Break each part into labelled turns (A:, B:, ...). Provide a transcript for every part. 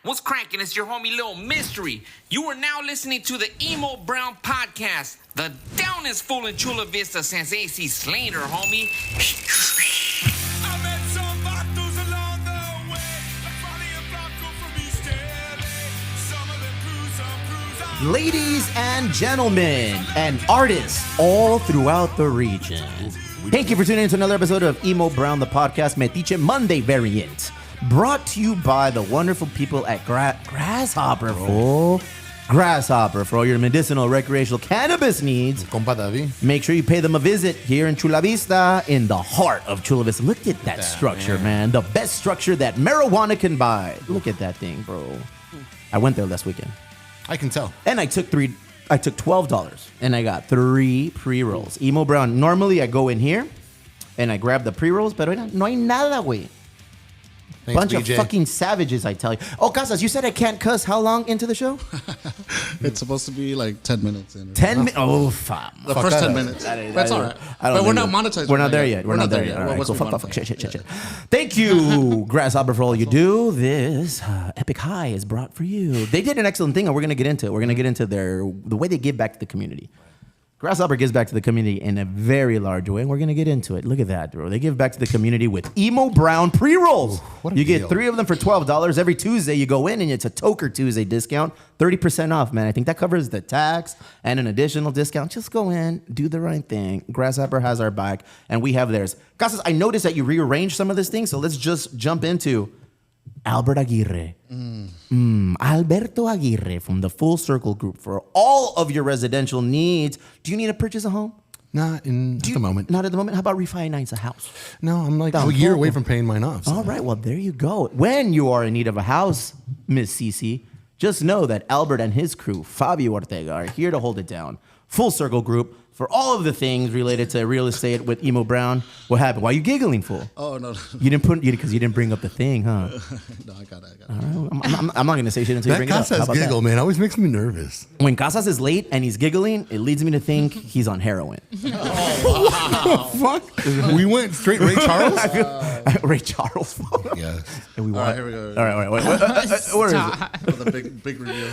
A: What's cracking? It's your homie Lil Mystery. You are now listening to the Emo Brown Podcast, the downest fool in Chula Vista since CeCe slain her, homie.
B: I met some vatos along the way, like Bonnie and Blanco from East LA. Some of them cruise.
C: Ladies and gentlemen, and artists all throughout the region. Thank you for tuning in to another episode of Emo Brown, the podcast Metiche Monday variant. Brought to you by the wonderful people at Grasshopper, fool. Grasshopper, for all your medicinal, recreational cannabis needs.
D: Compa David.
C: Make sure you pay them a visit here in Chula Vista, in the heart of Chula Vista. Look at that structure, man. The best structure that marijuana can buy. Look at that thing, bro. I went there last weekend.
D: I can tell.
C: And I took $12 and I got 3 pre-rolls. Emo Brown. Normally I go in here and I grab the pre-rolls, pero no hay nada, güey.
D: Thanks,
C: Bunch
D: BJ.
C: of fucking savages, I tell you. Oh, Casas, you said I can't cuss. How long into the show?
E: It's supposed to be like 10 minutes in.
C: 10 minutes? Oh, fuck.
E: The first 10 minutes. That's all right. But we're not monetized.
C: We're not there yet. We're not there yet. All right, cool. Fuck. Shit. Thank you, Grasshopper, for all you do. This epic high is brought for you. They did an excellent thing, and we're going to get into it. We're going to get into the way they give back to the community. Grasshopper gives back to the community in a very large way, and we're going to get into it. Look at that, bro. They give back to the community with Emo Brown pre-rolls. You get 3 of them for $12. Every Tuesday, you go in, and it's a Toker Tuesday discount, 30% off, man. I think that covers the tax and an additional discount. Just go in, do the right thing. Grasshopper has our back, and we have theirs. Casas, I noticed that you rearranged some of this thing, so let's just jump into Albert Aguirre. Alberto Aguirre from the Full Circle Group for all of your residential needs. Do you need to purchase a home?
D: Not at the moment.
C: Not at the moment. How about refinance a house?
D: No, I'm like a year away from paying mine off. So.
C: All right, well, there you go. When you are in need of a house, Miss CeCe, just know that Albert and his crew, Fabio Ortega, are here to hold it down. Full Circle Group for all of the things related to real estate with Emo Brown. What happened? Why are you giggling, fool?
E: Oh, no.
C: You didn't put because you didn't bring up the thing, huh?
E: No, I got it.
C: All right. I'm not going to say shit until you
D: That
C: bring it up. How
D: Casas
C: about
D: giggle,
C: that?
D: man, always makes me nervous.
C: When Casas is late and he's giggling, it leads me to think he's on heroin.
D: Fuck. We went straight Ray Charles?
C: Ray Charles.
D: Yeah.
C: And we
E: All right,
C: want.
E: here we go.
C: All right. Wait. Where is it?
E: For the big reveal.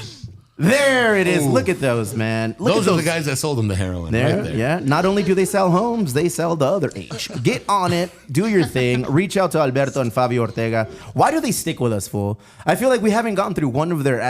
C: There it is. Look at those, man. Look
D: Those
C: at
D: are the guys that sold them the heroin.
C: There,
D: Right there.
C: yeah. Not only do they sell homes, they sell the other H. Get on it. Do your thing. Reach out to Alberto and Fabio Ortega. Why do they stick with us, fool? I feel like we haven't gone through one of their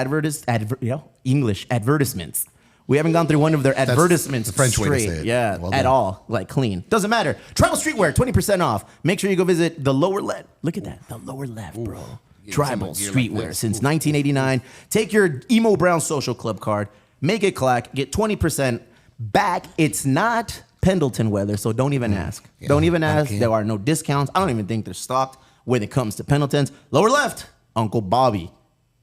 C: English advertisements. We haven't gone through one of their advertisements
D: the French way to
C: straight.
D: say it.
C: Yeah,
D: Well
C: at
D: done.
C: all. Like clean. Doesn't matter. Tribal Streetwear, 20% off. Make sure you go visit the lower left. Look at that. The lower left, bro. Tribal Streetwear since 1989. Take your Emo Brown Social Club card. Make it clack. Get 20% back. It's not Pendleton weather, so don't even ask.
D: Yeah,
C: don't even ask.
D: okay.
C: There are no discounts. I don't even think they're stocked when it comes to Pendletons. Lower left, Uncle Bobby.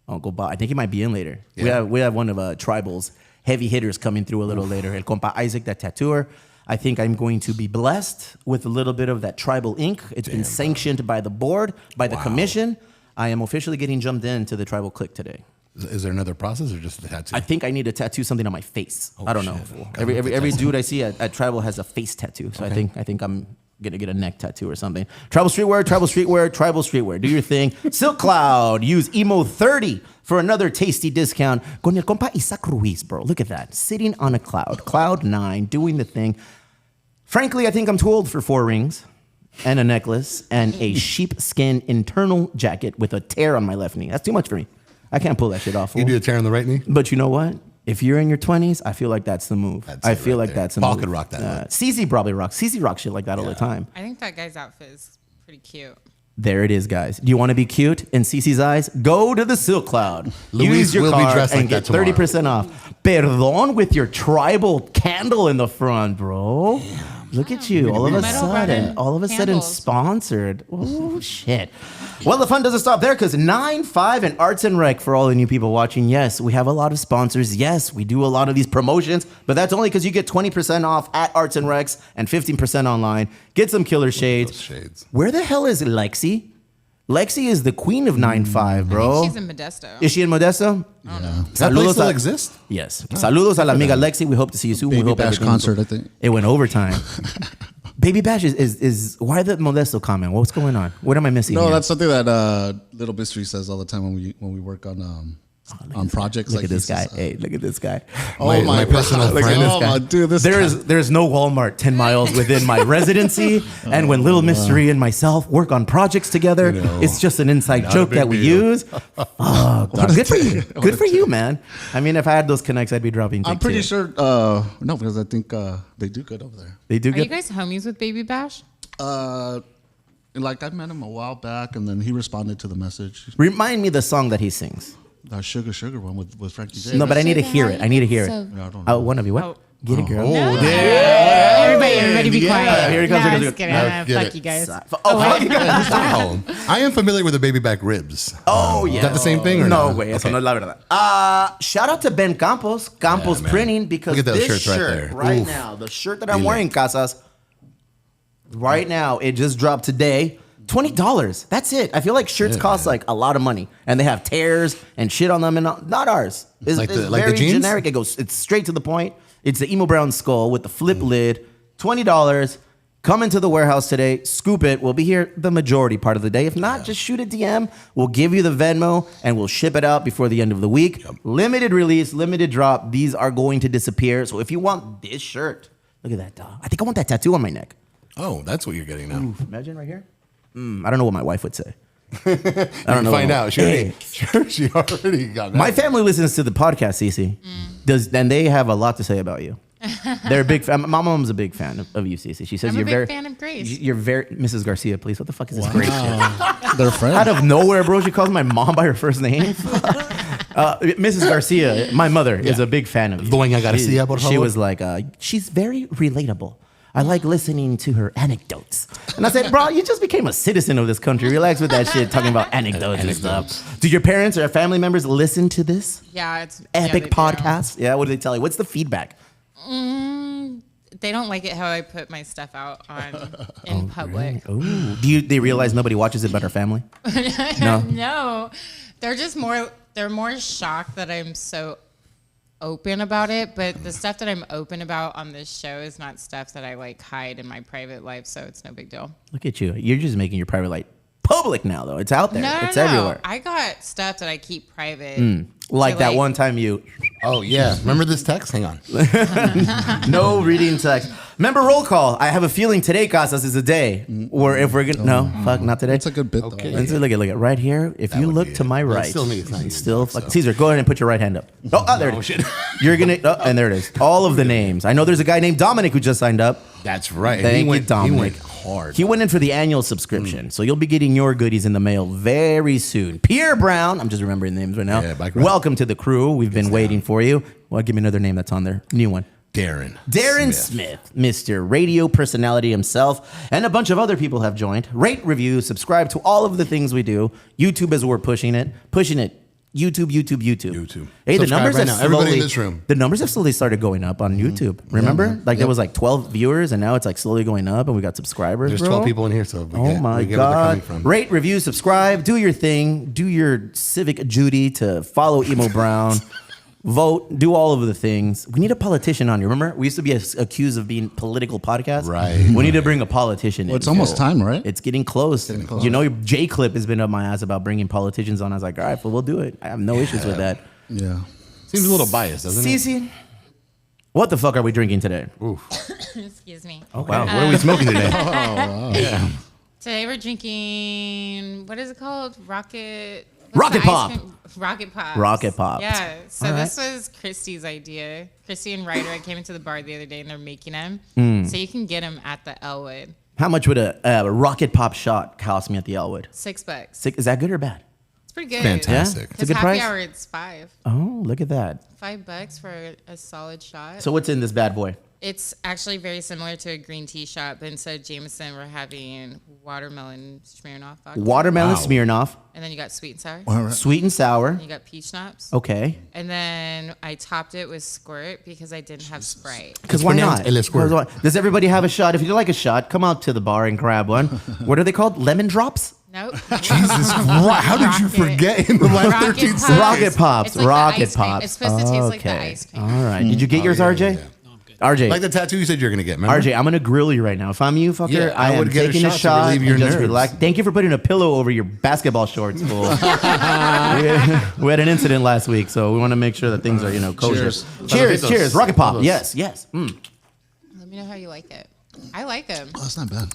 C: Uncle Bob. I think he might be in later.
D: Yeah.
C: We have one of Tribal's heavy hitters coming through a little later. El compa Isaac, that tattooer. I think I'm going to be blessed with a little bit of that Tribal ink. It's been sanctioned by the board, by the commission. I am officially getting jumped into the Tribal clique today.
D: Is there another process or just the tattoo?
C: I think I need to tattoo something on my face. I don't know.
D: Gotta look at
C: Every
D: that.
C: dude I see at Tribal has a face tattoo. So I think I'm gonna get a neck tattoo or something. Tribal Streetwear. Do your thing. Silk Cloud. Use Emo 30 for another tasty discount. Con el compa Isaac Ruiz, bro. Look at that. Sitting on a cloud. Cloud 9, doing the thing. Frankly, I think I'm too old for 4 rings and a necklace and a sheepskin internal jacket with a tear on my left knee. That's too much for me. I can't pull that shit off.
D: You do a tear on the right knee?
C: But you know what? If you're in your 20s, I feel like that's the move.
D: That's
C: I
D: it
C: feel
D: right
C: like
D: there.
C: that's the
D: Paul
C: move.
D: could rock that look.
C: CeCe probably rocks. CeCe rocks shit like that all the time.
F: I think that guy's outfit is pretty cute.
C: There it is, guys. Do you want to be cute in CeCe's eyes? Go to the Silk Cloud.
D: Louise
C: Use your
D: will be
C: card
D: dressed
C: and
D: like
C: get
D: that tomorrow.
C: 30% off. Perdón with your tribal candle in the front, bro. Look at you. All of a sudden,
F: Candles.
C: sponsored. Oh, shit. Well, the fun doesn't stop there because 9-5 and Arts and Rec for all the new people watching. Yes, we have a lot of sponsors. Yes, we do a lot of these promotions, but that's only because you get 20% off at Arts and Recs and 15% online. Get some killer shades.
D: Those shades.
C: Where the hell is Lexi? Lexi is the queen of 9-5, bro.
F: She's in Modesto.
C: Is she in Modesto?
D: Yeah. Does that place still exist?
C: Yes. Saludos a la amiga Lexi. We hope to see you soon. We
E: Baby
C: hope
E: Bash
C: everything-
E: concert, I think.
C: It went overtime. Baby Bash is why the Modesto comment? What's going on? What am I missing?
E: No,
C: here?
E: that's something that Little Mystery says all the time when we work on projects.
C: Look
E: like
C: at this
E: he
C: guy.
E: says,
C: Hey, look at this guy.
E: Oh my
D: personal
E: God.
D: friend.
E: Oh my dude, this
C: There's no Walmart 10 miles within my residency, and when Little Mystery and myself work on projects together, it's just an inside
D: Not a
C: joke
D: big
C: that we
D: deal.
C: use. Oh, good for you. Good for you, man. I mean, if I had those connects, I'd be dropping.
E: I'm pretty
C: too.
E: sure. No, because I think they do good over there.
C: They do
F: Are you
C: good.
F: guys homies with Baby Bash?
E: Like I met him a while back, and then he responded to the message.
C: Remind me the song that he sings.
E: Sugar one with Frankie J.
C: No, but I need to hear it. I need to hear it.
F: So-
E: I don't know.
C: One of you. What?
F: Oh.
C: Get it, girl.
F: Everybody be quiet.
C: Here he comes,
F: No,
C: here
F: I'm
C: he
F: just
C: goes.
F: kidding.
D: No, get
F: Fuck
D: it.
F: you guys.
C: Oh, you guys.
D: I am familiar with the baby back ribs.
C: Oh, yeah.
D: Is that the same thing or
C: no?
D: no?
C: Way, eso no es la verdad. Shout out to Ben Campos, Campos
D: man.
C: Printing, because
D: Look at those
C: this
D: shirts right
C: shirt
D: there.
C: right
D: Oof.
C: now, the shirt that I'm wearing, Casas, right now, it just dropped today. $20. That's it. I feel like shirts cost like a lot of money, and they have tears and shit on them, and not ours. It's,
D: Like the-
C: it's
D: like the
C: very
D: jeans?
C: generic. It's straight to the point. It's the emo brown skull with the flip lid. $20. Come into the warehouse today. Scoop it. We'll be here the majority part of the day. If not, just shoot a DM. We'll give you the Venmo and we'll ship it out before the end of the week. Limited release, limited drop. These are going to disappear. So if you want this shirt, look at that dog. I think I want that tattoo on my neck.
D: Oh, that's what you're getting now.
C: Imagine right here. I don't know what my wife would say. I don't
D: You
C: know.
D: find out. She
C: Hey,
D: already got that.
C: my family listens to the podcast, CeCe. And they have a lot to say about you. They're a big fan. My mom's a big fan of you, CeCe. She says
F: I'm a
C: you're
F: big
C: very
F: fan of Grace.
C: You're very Mrs. Garcia, please. What the fuck is this Grace shit?
E: They're friends.
C: Out of nowhere, bro, she calls my mom by her first name. Mrs. Garcia, my mother, is a big fan of you.
D: Doña Garcia, por
C: She
D: favor.
C: was like, she's very relatable. I like listening to her anecdotes. And I said, bro, you just became a citizen of this country. Relax with that shit, talking about anecdotes and stuff. Do your parents or family members listen to this
F: Yeah, it's
C: epic
F: they do.
C: podcast? Yeah, what do they tell you? What's the feedback?
F: They don't like it how I put my stuff out in public.
C: Ooh. They realize nobody watches it but our family? No.
F: No, they're more shocked that I'm so open about it, but the stuff that I'm open about on this show is not stuff that I like hide in my private life, so it's no big deal.
C: Look at you. You're just making your private life public now, though. It's out there.
F: No,
C: It's everywhere.
F: I got stuff that I keep private.
C: Like
F: So,
C: that one time you...
D: Oh, yeah. Remember this text? Hang on.
C: No reading text. Remember roll call. I have a feeling today, Casas, is a day where if we're gonna fuck, not today.
E: It's a good bit
D: Okay.
E: though.
C: Let's look at right here. If you
D: would
C: look
D: be
C: to
D: it.
C: my
D: But
C: right,
D: still me, it's not you.
C: still fuck.
D: So.
C: Caesar, go ahead and put your right hand up. There it is. You're gonna and there it is. All of the names. I know there's a guy named Dominic who just signed up.
D: That's right.
C: Thank you,
D: He
C: Dominic.
D: went hard.
C: He went in for the annual subscription, so you'll be getting your goodies in the mail very soon. Pierre Brown, I'm just remembering names right now.
D: Yeah, bike ride.
C: Welcome to the crew. We've been waiting for you. Well, give me another name that's on there. New one.
D: Darren
C: Smith, Mr. Radio Personality himself, and a bunch of other people have joined. Rate, review, subscribe to all of the things we do. YouTube as we're pushing it. YouTube. Hey, the
D: Subscribe
C: numbers
D: right
C: have
D: now. Everybody in
C: slowly,
D: this room.
C: the numbers have slowly started going up on YouTube. Remember, like there was like 12 viewers, and now it's like slowly going up, and we got subscribers.
D: There's
C: bro.
D: 12 people in here, so
C: Oh my
D: we get where they're
C: God!
D: coming from.
C: Rate, review, subscribe, do your thing, do your civic duty to follow Emo Brown. Vote, do all of the things. We need a politician on here. Remember, we used to be accused of being political podcasts.
D: Right.
C: We need to bring a politician in.
E: Well, it's almost time, right?
C: It's getting close. You know, J Clip has been up my ass about bringing politicians on. I was like, all right, well, we'll do it. I have no issues with that.
E: Yeah.
D: Seems a little biased, doesn't it?
C: CeCe, what the fuck are we drinking today?
F: Excuse me.
C: Oh, wow.
D: What are we smoking today?
F: Today we're drinking, what is it called? Rocket
C: Rocket Pop.
F: Rocket Pops.
C: Rocket Pops.
F: Yeah. So
C: All right.
F: this was Christy's idea. Christy and Ryder, I came into the bar the other day and they're making them. So you can get them at the Elwood.
C: How much would a Rocket Pop shot cost me at the Elwood?
F: $6.
C: Is that good or bad?
F: It's pretty good.
D: Fantastic.
C: Yeah? It's a
F: Because
C: good
F: happy
C: price?
F: hour, it's $5.
C: Oh, look at that.
F: $5 for a solid shot.
C: So what's in this bad boy?
F: It's actually very similar to a green tea shot, but instead of Jameson, we're having watermelon Smirnoff vodka.
C: Watermelon
D: Wow.
C: Smirnoff,
F: And then you got sweet and sour.
E: All right.
C: sweet and sour.
F: And you got peach schnapps.
C: Okay.
F: And then I topped it with squirt because I didn't have Sprite.
C: Because why not?
D: pronounced El Squirt.
C: 'Cause why- Does everybody have a shot? If you like a shot, come out to the bar and grab one. What are they called? Lemon drops?
F: Nope.
D: Jesus Christ. How did you
F: Rocket.
D: forget in the last
F: Rocket
D: 13
F: Pops.
D: seconds?
C: Rocket Pops.
F: It's like the
C: Rocket
F: ice cream.
C: Pops.
F: It's supposed to taste like the
C: Okay.
F: ice cream.
C: All right. Did you get yours, RJ?
G: No, I'm good.
C: RJ.
D: Like the tattoo you said you're going to get, remember?
C: RJ, I'm going to grill you right now. If I'm you, fucker,
D: Yeah,
C: I
D: I would
C: am
D: get a
C: taking a
D: shot to
C: shot
D: relieve
C: and
D: your
C: just
D: nerves.
C: relax. Thank you for putting a pillow over your basketball shorts, fool. we had an incident last week, so we want to make sure that things are, kosher. Cheers. Rocket Pop. Yes.
F: Let me know how you like it. I like them.
E: Oh, that's not bad.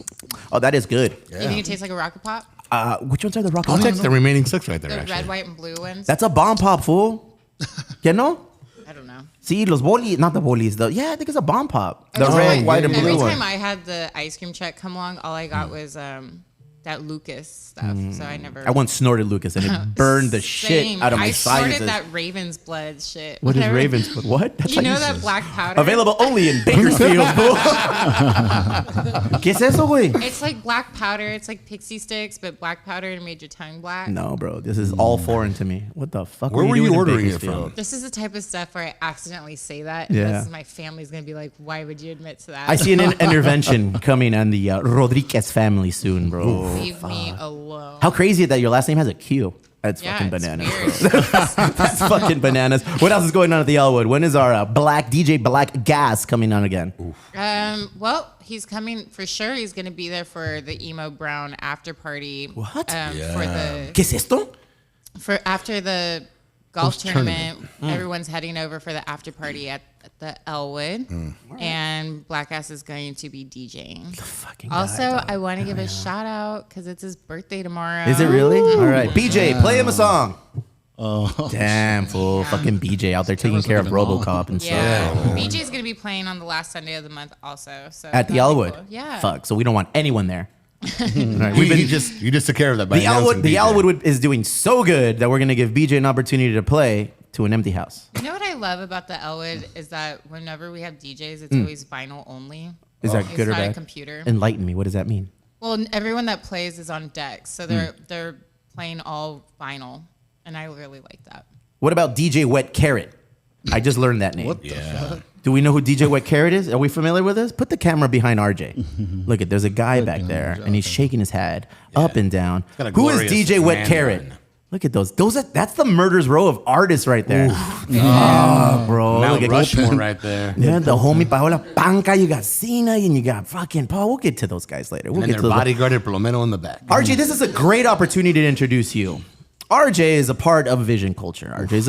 C: Oh, that is good.
F: You think it tastes like a Rocket Pop?
C: Which ones are the Rocket
D: I'll
C: Pop?
D: text the remaining 6 right there,
F: The
D: actually.
F: red, white, and blue ones?
C: That's a bomb pop, fool. You know?
F: I don't know.
C: See, los bolis, not the bolis, I think it's a bomb pop. The
F: Every
C: red,
F: time-
C: white, and blue
F: Every
C: one.
F: time I had the ice cream truck come along, all I got was that Lucas stuff. So I never.
C: I once snorted Lucas and it burned the shit
F: Same.
C: out of my
F: I
C: sinuses.
F: snorted that Raven's blood shit.
C: What is
F: Whatever.
C: Ravens? What? That's
F: You
C: how
F: know that black powder?
C: Available only in Bakersfield, fool. ¿Qué es eso, güey?
F: It's like black powder. It's like pixie sticks, but black powder and made your tongue black.
C: No, bro. This is all foreign to me. What the fuck
D: Where were
C: doing
D: you
C: in
D: ordering it
C: Bakersfield?
D: from?
F: This is the type of stuff where I accidentally say that.
C: Yeah.
F: And my family's going to be like, why would you admit to that?
C: I see an intervention coming on the Rodriguez family soon, bro.
F: Leave me alone.
C: How crazy is that your last name has a Q? That's
F: Yeah,
C: fucking
F: it's
C: bananas.
F: weird.
C: Bro. That's fucking bananas. What else is going on at the Elwood? When is our DJ Black Gas coming on again?
F: Well, he's coming for sure. He's going to be there for the Emo Brown after party.
C: What?
F: For
C: ¿Qué es esto?
F: after the golf
D: Post-tournament.
F: tournament, everyone's heading over for the after party at the Elwood, and Black Ass is going to be DJing.
C: Fucking
F: Also,
C: guy, dog.
F: I want to give a shout out because it's his birthday tomorrow.
C: Is it really? All right. BJ, play him a song. Oh. Damn, fool. Fucking BJ out there taking care of RoboCop and stuff.
F: Yeah, BJ's going to be playing on the last Sunday of the month also. So
C: At the
F: that'll be
C: Elwood.
F: cool. Yeah.
C: Fuck. So we don't want anyone there. All right,
D: You just took care of that by
C: The
D: announcing
C: Elwood
D: DJ.
C: is doing so good that we're gonna give BJ an opportunity to play to an empty house.
F: You know what I love about the Elwood is that whenever we have DJs, it's always vinyl only.
C: Is that
F: It's
C: good or
F: not a
C: bad?
F: computer.
C: Enlighten me. What does that mean?
F: Well, everyone that plays is on deck, so they're playing all vinyl, and I really like that.
C: What about DJ Wet Carrot? I just learned that name.
D: Yeah.
C: Do we know who DJ Wet Carrot is? Are we familiar with this? Put the camera behind RJ. Look at, there's a guy back there, and he's shaking his head up and down.
D: got a
C: Who is
D: glorious
C: DJ Wet
D: man
C: Carrot?
D: bun.
C: Look at those. That's the murder's row of artists right there. Oh, bro.
D: Mount
C: Look at
D: Rushmore right there.
C: Yeah, the homie Paola, Panca, you got CeCe, and you got fucking Paul. We'll get to those guys later. We'll
D: And
C: get
D: their
C: to those.
D: bodyguard Plomero in the back.
C: RJ, this is a great opportunity to introduce you. RJ is a part of Vision culture. RJ is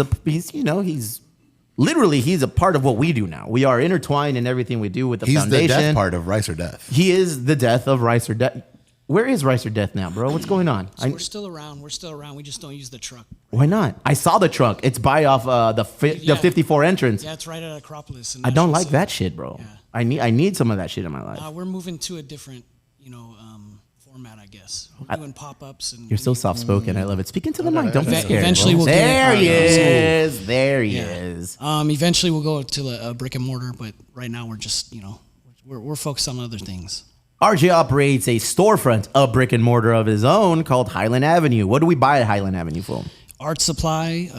C: he's a part of what we do now. We are intertwined in everything we do with the
D: He's
C: foundation.
D: the death part of Rice or Death.
C: He is the death of Rice or Death. Where is Rice or Death now, bro? What's going on?
G: We're still around. We're still around. We just don't use the truck.
C: Why not? I saw the truck. It's by off the 54 entrance.
G: Yeah, it's right at Acropolis.
C: I don't like that shit, bro.
G: Yeah.
C: I need some of that shit in my life.
G: We're moving to a different, format, I guess. We're doing pop-ups and.
C: You're so soft spoken. I love it. Speaking to the mic. Don't be scared.
G: Eventually we'll
C: There
G: do
C: he
G: it.
C: is. There he
G: Yeah.
C: is.
G: Eventually we'll go to a brick and mortar, but right now we're just, we're focused on other things.
C: RJ operates a storefront, a brick and mortar of his own called Highland Avenue. What do we buy at Highland Avenue for?
G: Art supply,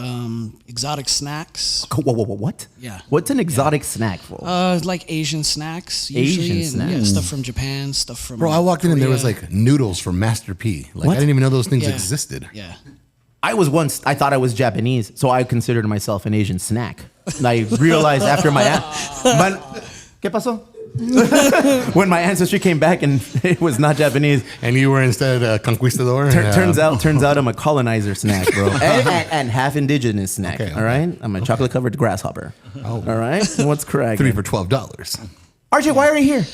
G: exotic snacks.
C: Whoa, what?
G: Yeah.
C: What's an exotic snack for?
G: Like Asian snacks. Usually,
C: Asian
G: and,
C: snacks.
G: stuff from Japan, stuff from.
D: Bro, I walked in and there was
G: Korea.
D: like noodles from Master P. Like
C: What?
D: I didn't even know those things
G: Yeah.
D: existed.
G: Yeah.
C: I thought I was Japanese, so I considered myself an Asian snack. And I realized after ¿Qué pasó? When my ancestry came back and it was not Japanese.
D: And you were instead a conquistador.
C: Turns out I'm a colonizer snack, bro, and half indigenous snack.
D: Okay.
C: All right, I'm a chocolate covered grasshopper. All right, what's correct?
D: 3 for $12.
C: RJ, why are you here?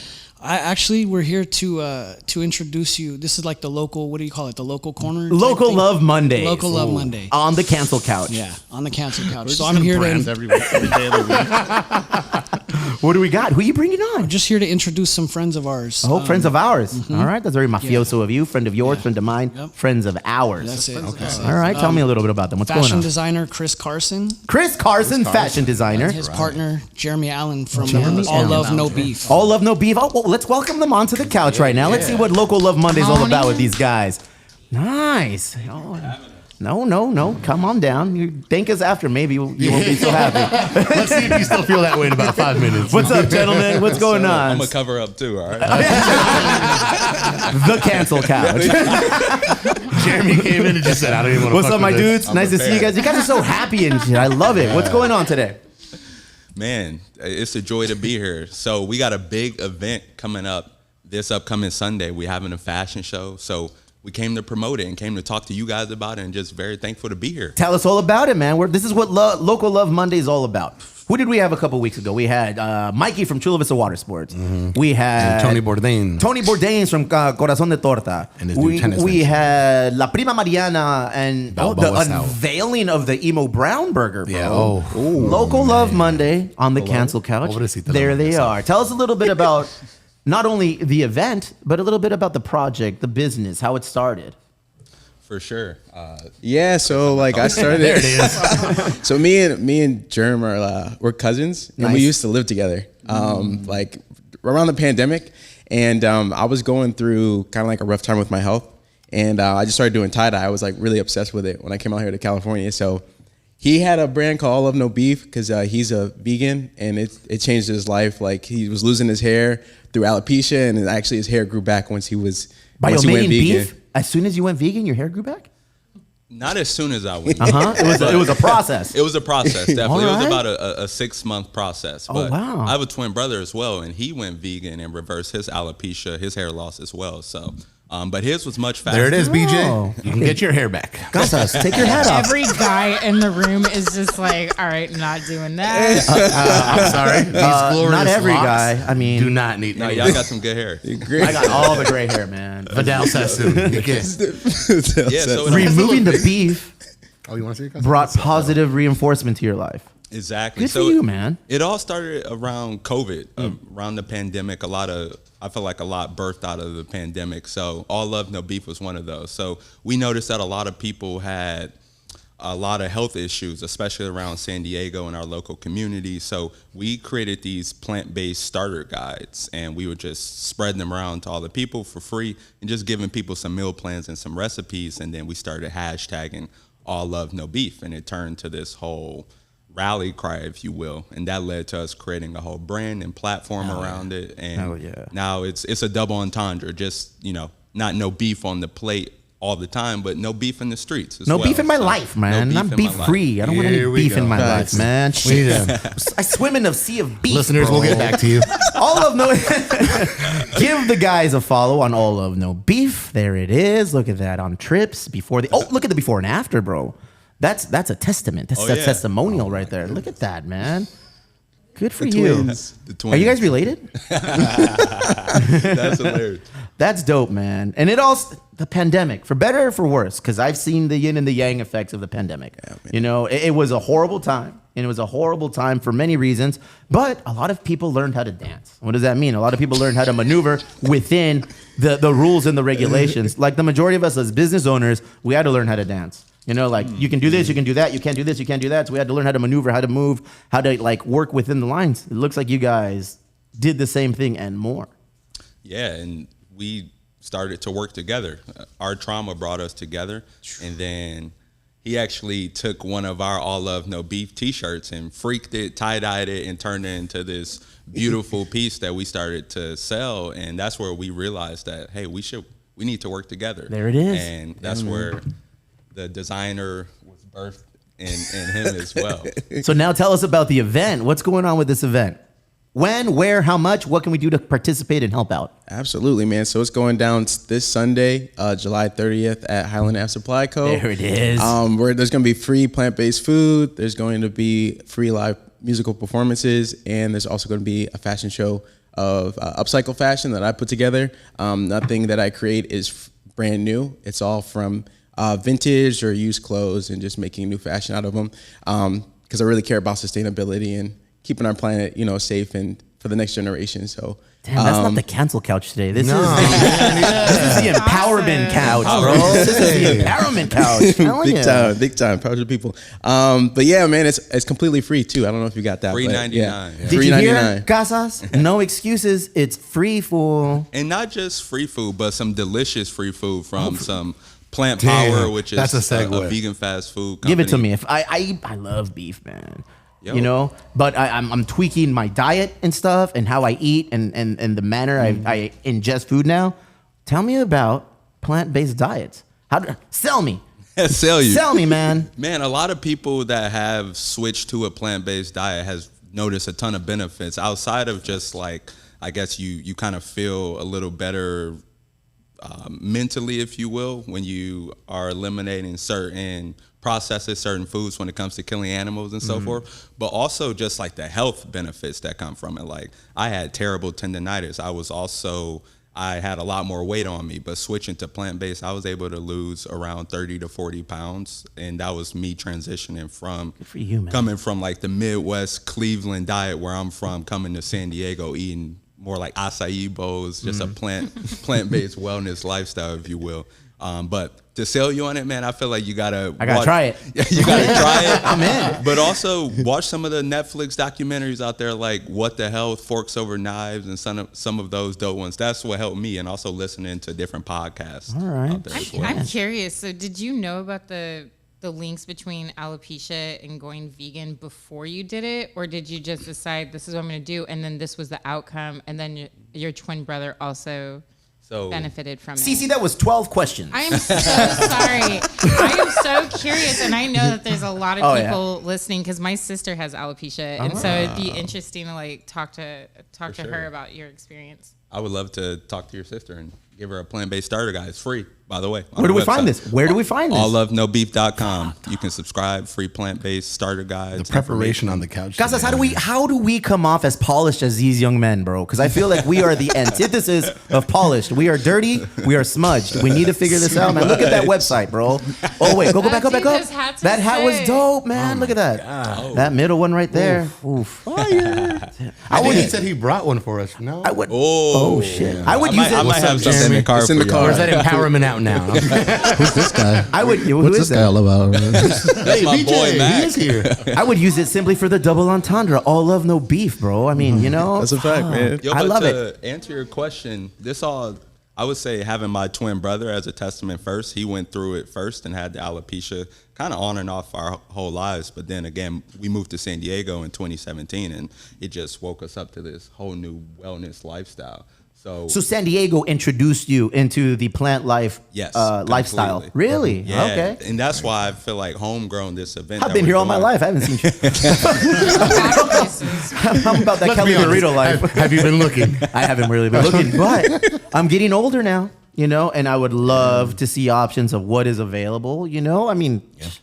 G: We're here to introduce you. This is like the local. What do you call it? The local corner. type
C: Local
G: thing?
C: Love Monday.
G: Local Love Monday.
C: On the cancel couch.
G: Yeah, on the cancel couch.
E: We're
G: So
E: just
G: I'm
E: gonna
G: here
E: brand
G: to.
E: every day of the week.
C: What do we got? Who are you bringing on?
G: Just here to introduce some friends of ours.
C: Oh, friends of ours. All right, that's very mafioso of you. Friend of yours, friend of mine,
G: Yep.
C: friends of ours.
G: That's it. That's it.
C: All right, tell me a little bit about them. What's going
G: Fashion
C: on?
G: designer Chris Carson.
C: Chris Carson, fashion designer.
G: His partner Jeremy Allen from
C: Jeremy
G: All
C: Allen.
G: Love No Beef.
C: All love, no beef. Oh, well, let's welcome them onto the couch right now. Let's see what Local Love Monday's all about with these guys. Nice. Oh, no. Come on down. You thank us after. Maybe you won't be so happy.
D: Let's see if you still feel that way in about 5 minutes.
C: What's up, gentlemen? What's going on?
H: I'm gonna cover up too, all right?
C: The cancel couch.
D: Jeremy came in and just said, I don't even want to
C: What's up, my dudes?
H: I'm
C: Nice to see you
H: prepared.
C: guys. You guys are so happy and shit. I love it. What's going on today?
H: Man, it's a joy to be here. So we got a big event coming up this upcoming Sunday. We're having a fashion show. So we came to promote it and came to talk to you guys about it, and just very thankful to be here.
C: Tell us all about it, man. This is what Local Love Monday is all about. Who did we have a couple weeks ago? We had Mikey from Chula Vista Water Sports. We had
D: And Tony Bourdain.
C: Tony Bourdain from Corazón de Torta.
D: And his new tennis
C: we
D: venture.
C: had La Prima Mariana and the
D: Balboa style.
C: unveiling of the Emo Brown Burger, bro.
D: Yeah, oh.
C: Local Love Monday on the Cancel Couch.
D: Pobrecita la
C: There they
D: hamburguesa.
C: are. Tell us a little bit about not only the event, but a little bit about the project, the business, how it started.
H: For sure.
I: Yeah, so like I started
D: There it is.
I: So me and Germ are we're cousins, and
C: Nice.
I: we used to live together. Like around the pandemic, and I was going through kind of like a rough time with my health, and I just started doing tie-dye. I was like really obsessed with it when I came out here to California. So he had a brand called All Love No Beef because he's a vegan, and it changed his life. Like he was losing his hair through alopecia, and actually his hair grew back once he was
C: By
I: once he went
C: omitting
I: vegan.
C: beef, as soon as you went vegan, your hair grew back?
H: Not as soon as I went.
C: It was a process.
H: It was a process, definitely. It
C: All
H: was
C: right.
H: about a 6-month process.
C: Oh,
H: But
C: wow.
H: I have a twin brother as well, and he went vegan and reversed his alopecia, his hair loss as well. So, but his was much faster.
D: There it is, BJ.
C: Oh.
D: You can get your hair back.
C: Casas, take your hat off.
F: Every guy in the room is just like, all right, not doing that.
D: I'm sorry. These glorious
C: Not every
D: locks
C: guy. I mean,
D: do not need.
H: No, y'all got some good hair.
C: I got all the gray hair, man.
D: Vidal Sassoon. Okay.
H: Yeah, so
C: Removing the beef
D: Oh, you want to see your
C: brought positive reinforcement to your life.
H: Exactly.
C: Good for you, man.
H: It all started around COVID, around the pandemic. I feel like a lot birthed out of the pandemic. So All Love No Beef was one of those. So we noticed that a lot of people had a lot of health issues, especially around San Diego and our local community. So we created these plant-based starter guides, and we would just spread them around to all the people for free and just giving people some meal plans and some recipes. And then we started hashtagging All Love No Beef, and it turned to this whole rally cry, if you will, and that led to us creating a whole brand and platform around it. And now it's a double entendre, just, not no beef on the plate all the time, but no beef in the streets as
C: No
H: well.
C: beef in my
H: So,
C: life, man.
H: no
C: I'm
H: in
C: beef
H: my life.
C: free. I don't want
D: Here
C: any
D: we
C: beef in
D: go.
C: my
D: Facts.
C: life, man.
D: We need
C: I swim in a sea of beef.
D: Listeners,
C: bro.
D: we'll get back to you.
C: All of no. Give the guys a follow on All of No Beef. There it is. Look at that on trips before the. Oh, look at the before and after, bro. That's a testament. That's a testimonial right there. Look at that, man. Good for you.
H: The twins.
C: Are you guys related?
H: That's hilarious.
C: That's dope, man. And the pandemic, for better or for worse, because I've seen the yin and the yang effects of the pandemic. It was a horrible time. And it was a horrible time for many reasons. But a lot of people learned how to dance. What does that mean? A lot of people learned how to maneuver within the rules and the regulations. Like the majority of us as business owners, we had to learn how to dance. You can do this, you can do that, you can't do this, you can't do that. So we had to learn how to maneuver, how to move, how to work within the lines. It looks like you guys did the same thing and more.
H: Yeah, and we started to work together. Our trauma brought us together, and then he actually took one of our All Love No Beef t-shirts and freaked it, tie-dyed it, and turned it into this beautiful piece that we started to sell. And that's where we realized that, hey, we need to work together.
C: There it is.
H: And that's where the designer was birthed in him as well.
C: So now tell us about the event. What's going on with this event? When, where, how much? What can we do to participate and help out?
I: Absolutely, man. So it's going down this Sunday, July 30th at Highland Ave Supply Co.
C: There it is.
I: Where there's going to be free plant-based food. There's going to be free live musical performances, and there's also going to be a fashion show of upcycle fashion that I put together. Nothing that I create is brand new. It's all from vintage or used clothes and just making new fashion out of them. Because I really care about sustainability and keeping our planet, safe and for the next generation. So
C: Damn, that's not the cancel couch today. This
D: No.
C: is the empowerment couch, bro. This is the empowerment couch. Telling
I: big time, proud of the people. But yeah, man, it's completely free too. I don't know if you got that.
H: $3.99.
I: but yeah.
C: Did you hear,
I: $3.99.
C: Casas? No excuses. It's free, fool.
H: And not just free food, but some delicious free food from some Plant
D: Damn,
H: Power, which is
D: that's a segue.
H: a vegan fast food company.
C: Give it to me. If I love beef, man.
H: Yo.
C: But I'm tweaking my diet and stuff and how I eat and the manner I ingest food now. Tell me about plant-based diets. Sell me.
H: Sell you.
C: Sell me, man.
H: Man, a lot of people that have switched to a plant-based diet has noticed a ton of benefits outside of just like, I guess you kind of feel a little better mentally, if you will, when you are eliminating certain processes, certain foods when it comes to killing animals and so forth, but also just like the health benefits that come from it. Like I had terrible tendinitis. I had a lot more weight on me, but switching to plant-based, I was able to lose around 30 to 40 pounds. And that was me transitioning from coming from like the Midwest Cleveland diet where I'm from, coming to San Diego, eating more like acai bowls, just a plant-based wellness lifestyle, if you will. But to sell you on it, man, I feel like I gotta
C: try it.
H: You gotta try it.
C: I'm in.
H: But also watch some of the Netflix documentaries out there, like What the Health, Forks Over Knives, and some of those dope ones. That's what helped me, and also listening to different podcasts.
C: All right.
H: Out there as well.
F: I'm curious. So, did you know about the links between alopecia and going vegan before you did it, or did you just decide this is what I'm going to do, and then this was the outcome, and then your twin brother also benefited from it?
C: CeCe, that was 12 questions.
F: I am so sorry. I am so curious, and I know that there's a lot of people listening because my sister has alopecia, and so it'd be interesting to like talk to her about your experience.
H: I would love to talk to your sister and give her a plant-based starter guide. It's free, by the way.
C: Where do we find this?
H: AllLoveNoBeef.com. You can subscribe, free plant-based starter guides.
D: The preparation on the couch.
C: Guys, how do we come off as polished as these young men, bro? Because I feel like we are the antithesis of polished. We are dirty. We are smudged. We need to figure this out, man. Look at that website, bro. Oh wait, go back up. That hat was dope, man. Look at that. That middle one right there. Oof.
D: I think he said he brought one for us. No,
C: I would. Oh shit. I would use it.
H: I might have something in the car.
I: It's in the car.
D: Or is that empowerment out now?
E: Who's this guy?
C: I would.
E: What's this guy all about?
H: That's my boy, Mac.
D: He is here.
C: I would use it simply for the double entendre. All love, no beef, bro. I mean, you know.
I: That's a fact, man.
H: Yo,
C: I love
H: to answer your question, I would say having my twin brother as a testament first. He went through it first and had the alopecia kind of on and off our whole lives. But then again, we moved to San Diego in 2017, and it just woke us up to this whole new wellness lifestyle. So
C: San Diego introduced you into the plant life lifestyle.
H: completely.
C: Really?
H: Yeah,
C: Okay.
H: and that's why I feel like homegrown this event.
C: I've
H: that
C: been
H: we're
C: here all my
H: doing.
C: life. I haven't seen you. I'm about that
D: Let's
C: Kelly
D: be honest.
C: burrito life.
D: Have you been looking?
C: I haven't really been looking, but I'm getting older now, you know, and I would love to see options of what is available, you know? I mean,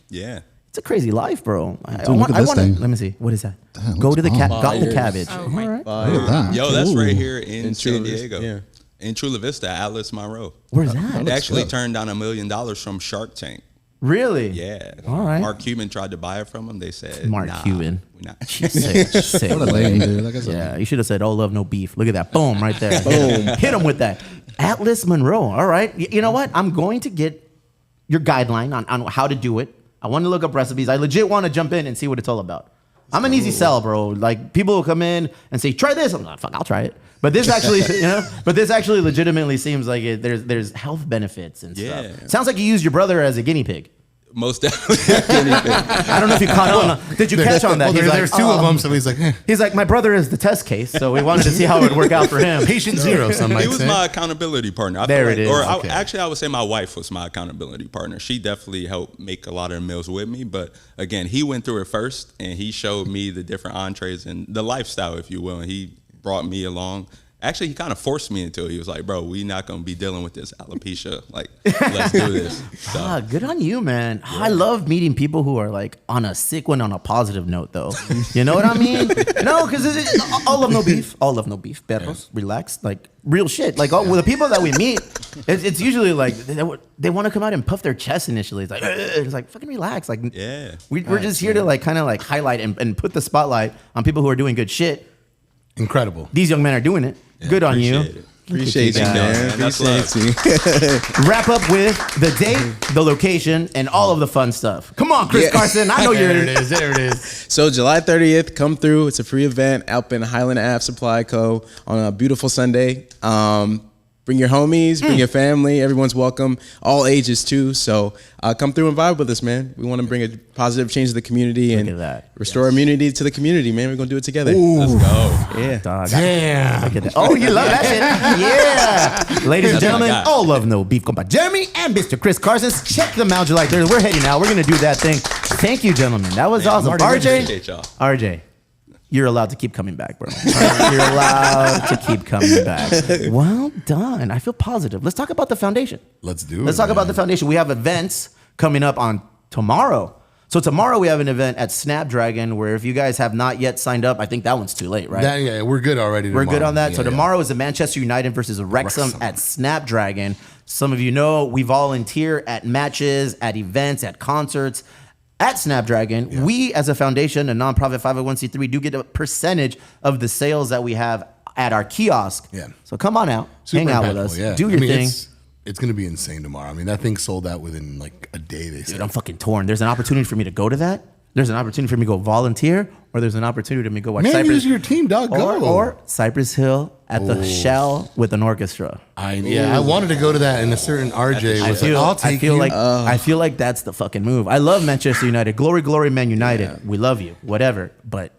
H: Yeah.
C: it's a crazy life, bro.
E: look at this thing.
C: Let me see. What is that?
E: Damn,
C: Go to the
E: looks
C: got the
I: Fires.
C: cabbage.
F: Oh my!
E: Look at that.
H: Yo, that's
E: Ooh.
H: right here in
I: Chula
H: San
I: Vista,
H: Diego.
I: yeah.
H: In Chula Vista, Atlas Monroe.
C: Where's that?
H: They actually turned down $1 million from Shark Tank.
C: Really?
H: Yeah.
C: All right.
H: Mark Cuban tried to buy it from him. They said,
C: Mark
H: nah,
C: Cuban.
H: we're not.
C: Sick.
E: What a lame dude. Like I said.
C: Yeah, you should have said, "Oh, love, no beef." Look at that. Boom, right there. Boom. Hit him with that. Atlas Monroe. All right. You know what? I'm going to get your guideline on how to do it. I want to look up recipes. I legit want to jump in and see what it's all about. I'm an easy sell, bro. Like, people will come in and say, "Try this." I'm like, "Fuck, I'll try it." But this actually, this actually legitimately seems like there's health benefits and
H: Yeah.
C: stuff. Sounds like you used your brother as a guinea pig.
H: Most definitely.
C: I don't know if you caught on. Did you catch on that?
D: Well,
C: He's like,
D: there's two of them, so he's like,
C: He's like, my brother is the test case, so we wanted to see how it would work out for him.
D: patient zero. Some might
H: He was
D: say.
H: my accountability partner. I
C: There
H: feel
C: it is.
H: Or
C: Okay.
H: actually, I would say my wife was my accountability partner. She definitely helped make a lot of the meals with me. But again, he went through it first, and he showed me the different entrees and the lifestyle, if you will. And he brought me along. Actually, he kind of forced me into it. He was like, "Bro, we not gonna be dealing with this alopecia. Like, let's do this." So,
C: Ah, good on you, man. I love meeting people who are like on a sick one on a positive note, though. You know what I mean? No, because all love no beef. All love no beef. Perros, relax. Like, real shit. Like, with the people that we meet, it's usually like they want to come out and puff their chest initially. It's like, it's like, fucking relax. Like,
H: yeah.
C: we're just here to like kind of like highlight and put the spotlight on people who are doing good shit.
D: Incredible.
C: These young men are doing it. Good on you.
H: Appreciate it.
I: Appreciate you,
C: guys.
I: man.
H: That's
I: Appreciate you.
C: Wrap up with the date, the location, and all of the fun stuff. Come on, Chris
I: Yeah.
C: Carson. I know
D: There
C: you're.
D: it is. There it is.
I: So July 30th, come through. It's a free event out in Highland Ave Supply Co. on a beautiful Sunday. Bring your homies, bring your family. Everyone's welcome. All ages too. So come through and vibe with us, man. We want to bring a positive change to the community
C: Look
I: and
C: at that.
I: restore immunity to the community, man. We're gonna do it together.
H: Let's go.
I: Yeah.
C: Dog.
D: Damn.
C: Look at that. Oh, you love that shit. Yeah. Ladies and gentlemen,
H: got.
C: all love no beef. Compa Jeremy and Mr. Chris Carson. Check them out. July 30th. We're heading out. We're going to do that thing. Thank you, gentlemen. That was awesome.
H: Appreciate
C: RJ.
H: y'all.
C: RJ. you're allowed to keep coming back, bro. You're allowed to keep coming back. Well done. I feel positive. Let's talk about the foundation.
D: Let's do it.
C: Let's talk about the foundation. We have events coming up on tomorrow. So tomorrow we have an event at Snapdragon where if you guys have not yet signed up, I think that one's too late, right?
D: Yeah, we're good already.
C: We're good on that.
D: Yeah,
C: So
D: yeah.
C: tomorrow is the Manchester United versus Wrexham at Snapdragon. Some of you know we volunteer at matches, at events, at concerts. At Snapdragon, we as a foundation, a nonprofit 501c3, do get a percentage of the sales that we have at our kiosk.
D: Yeah.
C: So come on out,
D: Super
C: hang out with
D: impactful,
C: us,
D: yeah.
C: do your thing.
D: It's going to be insane tomorrow. I mean, that thing sold out within like a day, they said.
C: Dude, I'm fucking torn. There's an opportunity for me to go to that. There's an opportunity for me to go volunteer, or there's an opportunity for me to go watch
D: Man,
C: Cypress.
D: use your team, dog. Go.
C: Or Cypress Hill at the Shell with an orchestra.
D: I wanted to go to that, and a certain RJ was like, I'll take you.
C: I feel like that's the fucking move. I love Manchester United. Glory, glory, Man United. Yeah. We love you. Whatever. But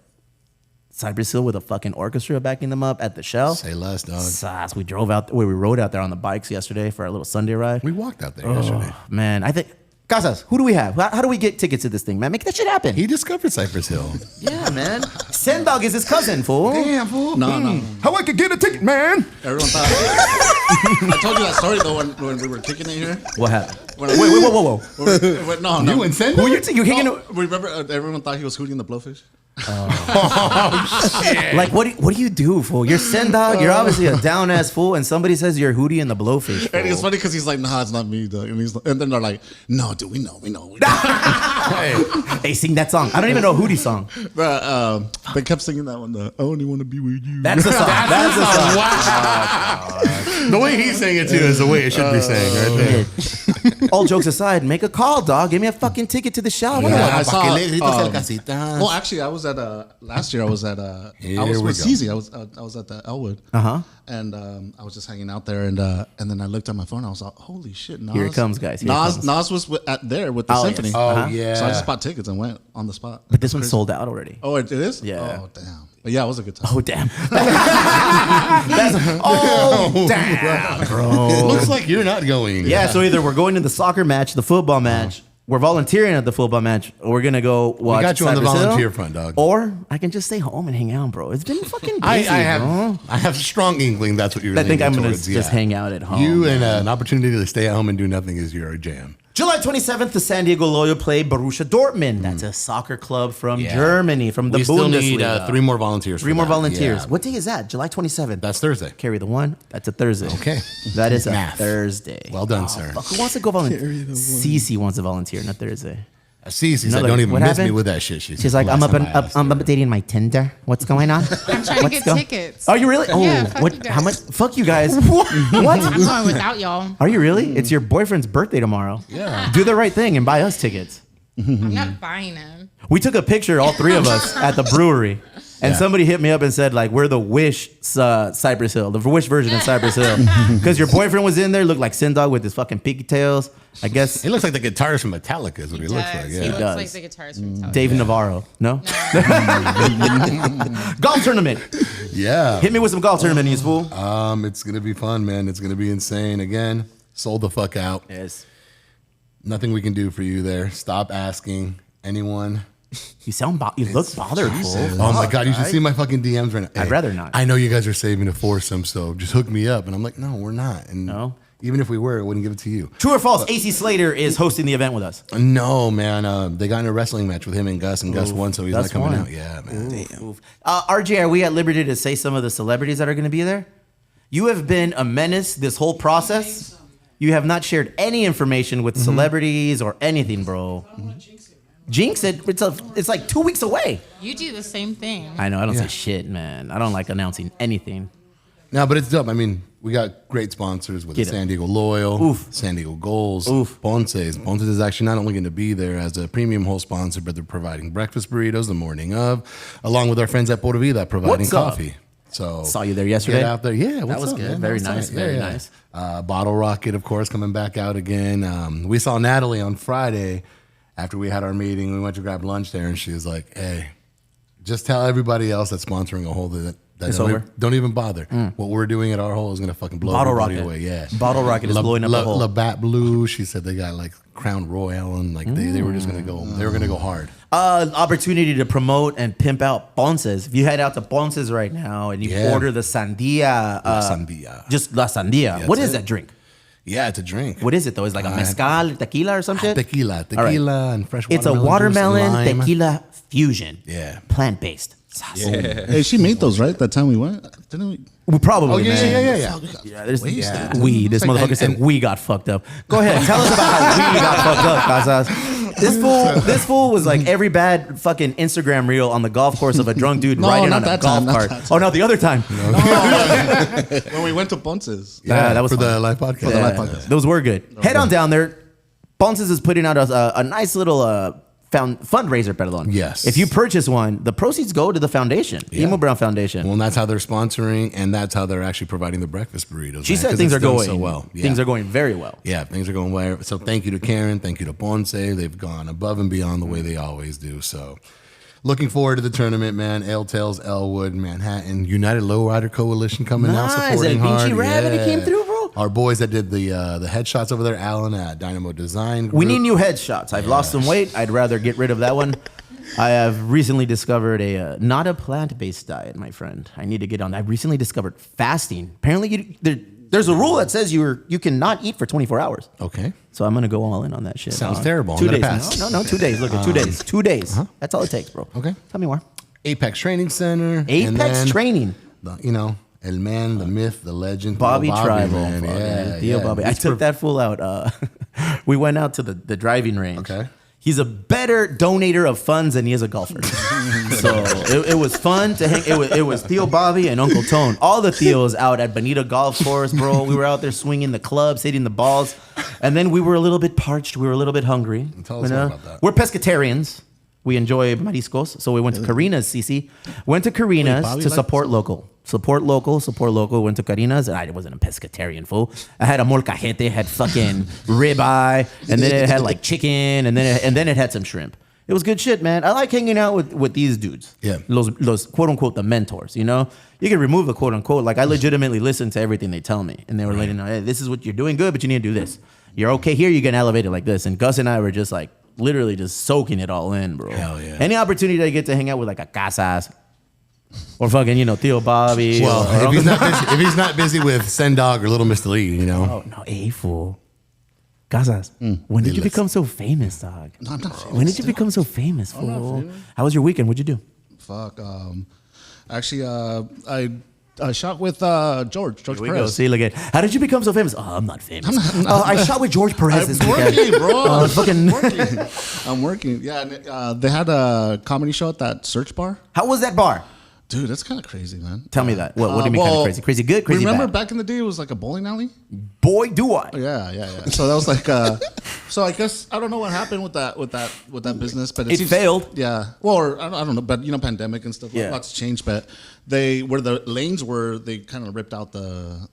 C: Cypress Hill with a fucking orchestra backing them up at the Shell.
D: Say less, dog.
C: Sass. We rode out there on the bikes yesterday for our little Sunday ride.
D: We walked out there yesterday.
C: Man, I think Casas, who do we have? How do we get tickets to this thing, man? Make that shit happen.
D: He discovered Cypress Hill.
C: Yeah, man. Sendog is his cousin, fool.
D: Damn, fool.
E: No.
C: How I could get a ticket, man?
E: Everyone thought. I told you that story though when we were kicking it here.
C: What happened?
E: When
C: Wait, whoa.
E: Wait, no.
D: You and Sendog?
C: Who you kicking?
E: Remember, everyone thought he was hooting the blowfish.
D: Oh, shit.
C: Like, what do you do, fool? You're Sendog. You're obviously a down ass fool, and somebody says you're Hootie and the Blowfish. Fool.
E: And it's funny because he's like, nah, it's not me, dog. And then they're like, no, dude, we know.
C: Hey, sing that song. I don't even know Hootie's song.
E: But they kept singing that one. I only want to be with you.
C: That's the song. That's the song.
D: Wow. The way he's saying it too is the way it should be saying right there.
C: All jokes aside, make a call, dog. Give me a fucking ticket to the show.
E: I saw.
D: Well,
E: Well, actually, I was at last year. I was at I was with CeCe. I was at the Elwood. And I was just hanging out there, and then I looked at my phone. I was like, "Holy shit!" Nas,
C: Here it comes, guys. Here it comes.
E: Nas was there with the symphony.
C: Yes.
D: Oh, yeah.
E: So I just bought tickets and went on the spot.
C: But this one's sold out already.
E: Oh, it is?
C: Yeah.
E: Oh, damn. But yeah, it was a good time.
C: Oh, damn. Damn, bro.
D: Looks like you're not going.
C: Yeah, so either we're going to the soccer match, the football match, we're volunteering at the football match, or we're going to go watch
D: We got you on the
C: Cypress
D: volunteer
C: Hill,
D: front, dog.
C: Or I can just stay home and hang out, bro. It's been fucking busy, bro.
D: I have strong inkling that's what you're
C: I think I'm going to
D: towards,
C: just hang out at home.
D: You and an opportunity to stay at home and do nothing is your jam.
C: July 27th, the San Diego Loyal play Borussia Dortmund. That's a soccer club from Germany, from the
D: We still
C: Bundesliga.
D: need 3 more volunteers.
C: Three more volunteers.
D: Yeah.
C: What day is that? July 27th.
D: That's Thursday.
C: Carry the one. That's a Thursday.
D: Okay.
C: That is a
D: Math.
C: Thursday.
D: Well done, sir.
C: Fuck, who wants to go volunteer? CeCe wants to volunteer on a Thursday.
D: CeCe said,
C: Another-
D: don't even
C: what
D: miss
C: happened?
D: me with that shit.
C: She's like, I'm updating my Tinder. What's going on?
F: I'm trying to get tickets.
C: Are you really? Oh,
F: Yeah, fuck
C: what?
F: you guys.
C: How much? Fuck you guys. What?
F: I'm going without y'all.
C: Are you really? It's your boyfriend's birthday tomorrow.
D: Yeah.
C: Do the right thing and buy us tickets.
F: I'm not buying them.
C: We took a picture, all 3 of us, at the brewery. And somebody hit me up and said, like, we're the Wish Cypress Hill, the Wish version of Cypress Hill. Because your boyfriend was in there, looked like Sendog with his fucking pigtails. I guess
D: He looks like the guitarist from Metallica is what he looks like.
F: He
D: Yeah.
F: looks
C: does.
F: like the guitarist from Metallica.
C: Dave Navarro. No? Golf tournament.
D: Yeah.
C: Hit me with some golf tournament, you fool.
D: It's going to be fun, man. It's going to be insane. Again, sold the fuck out.
C: Yes.
D: Nothing we can do for you there. Stop asking anyone.
C: You sound you look bothered, fool.
D: Oh my God, you should see my fucking DMs right now.
C: I'd rather not.
D: I know you guys are saving a foursome, so just hook me up. And I'm like, no, we're not. And
C: No?
D: even if we were, I wouldn't give it to you.
C: True or false, AC Slater is hosting the event with us.
D: No, man. They got in a wrestling match with him and Gus won, so he's not
C: Gus
D: coming
C: won.
D: out. Yeah, man.
C: Oof. RJ, are we at liberty to say some of the celebrities that are going to be there? You have been a menace this whole process. You have not shared any information with celebrities or anything, bro. Jinx it. It's like 2 weeks away.
F: You do the same thing.
C: I know. I don't say shit, man. I don't like announcing anything.
D: No, but it's dope. I mean, we got great sponsors with the
C: Get it.
D: San Diego Loyal,
C: Oof.
D: San Diego Goals,
C: Oof.
D: Ponce's. Ponce's is actually not only going to be there as a premium whole sponsor, but they're providing breakfast burritos the morning of, along with our friends at Pura Vida providing
C: What's up?
D: coffee. So
C: Saw you there yesterday.
D: Get out there. Yeah, what's
C: That was
D: up,
C: good.
D: man?
C: Very
D: Outside.
C: nice. Very nice.
D: Bottle Rocket, of course, coming back out again. We saw Natalie on Friday after we had our meeting. We went to grab lunch there, and she was like, hey, just tell everybody else that's sponsoring a hole
C: It's over.
D: Don't even bother. What we're doing at our hole is gonna fucking blow
C: Bottle
D: everybody
C: rocket.
D: away. Yeah,
C: Bottle rocket is blowing up the hole.
D: Labatt Blue. She said they got like Crown Royal and like they were just gonna go. They were gonna go hard.
C: Opportunity to promote and pimp out Ponce's. If you head out to Ponce's right now and you order the sandia, just la sandia. What is that drink?
D: Yeah, it's a drink.
C: What is it though? It's like a mezcal, tequila, or some shit.
D: Tequila,
C: Right.
D: and fresh watermelon.
C: It's a watermelon
D: juice, lime.
C: tequila fusion.
D: Yeah.
C: Plant based.
H: Yeah.
E: Hey, she made those right that time we went. Didn't we?
C: We probably,
D: yeah,
C: man.
D: yeah.
C: Yeah, there's
E: Wasted.
C: we. This motherfucker said we got fucked up. Go ahead, tell us about how we got fucked up, Casas. This fool was like every bad fucking Instagram reel on the golf course of a drunk dude riding on a golf cart. Oh no, the other time.
E: When we went to Ponce's.
C: Yeah, that was
D: for
C: fun.
D: the live podcast.
E: the live podcast.
C: Those were good. Head on down there. Ponce's is putting out a nice little fundraiser, perdón.
D: Yes.
C: If you purchase one, the proceeds go to the foundation, Emo Brown Foundation.
D: Well, and that's how they're sponsoring, and that's how they're actually providing the breakfast burritos.
C: She
D: man,
C: said
D: 'cause
C: things
D: it's
C: are
D: done
C: going
D: so well. Yeah.
C: Things are going very well.
D: Yeah, things are going well. So thank you to Karen. Thank you to Ponce. They've gone above and beyond the way they always do. So looking forward to the tournament, man. Ale Tales, Elwood, Manhattan, United Lowrider Coalition coming out
C: Nice.
D: supporting
C: El
D: hard.
C: Pinchy Rabbit came through, bro.
D: Our boys that did the headshots over there, Alan at Dynamo Design Group.
C: We need new headshots. I've lost some weight. I'd rather get rid of that one. I have recently discovered not a plant-based diet, my friend. I need to get on. I recently discovered fasting. Apparently, there's a rule that says you cannot eat for 24 hours.
D: Okay.
C: So I'm gonna go all in on that shit.
D: Sounds terrible.
C: 2
D: I'm gonna
C: days.
D: pass.
C: No, 2 days. Look at 2 days. 2 days. That's all it takes, bro.
D: Okay.
C: Tell me more.
D: Apex Training Center. and
C: Apex
D: then
C: Training.
D: El Man, the myth, the legend.
C: Bobby
D: Theo
C: Tribal.
D: man. Yeah,
C: Theo
D: yeah.
C: Bobby. I took that fool out. We went out to the driving range.
D: Okay.
C: He's a better donator of funds than he is a golfer. So it was fun to hang. It was Theo Bobby and Uncle Tone. All the Theos out at Bonita Golf Course, bro. We were out there swinging the clubs, hitting the balls. And then we were a little bit parched. We were a little bit hungry.
D: Tell us more about that.
C: We're pescatarians. We enjoy mariscos. So we went to Karina's, CeCe. Went to Karina's
E: Bobby
C: to
E: likes
C: support local. Support local. Went to Karina's. And I wasn't a pescatarian, fool. I had a molcajete, had fucking ribeye, and then it had like chicken, and then it had some shrimp. It was good shit, man. I like hanging out with these dudes.
D: Yeah.
C: Those quote unquote the mentors, you know? You can remove the quote unquote. Like I legitimately listen to everything they tell me. And they were letting me know, hey, this is what you're doing good, but you need to do this. You're okay here, you can elevate it like this. And Gus and I were just like literally just soaking it all in, bro.
D: Hell yeah.
C: Any opportunity I get to hang out with like a Casas or fucking, Theo Bobby.
D: Well,
C: or
D: if he's not busy with Send Dog or Little Mr. Lee,
C: Oh, no, fool. Casas, when did you become so famous, dog?
E: No, I'm not famous.
C: When did you become so famous, fool? How was your weekend? What'd you do?
E: Fuck. Actually, I shot with George
C: Here we go.
E: Perez.
C: See, look at how did you become so famous? Oh, I'm not famous. I shot with George Perez this
E: I'm
C: weekend.
E: working, bro.
C: Fucking.
E: I'm working. Yeah, and, they had a comedy show at that Search Bar.
C: How was that bar?
E: Dude, that's kind of crazy, man.
C: Tell me that. What do you mean kind of crazy? Crazy good, crazy
E: remember
C: bad?
E: back in the day, it was like a bowling alley?
C: Boy, do I.
E: Yeah. So that was like, so I guess, I don't know what happened with that business, but
C: It
E: seems,
C: failed.
E: Yeah. Well, or, I don't know, but pandemic and stuff,
C: Yeah.
E: lots changed, but where the lanes were, they kind of ripped out the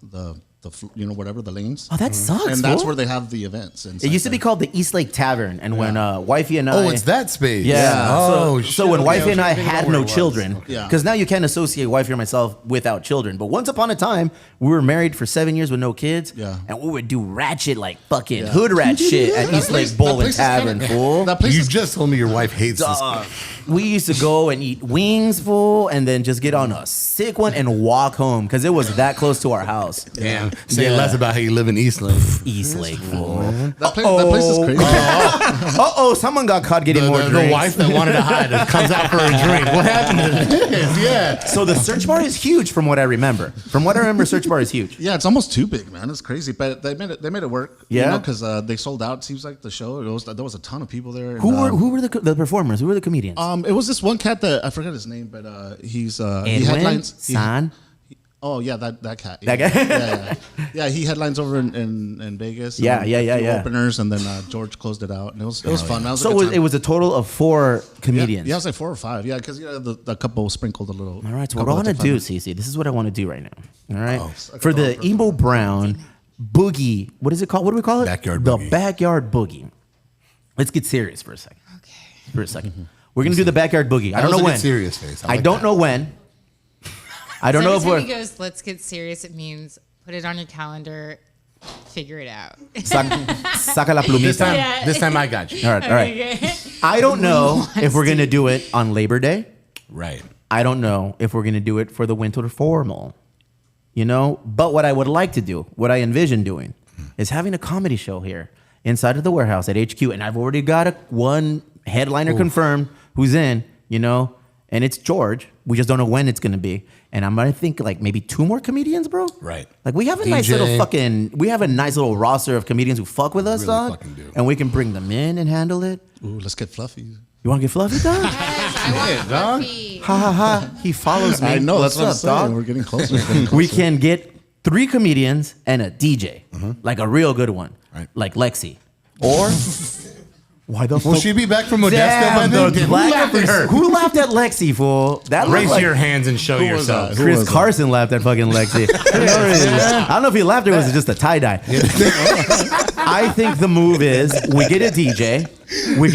E: whatever the lanes.
C: Oh, that sucks.
E: And that's
C: fool.
E: where they have the events.
C: It used to be called the East Lake Tavern, and when wifey and I.
D: Oh, it's that space.
C: Yeah.
D: Oh,
C: so when wifey and I had no
D: where it was.
C: children,
E: Yeah.
C: because now you can't associate wifey or myself without children. But once upon a time, we were married for 7 years with no kids.
E: Yeah.
C: And we would do ratchet, like fucking hood rat shit at East Lake
E: that
C: Bowl and
E: place is
C: Tavern,
E: kinda-
C: fool.
E: That place
D: You
E: is
D: just told me your wife hates this.
C: We used to go and eat wings, fool, and then just get on a sick one and walk home because it was that close to our house.
D: Damn. Say
C: Yeah.
D: less about how you live in East Lake.
C: East Lake, fool.
E: that place is crazy.
C: Someone got caught getting more
D: The
C: drinks.
D: wife that wanted to hide it comes out for a drink. What happened to this? Yeah.
C: So the search bar is huge from what I remember. Search bar is huge.
E: Yeah, it's almost too big, man. It's crazy, but they made it work.
C: Yeah?
E: because they sold out. It seems like the show. There was a ton of people there.
C: Who were the performers? Who were the comedians?
E: It was this one cat that I forgot his name, but he
C: Edwin,
E: headlines.
C: San.
E: Oh yeah, that cat.
C: That
E: Yeah.
C: guy?
E: Yeah. He headlines over in Vegas.
C: Yeah,
E: and
C: yeah.
E: a few Openers, and then George closed it out, and it was fun. That was a
C: So
E: good time.
C: it was a total of 4 comedians.
E: Yeah, it was like 4 or 5. Yeah, because the couple sprinkled a little.
C: All right, so what I want to do, CeCe, this is what I want to do right now. All right, for the Emo Brown Boogie, what is it called? What do we call it?
D: Backyard
C: the
D: Boogie.
C: Backyard Boogie. Let's get serious for a second. Okay. For a second, we're gonna do the Backyard Boogie. I don't know when.
D: Serious face.
C: I don't know when. I don't know if
F: every
C: we're.
F: time he goes, let's get serious, it means put it on your calendar, figure it out.
C: Saca la plumita.
D: This time I got you.
C: All right. I don't know if we're going to do it on Labor Day.
D: Right.
C: I don't know if we're going to do it for the winter formal. You know? But what I would like to do, what I envision doing, is having a comedy show here inside of the warehouse at HQ. And I've already got one headliner confirmed who's in, you know? And it's George. We just don't know when it's going to be. And I'm going to think like maybe 2 more comedians, bro.
D: Right.
C: Like we have a
D: DJ.
C: nice little roster of comedians who fuck with us,
D: Really
C: dog.
D: fucking do.
C: And we can bring them in and handle it.
E: Ooh, let's get fluffy.
C: You want to get fluffy, dog?
F: I want
D: dog.
F: fluffy.
C: Ha ha ha. He follows me.
E: I know, that's
C: What's
E: what I'm
C: up,
E: saying.
C: dog?
E: We're getting closer. We're getting
C: We
E: closer.
C: can get 3 comedians and a DJ. Like a real good one.
D: Right.
C: Like Lexi. Or... Why the
D: Will
C: fuck?
D: she be back from Modesta by
C: Damn,
D: then?
C: the
D: Who laughed at her?
C: Who laughed at Lexi, fool? That
D: Raise
C: looked like
D: your hands and show
E: was
D: yourself.
E: that? Who
C: Chris
E: was that?
C: Carson laughed at fucking Lexi. I don't know if he laughed or was it just a tie-dye. I think the move is we get a DJ, we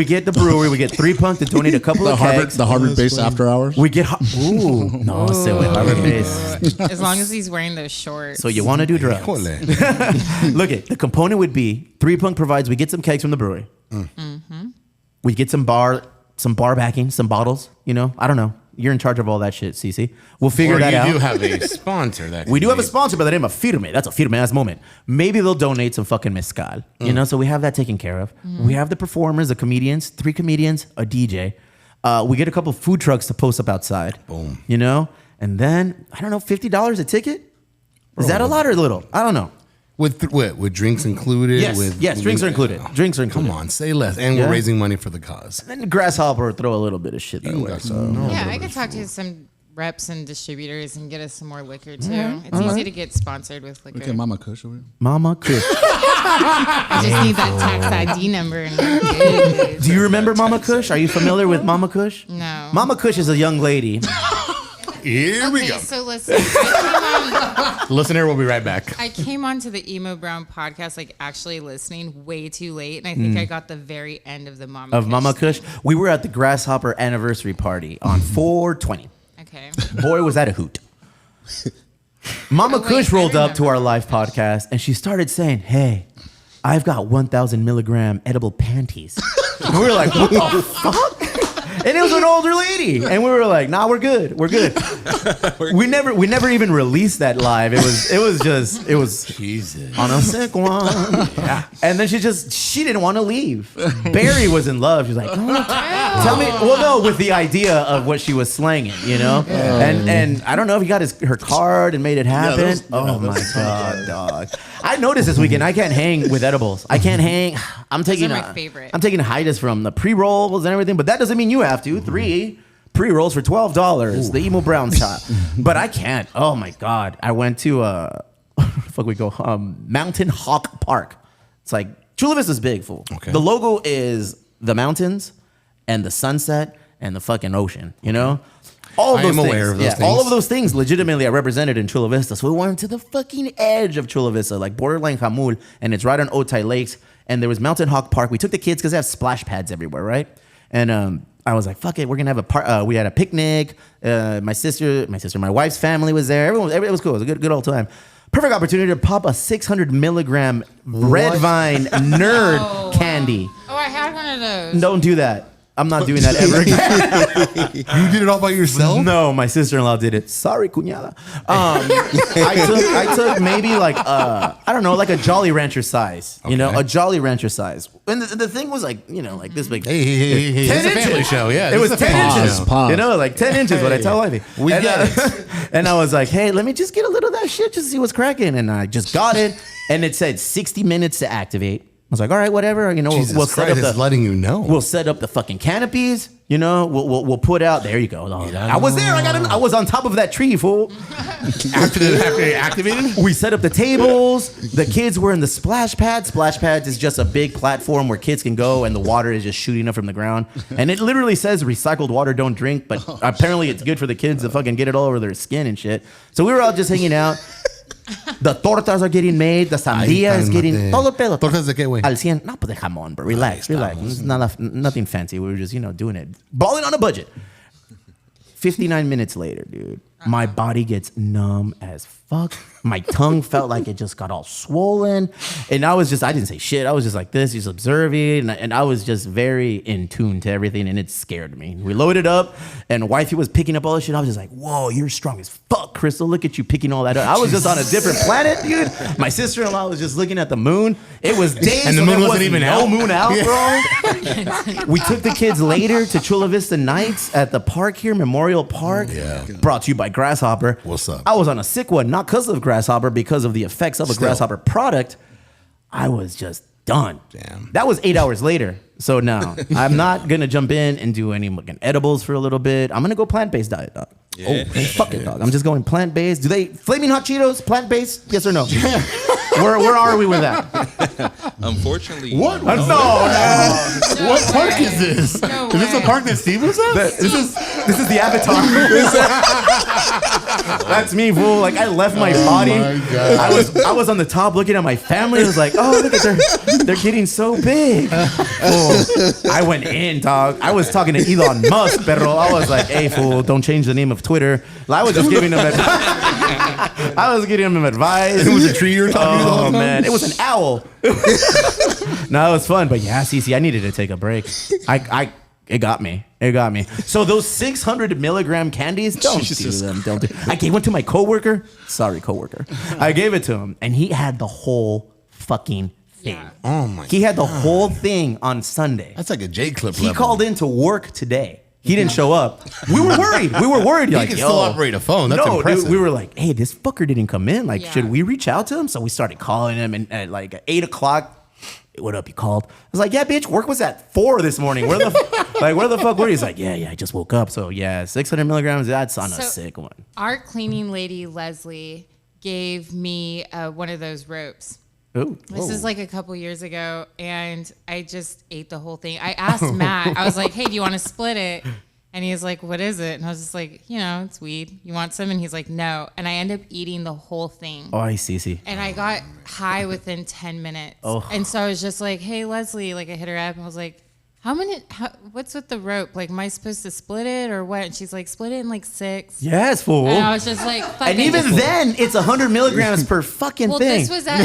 C: get the brewery, we get 3 Punk to donate a couple of kegs.
E: The Harvard-based after hours.
C: We get ooh no, say with Harvard base.
F: As long as he's wearing those shorts.
C: So you want to do drugs?
D: Híjole.
C: Look it. The component would be 3 Punk provides. We get some kegs from the brewery. We get some bar backing, some bottles. You know, I don't know. You're in charge of all that shit, CeCe. We'll figure
D: Or
C: that
D: you
C: out.
D: do have a sponsor that
C: We do have a
D: can
C: sponsor by the name of Firme. That's a Firme-ass moment. Maybe they'll donate some fucking mezcal. You know, so we have that taken care of. We have the performers, the comedians, 3 comedians, a DJ. We get a couple food trucks to post up outside.
D: Boom.
C: You know? And then, I don't know, $50 a ticket? Is that a lot or little? I don't know.
D: With drinks included?
C: Yes, drinks are included. Drinks are included.
D: Come on, say less. And
C: Yeah.
D: we're raising money for the cause.
C: And then Grasshopper will throw a little bit of shit that way. So.
F: Yeah, I could talk to some reps and distributors and get us some more liquor too. It's easy to get sponsored with liquor.
E: Okay, Mama Kush over here.
C: Mama Kush.
F: I just need that tax ID number. And we're good.
C: Do you remember Mama Kush? Are you familiar with Mama Kush?
F: No.
C: Mama Kush is a young lady.
D: Here we
F: Okay,
D: go.
F: so listen, I
D: Listener, we'll be right back.
F: came onto the Emo Brown podcast like actually listening way too late, and I think I got the very end of the Mama
C: Of
F: Kush
C: Mama
F: thing.
C: Kush. We were at the Grasshopper anniversary party on 4/20.
F: Okay.
C: Boy, was that a hoot. Mama
F: Oh, wait,
C: Kush
F: I
C: rolled up to
F: remember
C: our live podcast and she started saying, "Hey, I've got 1,000 milligram edible panties." And we were like, "What the fuck?" And it was an older lady, and we were like, "Nah, we're good. We're good." we never even released that live. It was
D: Jesus.
C: on a sick one. Yeah. And then she didn't want to leave. Barry was in love. She's like, "Oh, tell me." Well, no, with the idea of what she was slanging, you know. And I don't know if he got her card and made it happen. Oh my god, dog! I noticed this weekend I can't hang with edibles. I can't hang. I'm taking
F: are my favorite.
C: I'm taking hiatus from the pre-rolls and everything, but that doesn't mean you have to. 3 pre-rolls for $12. The Emo Brown shop. But I can't. Oh my god! I went to Mountain Hawk Park. It's like Chula Vista's big, fool.
D: Okay.
C: The logo is the mountains and the sunset and the fucking ocean. You know. All of
D: I
C: those
D: am
C: things.
D: aware of those
C: All
D: things.
C: of those things legitimately are represented in Chula Vista. So we went to the fucking edge of Chula Vista, like borderline Jamul, and it's right on Otay Lakes. And there was Mountain Hawk Park. We took the kids because they have splash pads everywhere, right? And I was like, "Fuck it, we're gonna have we had a picnic. My wife's family was there. It was cool. It was a good old time. Perfect opportunity to pop a 600 milligram red vine nerd candy.
F: Oh, I had one of those.
C: Don't do that. I'm not doing that ever again.
D: You did it all by yourself?
C: No, my sister-in-law did it. Sorry, cuñada. I took maybe like I don't know, like a Jolly Rancher size. You know,
D: Okay.
C: a Jolly Rancher size. And the thing was like, you know, like this big.
D: Hey.
C: 10
D: It's a family
C: inches.
D: show, yeah.
C: It
D: this
C: was
D: is a
C: 10
D: family
C: inches.
D: show.
E: Pause.
C: You know, like 10 inches. What I tell Ivy.
D: We
C: and,
D: get it.
C: And I was like, "Hey, let me just get a little of that shit just to see what's cracking." And I just got it, and it said 60 minutes to activate. I was like, "All right, whatever. You know,
D: Jesus
C: we'll set
D: Christ,
C: up
D: it's letting you know.
C: We'll set up the fucking canopies. You know, we'll put out. There you go. I was there. I was on top of that tree, fool.
D: after you activated?
C: We set up the tables. The kids were in the splash pads. Splash pads is just a big platform where kids can go, and the water is just shooting up from the ground. And it literally says recycled water, don't drink. But apparently, it's good for the kids to fucking get it all over their skin and shit. So we were all just hanging out. The tortas are getting made. The sandía is getting
D: cálmate.
C: todo el pedo.
D: ¿Tortas de qué, güey?
C: Al 100. No, pues de jamón, but relax. It's nothing fancy. We were just, doing it. Balling on a budget. 59 minutes later, dude. My body gets numb as fuck. My tongue felt like it just got all swollen. And I didn't say shit. I was just like this, just observing. And I was just very in tune to everything. And it scared me. We loaded up and wifey was picking up all this shit. I was just like, whoa, you're strong as fuck, Crystal. Look at you picking all that up. I was just on a different planet, dude. My sister-in-law was just looking at the moon. It was days.
D: And the moon wasn't even out?
C: No moon out, bro. We took the kids later to Chula Vista Nights at the park here, Memorial Park.
D: Yeah.
C: Brought to you by Grasshopper.
D: What's up?
C: I was on a sick one, not because of Grasshopper, because of the effects of a Grasshopper product. I was just done.
D: Damn.
C: That was 8 hours later. So no, I'm not gonna jump in and do any fucking edibles for a little bit. I'm gonna go plant-based diet, dog.
H: Yeah.
C: Oh, fuck it, dog. I'm just going plant-based. Do they Flaming Hot Cheetos plant-based? Yes or no? Where are we with that?
H: Unfortunately,
D: What?
H: no.
C: No.
D: What park is this?
F: No
D: Is this a
F: way.
D: park that Steve was at?
C: This is the Avatar. That's me, fool. Like I left my body.
D: my God.
C: I was on the top looking at my family. I was like, oh, look at they're getting so big. Fool. I went in, dog. I was talking to Elon Musk, pero I was like, hey, fool, don't change the name of Twitter. I was just giving him advice. I was giving him advice.
D: It was a tree you were talking to the whole
C: Oh
D: time?
C: man, it was an owl. No, it was fun, but yeah, CeCe, I needed to take a break. It got me. It got me. So those 600 milligram candies, don't do them. Don't do. I gave one to my coworker. Sorry, coworker. I gave it to him, and he had the whole fucking thing.
F: Yeah.
D: Oh my!
C: He had the whole thing on Sunday.
D: That's like a J clip.
C: He called in to work today. He didn't show up. We were worried.
D: He
C: Like,
D: can still operate a phone. That's
C: no,
D: impressive.
C: dude, we were like, hey, this fucker didn't come in. Like,
F: Yeah.
C: should we reach out to him? So we started calling him, and at like 8 o'clock, what up? He called. I was like, yeah, bitch, work was at 4 this morning. Where the fuck were you? He's like, yeah, I just woke up. So yeah, 600 milligrams. That's on a
F: So-
C: sick one.
F: Our cleaning lady, Leslie, gave me one of those ropes.
C: Ooh,
F: This is like a couple years ago, and I just ate the whole thing. I asked Matt, I was like, hey, do you want to split it? And he was like, what is it? And I was just like, it's weed. You want some? And he's like, no. And I ended up eating the whole thing.
C: Oh, I see.
F: And I got high within 10 minutes.
C: Oh.
F: And so I was just like, hey, Leslie, like I hit her up and I was like, what's with the rope? Like, am I supposed to split it or what? And she's like, split it in like 6.
C: Yes, fool.
F: And I was just like, fuck.
C: And
F: I
C: even
F: just-
C: then, it's 100 milligrams per fucking
F: well,
C: thing.
F: this was at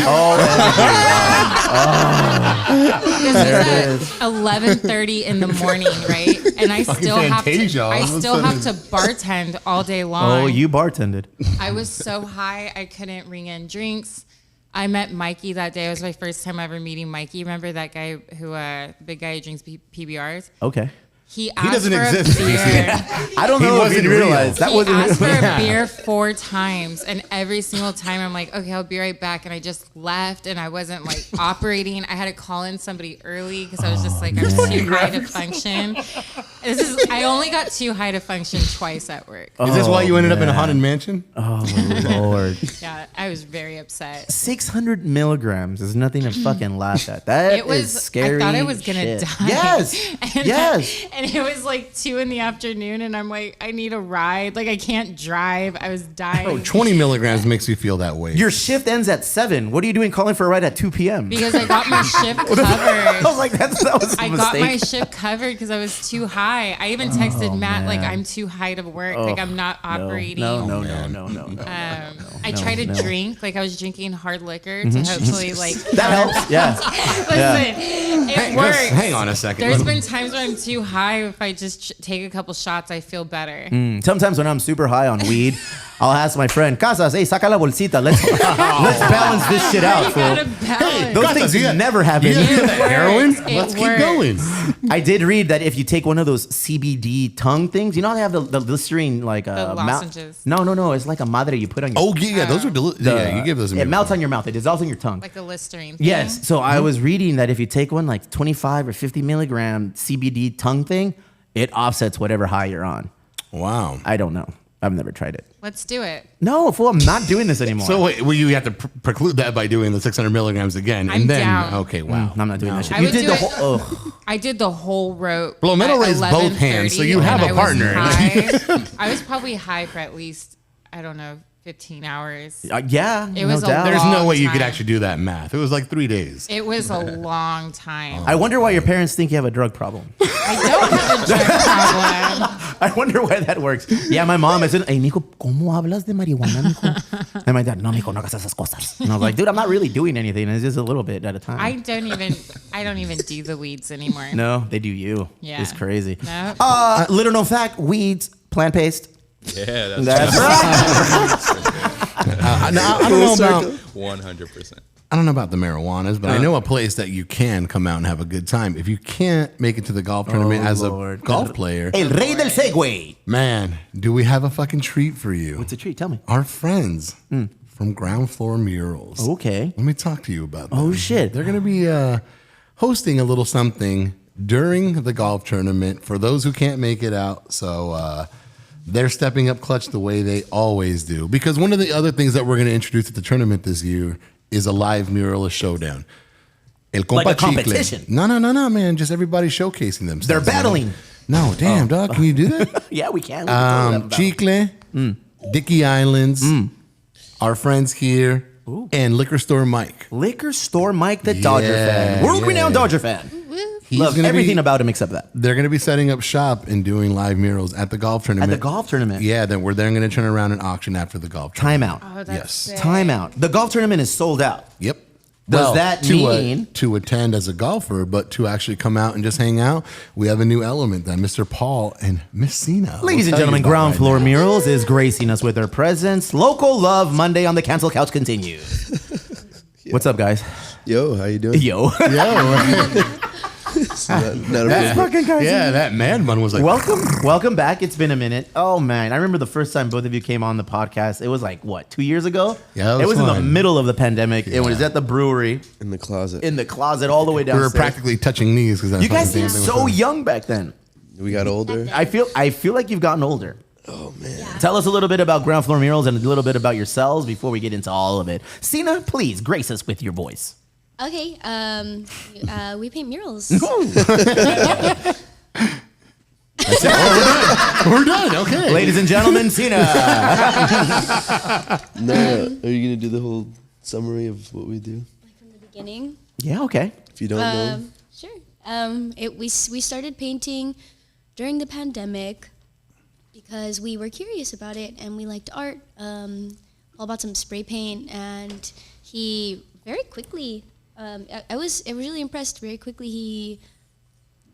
C: There it is.
F: 11:30 in the morning, right? And I still have
D: Fantasia.
F: to. I
D: What's
F: still
D: that?
F: have to bartend all day long.
C: Oh, you bartended.
F: I was so high I couldn't ring in drinks. I met Mikey that day. It was my first time ever meeting Mikey. Remember that guy who, big guy who drinks PBRs?
C: Okay.
F: He asked
D: doesn't
F: for
D: exist,
F: a beer.
C: I don't know if
D: wasn't
C: you realize
D: real.
C: that
F: He
C: wasn't
F: asked for
C: real.
F: a beer 4 times, and every single time I'm like, okay, I'll be right back. And I just left, and I wasn't like operating. I had to call in somebody early because I was just like, I'm too high to function. I only got too high to function twice at work.
D: Is this why you ended up in a
C: man.
D: haunted mansion?
C: Oh my lord.
F: Yeah, I was very upset.
C: 600 milligrams is nothing to fucking laugh at. That
F: It was.
C: is scary.
F: I thought I was gonna
C: shit.
F: die.
C: Yes.
F: And
C: Yes.
F: and it was like 2 in the afternoon, and I'm like, I need a ride. Like I can't drive. I was dying.
D: Oh, 20 milligrams makes you feel that way.
C: Your shift ends at 7. What are you doing calling for a ride at 2 p.m.?
F: because I got my shift covered.
C: I was like, that was a
F: I
C: mistake.
F: got my shift covered because I was too high. I even texted Matt like, I'm too high to work. Like I'm not operating.
C: No.
F: I try to drink. Like I was drinking hard liquor to hopefully like.
C: That helps. Yeah.
F: Listen, it works.
D: Hang on a second.
F: There's been times where I'm too high. If I just take a couple shots, I feel better.
C: Sometimes when I'm super high on weed, I'll ask my friend, Casas, hey, saca la bolsita. Let's balance this shit out,
F: You gotta
C: fool.
F: balance.
C: Those
D: Casas,
C: things
D: you got-
C: never happen.
D: You got that
F: works.
D: heroin?
F: It
D: Let's keep
F: works.
D: going.
C: I did read that if you take one of those CBD tongue things, you know how they have the Listerine like
F: lozenges.
C: No, it's like a madre you put on your
D: Oh, yeah, those are delicious. Yeah, you give those a
C: It melts on your mouth. It dissolves in your tongue.
F: Like a Listerine thing.
C: Yes. So I was reading that if you take one like 25 or 50 milligram CBD tongue thing, it offsets whatever high you're on.
D: Wow.
C: I don't know. I've never tried it.
F: Let's do it.
C: No, fool, I'm not doing this anymore.
D: So wait, well, you have to preclude that by doing the 600 milligrams again,
F: I'm
D: and then
F: down.
D: okay, wow.
C: I'm not doing that shit.
F: I
C: You
F: would
C: did
F: do
C: the
F: it.
C: whole. Ugh.
F: I did the whole rope.
D: Blometo
F: at
D: raised both hands, so you
F: 11:30,
D: have
F: and
D: a partner.
F: I was high. I was probably high for at least, I don't know, 15 hours.
C: Yeah,
F: It was
C: no
F: a
C: doubt.
D: There's no
F: long
D: way you could
F: time.
D: actually do that math. It was like 3 days.
F: It was a long time.
C: I wonder why your parents think you have a drug problem.
F: I don't have a drug problem.
C: I wonder why that works. Yeah, my mom is hey, mijo, ¿cómo hablas de marihuana, mijo? And my dad, no, mijo, no hagas esas cosas. And I was like, dude, I'm not really doing anything. It's just a little bit at a time.
F: I don't even do the weeds anymore.
C: No, they do you.
F: Yeah.
C: It's crazy.
F: No.
C: Little known fact, weeds, plant paste.
H: Yeah,
C: That's right.
D: I don't know about
H: 100%.
D: I don't know about the marijuanas, but I know a place that you can come out and have a good time. If you can't make it to the golf tournament as
C: Lord.
D: a golf player,
C: El rey del Segway.
D: man, do we have a fucking treat for you?
C: What's a treat? Tell me.
D: Our friends from Ground Floor Murals.
C: Okay.
D: Let me talk to you about them.
C: Oh, shit.
D: They're going to be hosting a little something during the golf tournament for those who can't make it out. So they're stepping up clutch the way they always do. Because one of the other things that we're going to introduce at the tournament this year is a live muralist showdown. El Compa
C: Like a
D: Chicle.
C: competition?
D: No, man. Just everybody showcasing themselves.
C: They're battling.
D: No, damn, dog. Can you do that?
C: Yeah, we can. We can totally have a battle.
D: Chicle, Dickey Islands, our friends here, and Liquor Store Mike.
C: Liquor Store Mike, the Dodger
D: Yeah,
C: fan. World-renowned
D: yeah.
C: Dodger fan.
D: He's
C: Love
D: gonna
C: everything
D: be-
C: about him except that.
D: They're going to be setting up shop and doing live murals at the golf tournament.
C: At the golf tournament.
D: Yeah, then we're then going to turn around and auction after the golf tournament.
C: Time out.
F: Oh, that's
D: Yes.
F: sick.
C: Time out. The golf tournament is sold out.
D: Yep.
C: Does that mean-
D: to attend as a golfer, but to actually come out and just hang out? We have a new element that Mr. Paul and Miss Cena.
C: Ladies and
D: will tell
C: gentlemen,
D: you about
C: Ground
D: right
C: Floor
D: now.
C: Murals is gracing us with their presence. Local Love Monday on the Cancel Couch continues. What's up, guys?
J: Yo, how you doing?
C: Yo.
J: Not a
C: That's
J: real-
C: fucking crazy.
D: Yeah, that man bun was like,
C: Welcome back. It's been a minute. Oh man, I remember the first time both of you came on the podcast. It was like what, 2 years ago?
D: Yeah,
C: it was in the
D: fun.
C: middle of the pandemic. It was at the brewery
J: in the closet.
C: in the closet all the way
D: we were
C: downstairs.
D: practically touching knees because
C: You guys seemed so young back then.
J: We got older.
C: I feel like you've gotten older.
J: Oh man.
C: Tell us a little bit about Ground Floor Murals and a little bit about yourselves before we get into all of it. Cena, please grace us with your voice.
K: Okay, we paint murals.
D: We're done. Okay.
C: Ladies and gentlemen, Cena.
J: No, are you gonna do the whole summary of what we do?
K: From the beginning.
C: Yeah, okay.
J: If you don't know,
K: Sure. We started painting during the pandemic because we were curious about it and we liked art. All about some spray paint, and he very quickly. I was really impressed. Very quickly, he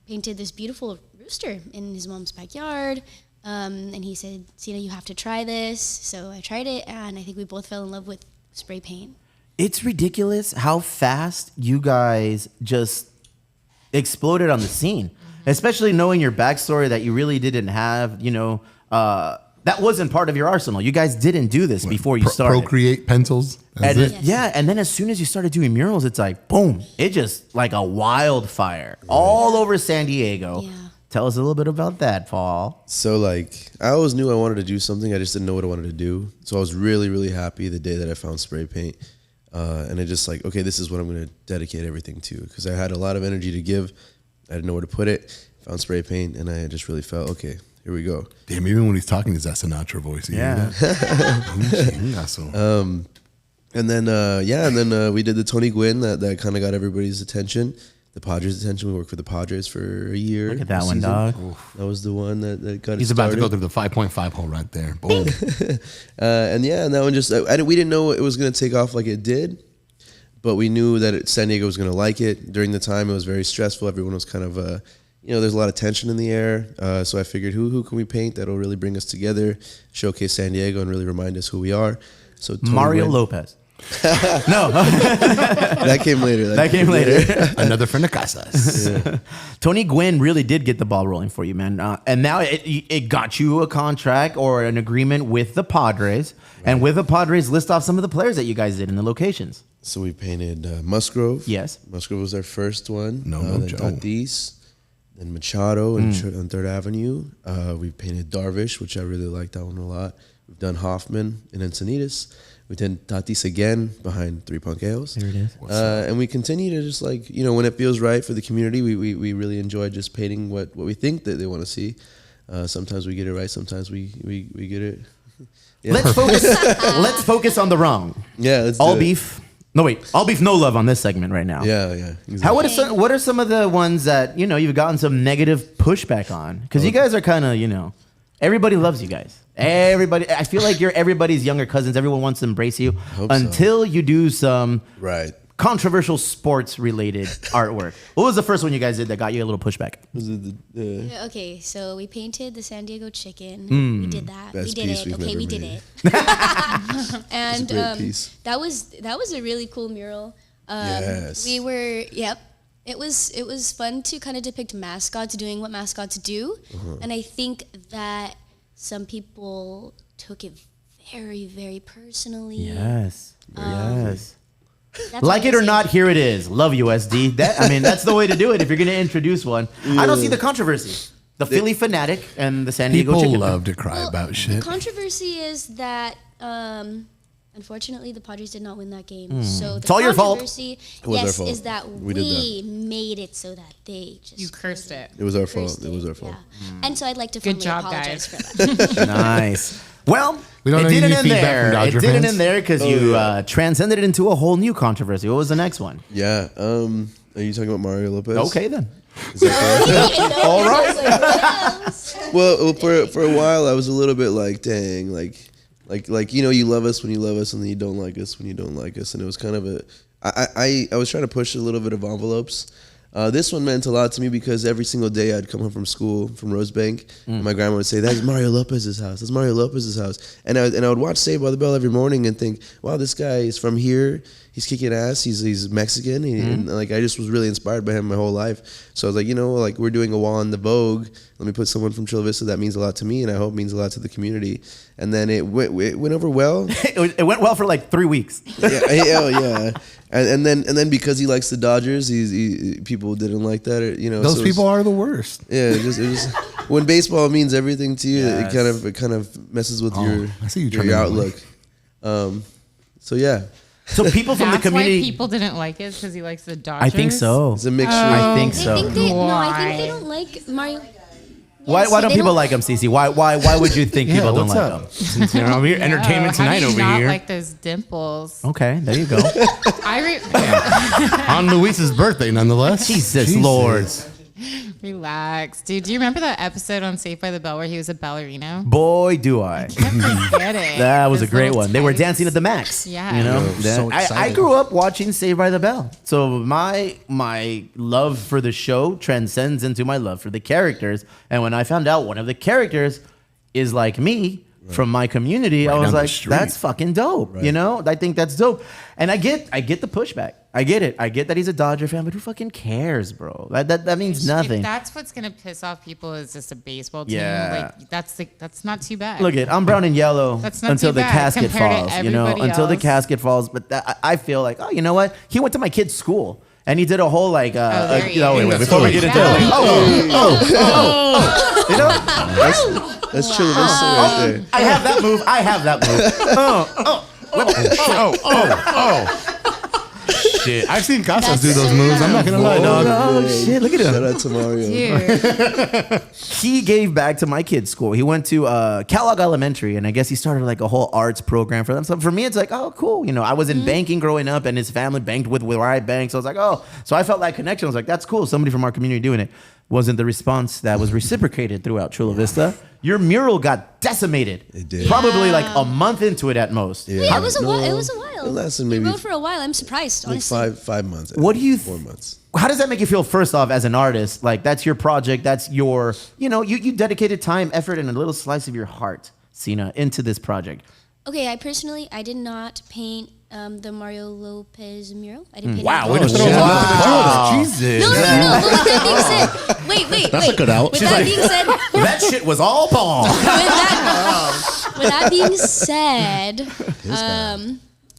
K: painted this beautiful rooster in his mom's backyard. And he said, "Cena, you have to try this." So I tried it, and I think we both fell in love with spray paint.
C: It's ridiculous how fast you guys just exploded on the scene, especially knowing your backstory that you really didn't have, that wasn't part of your arsenal. You guys didn't do this before you started.
D: Procreate pencils. That's
C: And
D: it.
C: yeah, and then as soon as you started doing murals, it's like, boom, it just like a wildfire all over San Diego.
K: Yeah.
C: Tell us a little bit about that, Paul.
J: so like I always knew I wanted to do something. I just didn't know what I wanted to do. So I was really, really happy the day that I found spray paint, and I just like, okay, this is what I'm going to dedicate everything to, because I had a lot of energy to give. I didn't know where to put it. Found spray paint, and I just really felt, okay, here we go.
D: Damn, even when he's talking, is that Sinatra voice? You hear
C: Yeah.
D: that?
J: And then we did the Tony Gwynn that kind of got everybody's attention, the Padres' attention. We worked for the Padres for a year.
C: Look at that
J: a
C: one,
J: season.
C: dog.
J: That was the one that got
D: He's
J: it
D: about to go
J: started.
D: through the 5.5 hole right there. Boom.
J: And that one just, we didn't know it was going to take off like it did, but we knew that San Diego was going to like it. During the time, it was very stressful. Everyone was kind of, there's a lot of tension in the air. So I figured, who can we paint that'll really bring us together, showcase San Diego, and really remind us who we are? So Tony
C: Mario
J: Gwynn-
C: Lopez. No,
J: That came later.
C: that came later.
D: Another friend of Casas.
C: Tony Gwynn really did get the ball rolling for you, man. And now it got you a contract or an agreement with the Padres. Right. And with the Padres, list off some of the players that you guys did in the locations.
J: So we painted Musgrove.
C: Yes.
J: Musgrove was our first one.
D: No,
J: then
D: Joe.
J: Tatis, then Machado on 3rd Avenue. We painted Darvish, which I really liked that one a lot. We've done Hoffman and Encinitas. We did Tatis again behind 3 Punkeos.
C: There it is.
J: And we continue to just like, when it feels right for the community, we really enjoy just painting what we think that they want to see. Sometimes we get it right. Sometimes we get it
C: Let's focus. Let's focus on the wrong.
J: Yeah, let's
C: all
J: do it.
C: beef. No wait, all beef, no love on this segment right now.
J: Yeah, yeah. Exactly.
C: What are some of the ones that you've gotten some negative pushback on? Because you guys are kind of everybody loves you guys. Everybody, I feel like you're everybody's younger cousins. Everyone wants to embrace you until you do some controversial sports related artwork. What was the first one you guys did that got you a little pushback?
J: Was it
K: Okay, so we painted the San Diego chicken.
C: Mm.
K: We did that.
J: Best
K: we did
J: piece
K: it.
J: we've
K: Okay,
J: ever
K: we did
J: made.
K: it. And
J: It's a great piece.
K: that was a really cool mural.
J: Yes.
K: We were It was fun to kind of depict mascots doing what mascots do, and I think that some people took it very, very personally.
C: Yes. Yes.
K: That's
C: Like
K: what
C: it
K: I
C: or
K: say.
C: not, here it is. Love you, SD. That's the way to do it if you're going to introduce one. I don't see the controversy. The Philly fanatic and the San Diego
D: People
C: chicken.
D: love to cry about
K: The
D: shit.
K: controversy is that, unfortunately, the Padres did not win that game. So the
C: It's all your fault.
K: controversy,
J: It was our
K: yes,
J: fault.
K: is that
J: We did
K: we made it so that they just
F: You cursed it.
J: It was our fault.
K: cursed
J: It was our fault.
K: Yeah. And so I'd like to
F: Good
K: formally
F: job,
K: apologize
F: guys.
K: for that.
C: Nice. Well,
D: We don't
C: it
D: know
C: didn't
D: any
C: end
D: feedback
C: there.
D: from
C: It
D: Dodger
C: didn't
D: fans?
C: end there because you transcended it into a whole new controversy. What was the next one?
J: Yeah. Are you talking about Mario Lopez?
C: Okay, then.
J: Is that
C: All right.
K: right.
J: well, for a while, I was a little bit like, dang, like you love us when you love us, and then you don't like us when you don't like us, and it was kind of I was trying to push a little bit of envelopes. This one meant a lot to me because every single day I'd come home from school from Rosebank, and my grandma would say, "That's Mario Lopez's house. That's Mario Lopez's house." And I would watch Saved by the Bell every morning and think, "Wow, this guy is from here. He's kicking ass. He's Mexican." And like I just was really inspired by him my whole life. So I was like, we're doing a wall in the Vogue. Let me put someone from Chula Vista that means a lot to me, and I hope means a lot to the community. And then it went over well.
C: It went well for like 3 weeks.
J: Yeah. And then because he likes the Dodgers, people didn't like that.
D: Those
J: so
D: people are the worst.
J: Yeah, it just when baseball means everything to you,
C: Yes.
J: it kind of messes with
D: I see you
J: your
D: turning
J: outlook. So yeah,
C: So people from the
F: That's
C: community.
F: why people didn't like it because he likes the Dodgers.
C: I think so.
J: it's a mixture.
C: I think
K: I
C: so.
K: think they
F: Why?
K: don't like Mario.
C: Why
K: Yes,
C: don't
K: they
C: people like him, CeCe? Why would you think people don't
D: what's
C: like
D: up?
C: him? Since you're we're entertainment
F: How
C: tonight
F: do you
C: over
F: not
C: here.
F: like those dimples.
C: Okay, there you go.
D: On Luis's birthday, nonetheless.
C: Jesus Lord.
F: Relax, dude. Do you remember that episode on Saved by the Bell where he was a ballerina?
C: Boy, do I.
F: Get it.
C: That was a
F: Those
C: great
F: little
C: one. They were
F: tights.
C: dancing at the max.
F: Yeah.
C: You know?
E: Yeah, so
C: I
E: excited.
C: grew up watching Saved by the Bell. So my love for the show transcends into my love for the characters. And when I found out one of the characters is like me from my community, I was
D: down the
C: like,
D: street.
C: that's fucking dope. You know? I think that's dope. And I get the pushback. I get it. I get that he's a Dodger fan, but who fucking cares, bro? That means nothing.
F: If that's what's gonna piss off people is just a baseball team.
C: Yeah.
F: Like that's not too bad.
C: Look it, I'm brown and yellow
F: That's not
C: until
F: too
C: the
F: bad
C: casket
F: compared to
C: falls. You know,
F: everybody
C: until the
F: else.
C: casket falls. But I feel like, oh, you know what? He went to my kid's school and he did a whole like,
F: there he
C: wait,
F: is.
C: before we get into it, like, you know,
J: That's Chula Vista right there.
C: I have that move.
D: Shit. I've seen Casas do those moves. I'm not going to lie, dog.
C: Oh shit! Look at him.
J: Shout out to Mario.
F: Dude.
C: He gave back to my kid's school. He went to Kellogg Elementary, and I guess he started like a whole arts program for them. So for me, it's like, oh, cool. You know, I was in banking growing up, and his family banked with where I banked. So I was like, oh. So I felt that connection. I was like, that's cool. Somebody from our community doing it. Wasn't the response that was reciprocated throughout Chula Vista. Your mural got decimated.
J: It did.
C: Probably like a month into it at most.
K: Yeah, it was a while. It was a while.
J: It lasted
K: We
J: maybe
K: rode for a while. I'm surprised,
J: like
K: honestly.
J: 5 months.
C: What do you
J: 4 months.
C: How does that make you feel first off as an artist? Like that's your project, that's your, you dedicated time, effort, and a little slice of your heart, Cena, into this project.
K: Okay, I did not paint the Mario Lopez mural. I didn't paint
C: Wow,
K: it.
C: way to throw
D: shit.
C: one under the Jordan.
D: Jesus.
K: No. But with that being said, wait.
E: That's a good out.
K: With
E: She's
K: that
E: like-
K: being said,
C: That shit was all bomb.
K: with that being said,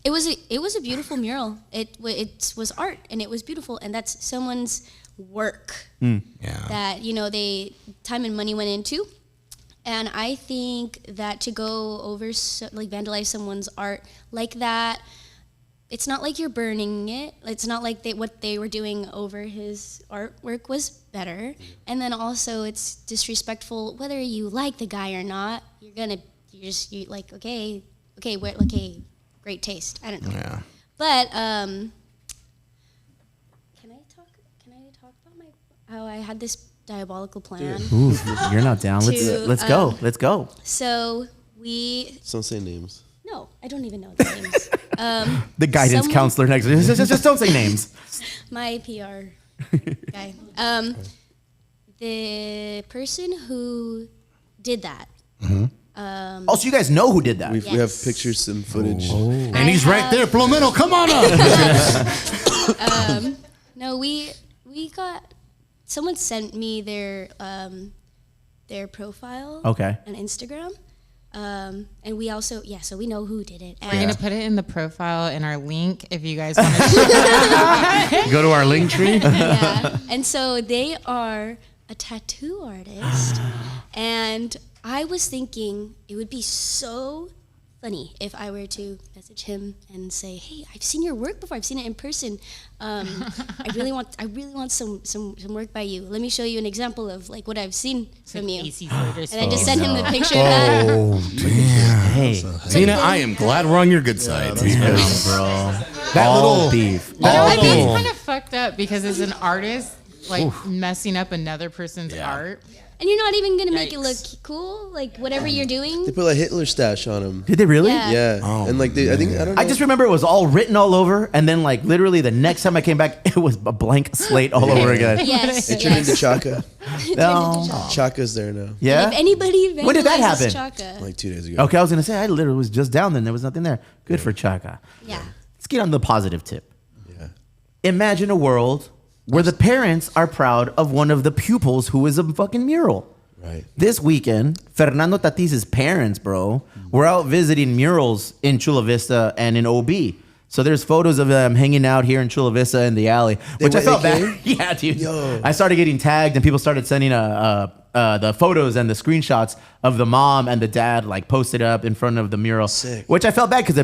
K: it was a beautiful mural. It was art and it was beautiful, and that's someone's work
D: Yeah.
K: that they time and money went into. And I think that to go over vandalize someone's art like that, it's not like you're burning it. It's not like what they were doing over his artwork was better. And then also it's disrespectful whether you like the guy or not. You're you like, okay, great taste. I don't know.
D: Yeah.
K: But can I talk about how I had this diabolical plan?
C: Ooh, you're not down. Let's go. Let's go.
K: So
J: Don't say names.
K: no, I don't even know the names.
C: The guidance counselor next to you. Just don't say names.
K: My PR guy. The person who did that.
C: So you guys know who did that?
J: We have pictures and footage.
D: And he's right there. Plomero, come on up.
K: No, we got someone sent me their profile.
C: Okay.
K: On Instagram. And we also, so we know who did it.
F: We're going to put it in the profile in our link if you guys want to
D: Go to our link tree.
K: Yeah. And so they are a tattoo artist. And I was thinking it would be so funny if I were to message him and say, "Hey, I've seen your work before. I've seen it in person. I really want some work by you. Let me show you an example of like what I've seen from you." And I just sent him the picture of that.
D: Oh, damn.
C: Hey,
D: Tina, I am glad we're on your good side.
C: bro.
D: That
C: All
D: little
C: beef.
F: I mean, it's kind of fucked up because as an artist, like messing up another person's art.
K: And you're not even gonna make it look cool, like whatever you're doing.
J: They put like Hitler stash on him.
C: Did they really?
K: Yeah.
J: Yeah. And like I don't know.
C: I just remember it was all written all over, and then like literally the next time I came back, it was a blank slate all over again.
K: Yes.
J: It turned into Chaka.
C: No.
J: Chaka's there now.
C: Yeah.
K: If anybody
C: When did that
K: vandalizes
C: happen?
K: Chaka,
J: Like 2 days ago.
C: Okay, I was gonna say I literally was just down then. There was nothing there. Good for Chaka.
K: yeah.
C: Let's get on the positive tip.
J: Yeah.
C: Imagine a world where the parents are proud of one of the pupils who is a fucking mural.
J: Right.
C: This weekend, Fernando Tatis's parents, bro, were out visiting murals in Chula Vista and in OB. So there's photos of them hanging out here in Chula Vista in the alley, which I felt bad. Yeah, dude.
J: Yo.
C: I started getting tagged, and people started sending the photos and the screenshots of the mom and the dad like posted up in front of the mural.
J: Sick.
C: Which I felt bad because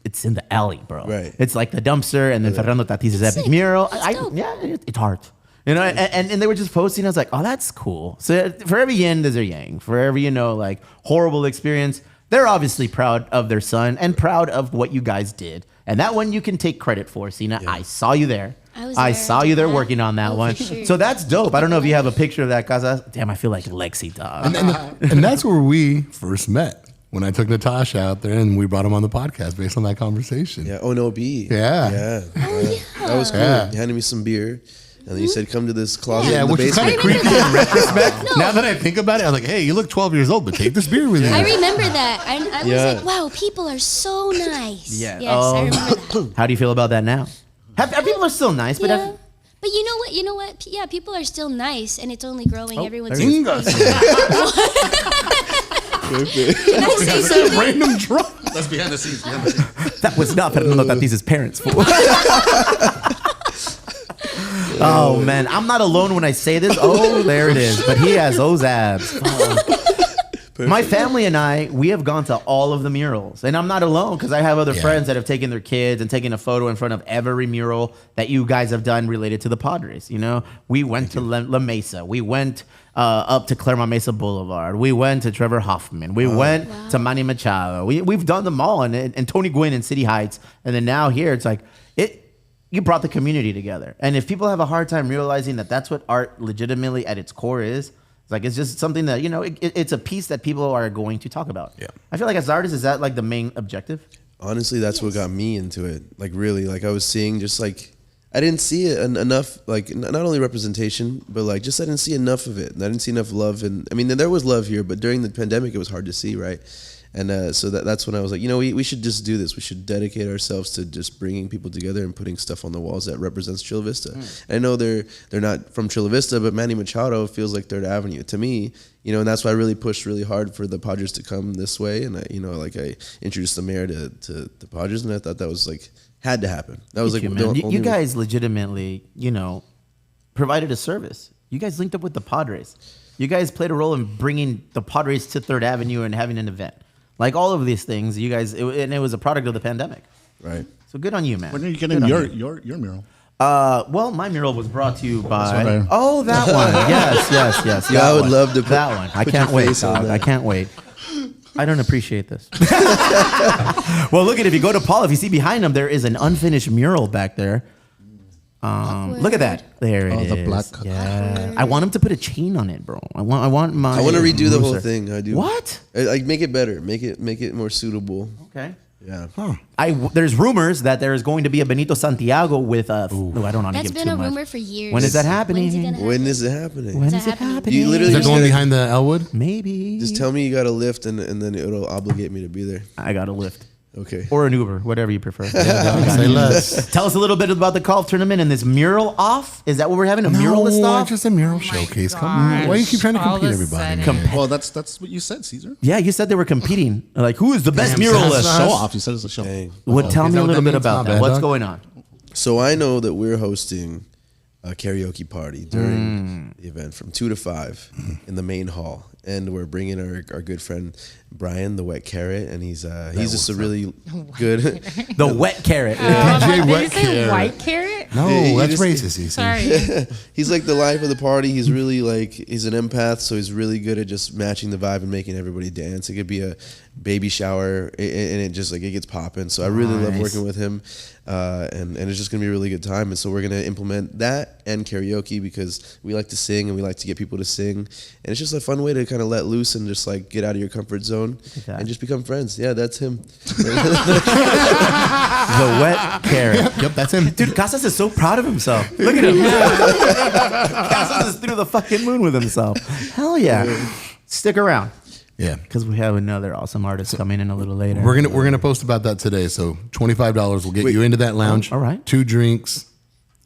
C: it's in the alley, bro.
J: Right.
C: It's like the dumpster, and then Fernando Tatis's epic
K: sick.
C: mural.
K: That's dope.
C: It's hard. You know, and they were just posting. I was like, oh, that's cool. So for every yin, there's a yang. For every, like horrible experience, they're obviously proud of their son and proud of what you guys did. And that one you can take credit for, Cena. Yeah. I saw you there. I saw you there working on that one. Sure. So that's dope. I don't know if you have a picture of that, Casa. Damn, I feel like Lexi, dog.
D: And that's where we first met. When I took Natasha out there and we brought him on the podcast based on that conversation.
J: Yeah. Oh, no, B.
D: Yeah.
J: Yeah.
K: Oh, yeah.
J: That was cool.
D: Yeah.
J: You handed me some beer. And then you said, come to this closet in the
D: which is
J: basement.
D: kind of creepy in retrospect. No. Now that I think about it, I was like, hey, you look 12 years old, but take this beer with you.
K: I remember that. I was like, wow, people are so nice.
C: Yeah.
K: Yes, I remember that.
C: How do you feel about that now? People are still nice, but
K: Yeah. But you know what? You know what? Yeah, people are still nice, and it's only growing. Everyone's.
C: there
K: Can I say something?
D: Random drunk.
E: That's behind the scenes.
C: that was not Fernando Tatis's parents' fault. Oh man, I'm not alone when I say this. Oh, there it is. But he has those abs. My family and we have gone to all of the murals, and I'm not alone because I have other friends that have taken their kids and taken a photo in front of every mural that you guys have done related to the Padres. You know, we went to La Mesa, we went up to Claremont Mesa Boulevard, we went to Trevor Hoffman, we went to Manny Machado. We've done them all, and Tony Gwynn in City Heights, and then now here it's like it. You brought the community together, and if people have a hard time realizing that that's what art legitimately at its core is. It's just something that, it's a piece that people are going to talk about.
D: Yeah.
C: I feel like as artists, is that like the main objective?
J: Honestly, that's what got me into it. Like really, like I was seeing just like, I didn't see it enough, like not only representation, but like just I didn't see enough of it. And I didn't see enough love. And I mean, there was love here, but during the pandemic, it was hard to see, right? And so that's when I was like, we should just do this. We should dedicate ourselves to just bringing people together and putting stuff on the walls that represents Chula Vista. I know they're not from Chula Vista, but Manny Machado feels like Third Avenue to me. And that's why I really pushed really hard for the Padres to come this way. And I introduced the mayor to the Padres, and I thought that was like had to happen. That was like
C: you guys legitimately, provided a service. You guys linked up with the Padres. You guys played a role in bringing the Padres to Third Avenue and having an event. Like all of these things, you guys, and it was a product of the pandemic.
J: Right.
C: So good on you, man.
E: When are you getting your mural?
C: Well, my mural was brought to you by.
E: that
C: one. Yes.
J: Yeah, I would love to put
C: that one. I can't
J: your
C: wait,
J: face on
C: dog.
J: that.
C: I can't wait. I don't appreciate this. Well, look at if you go to Paul, if you see behind him, there is an unfinished mural back there. Look at that. There it is.
E: The black.
C: Yeah. I want him to put a chain on it, bro. I want
J: I want to redo the whole thing. I do.
C: What?
J: Like make it better. Make it more suitable.
C: Okay.
J: Yeah.
C: There's rumors that there is going to be a Benito Santiago with a. I don't want to
K: That's
C: give
K: been
C: too
K: a
C: much.
K: rumor for years.
C: When is that happening?
J: When is it happening?
C: When
K: Is
C: is
K: that
C: it
K: happening?
C: happening?
J: You literally
D: Is that
J: just
D: going
J: gotta-
D: behind the Elwood?
C: Maybe.
J: Just tell me you got a lift, and then it'll obligate me to be there.
C: I got a lift.
J: Okay.
C: Or an Uber, whatever you prefer.
D: Say less.
C: Tell us a little bit about the golf tournament and this mural off. Is that what we're having? A muralist off?
D: Just a mural showcase. Come on. Why do you keep trying to
F: All
D: compete
F: of a
D: everybody?
F: sudden.
D: man?
E: Well, that's what you said, Caesar.
C: Yeah, you said they were competing. Like, who is the best
D: Damn,
C: muralist?
D: son.
E: Show off. You said it's a show.
J: Dang.
C: Well, tell
D: Is
C: me
D: that
C: a
D: what
C: little
D: that
C: bit
D: means?
C: about
D: Not
C: that.
D: bad,
C: What's
D: dog.
C: going on?
J: So I know that we're hosting a karaoke party during the event from 2 to 5 in the main hall, and we're bringing our good friend Brian, the Wet Carrot, and he's just a really good.
C: The wet carrot.
F: Did
D: Wet
F: you say
D: Carrot.
F: white carrot?
D: No,
J: Yeah, you
D: that's
J: just-
D: racist. CeCe.
F: Sorry.
J: He's like the life of the party. He's really like he's an empath, so he's really good at just matching the vibe and making everybody dance. It could be a baby shower, and it just like it gets popping. So I really love
C: Nice.
J: working with him, and it's just gonna be a really good time. And so we're gonna implement that and karaoke because we like to sing and we like to get people to sing, and it's just a fun way to kind of let loose and just like get out of your comfort zone
C: that.
J: and just become friends. Yeah, that's him.
C: The wet carrot.
D: Yep, that's him.
C: Dude, Casas is so proud of himself. Look at him. Casas is through the fucking moon with himself. Hell yeah. Stick around.
D: Yeah.
C: Because we have another awesome artist coming in a little later.
D: We're gonna post about that today. So $25 will get you into that lounge.
C: all right.
D: 2 drinks.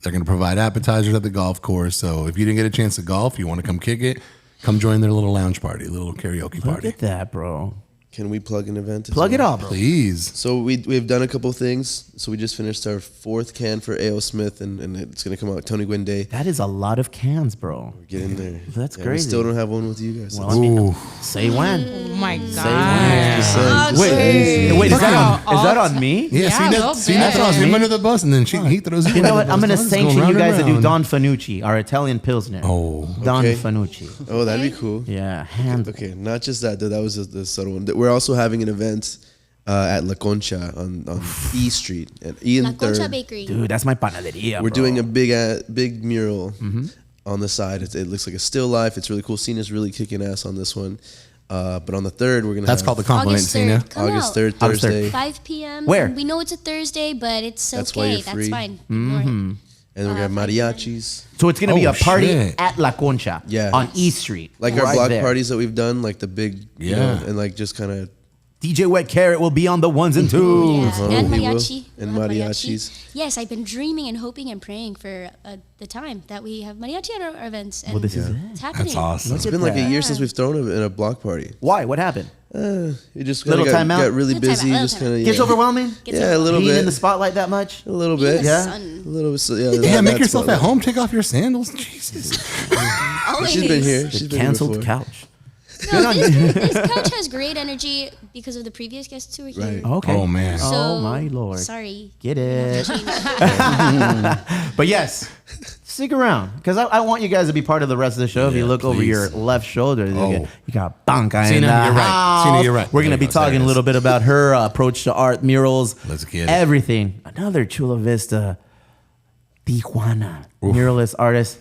D: They're gonna provide appetizers at the golf course. So if you didn't get a chance to golf, you want to come kick it, come join their little lounge party, little karaoke
C: Look
D: party.
C: at that, bro.
J: Can we plug an event? as
C: Plug it
J: well?
C: up, bro.
D: Please.
J: So we've done a couple things. So we just finished our 4th can for A.O. Smith, and it's going to come out Tony Gwynn Day.
C: That is a lot of cans, bro.
J: Get in there.
C: That's
J: We
C: crazy.
J: still don't have one with you guys.
C: Well, I mean,
D: Ooh.
C: say when.
F: Oh my
C: Say
F: god.
C: when. Wait, is that on me?
D: Yeah,
F: Yeah,
D: see,
F: a
D: that,
F: little
D: see
F: bit.
D: that throws him under the bus, and then he throws you.
C: You know
D: under
C: what?
D: the
C: I'm
D: bus.
C: going to
D: It's
C: sanction
D: round
C: you
D: and
C: guys to do
D: round.
C: Don Fanucci, our Italian Pilsner.
D: Oh,
C: Don
J: Okay.
C: Fanucci.
J: Oh, that'd be cool.
C: Yeah, hand.
J: Okay, not just that, though. That was the subtle one. We're also having an event at La Concha on E Street at E
K: La
J: and
K: Concha
J: 3rd.
K: Bakery.
C: Dude, that's my panaderia,
J: We're
C: bro.
J: doing a big mural on the side. It looks like a still life. It's really cool. Cena's really kicking ass on this one. But on the 3rd, we're gonna.
D: that's
J: have
D: called the compliment,
K: August
D: Cena.
K: 3rd. Come
J: August
K: out.
J: 3rd,
C: August 3rd.
J: Thursday,
K: 5 p.m.
C: Where?
K: We know it's a Thursday, but it's
J: That's why
K: okay.
J: you're
K: That's
J: free.
K: fine. Ignore it.
J: and we're gonna have
K: 5 p.m.
J: mariachis.
C: So it's going to be
D: Oh,
C: a party
D: shit.
C: at La Concha.
J: Yeah.
C: On E Street.
J: Like our
C: right
J: block
C: there.
J: parties that we've done, like the big, you know,
D: Yeah.
J: and like just kind of
C: DJ Wet Carrot will be on the ones and twos.
K: Yeah.
J: Oh,
K: And
J: he will.
K: mariachi.
J: And
K: We'll have
J: mariachis.
K: Yes, I've been dreaming and hoping and praying for the time that we have mariachi at our events. And
C: Well, this is it.
K: it's happening.
D: That's awesome.
J: It's been like a year since we've thrown in a block party.
C: Why? What happened?
J: You just
C: Little
J: kinda
C: timeout?
J: got really
K: Little timeout,
J: busy.
K: little
J: Just kind
K: timeout.
J: of
C: Gets overwhelming?
J: Yeah, a little
C: Being
J: bit.
C: in the spotlight that much?
J: A little
K: Being
J: bit.
K: in the
C: Yeah.
K: sun.
J: A little bit. So, yeah,
D: Yeah, make
J: that's
D: yourself
J: about
D: at
J: it.
D: home. Take off your sandals. Jesus.
K: Always.
J: She's been here.
C: The
J: She's been here
C: canceled
J: before.
C: couch.
K: No, this couch has great energy because of the previous guests who were here.
J: Right.
C: Okay.
D: Oh, man.
K: So,
C: Oh, my Lord.
K: Sorry.
C: Get
K: We have
C: it.
K: to change it.
C: But yes, stick around because I want you guys to be part of the rest of the show. If you
D: Yeah,
C: look over
D: please.
C: your left shoulder, you got Panca in
D: Cena,
C: the
D: you're right.
C: house.
D: Cena, you're right.
C: We're going to
D: There
C: be
D: you go. There
C: talking
D: it
C: a
D: is.
C: little bit about her approach to art, murals,
D: Let's get it.
C: everything. Another Chula Vista, Tijuana, muralist artist.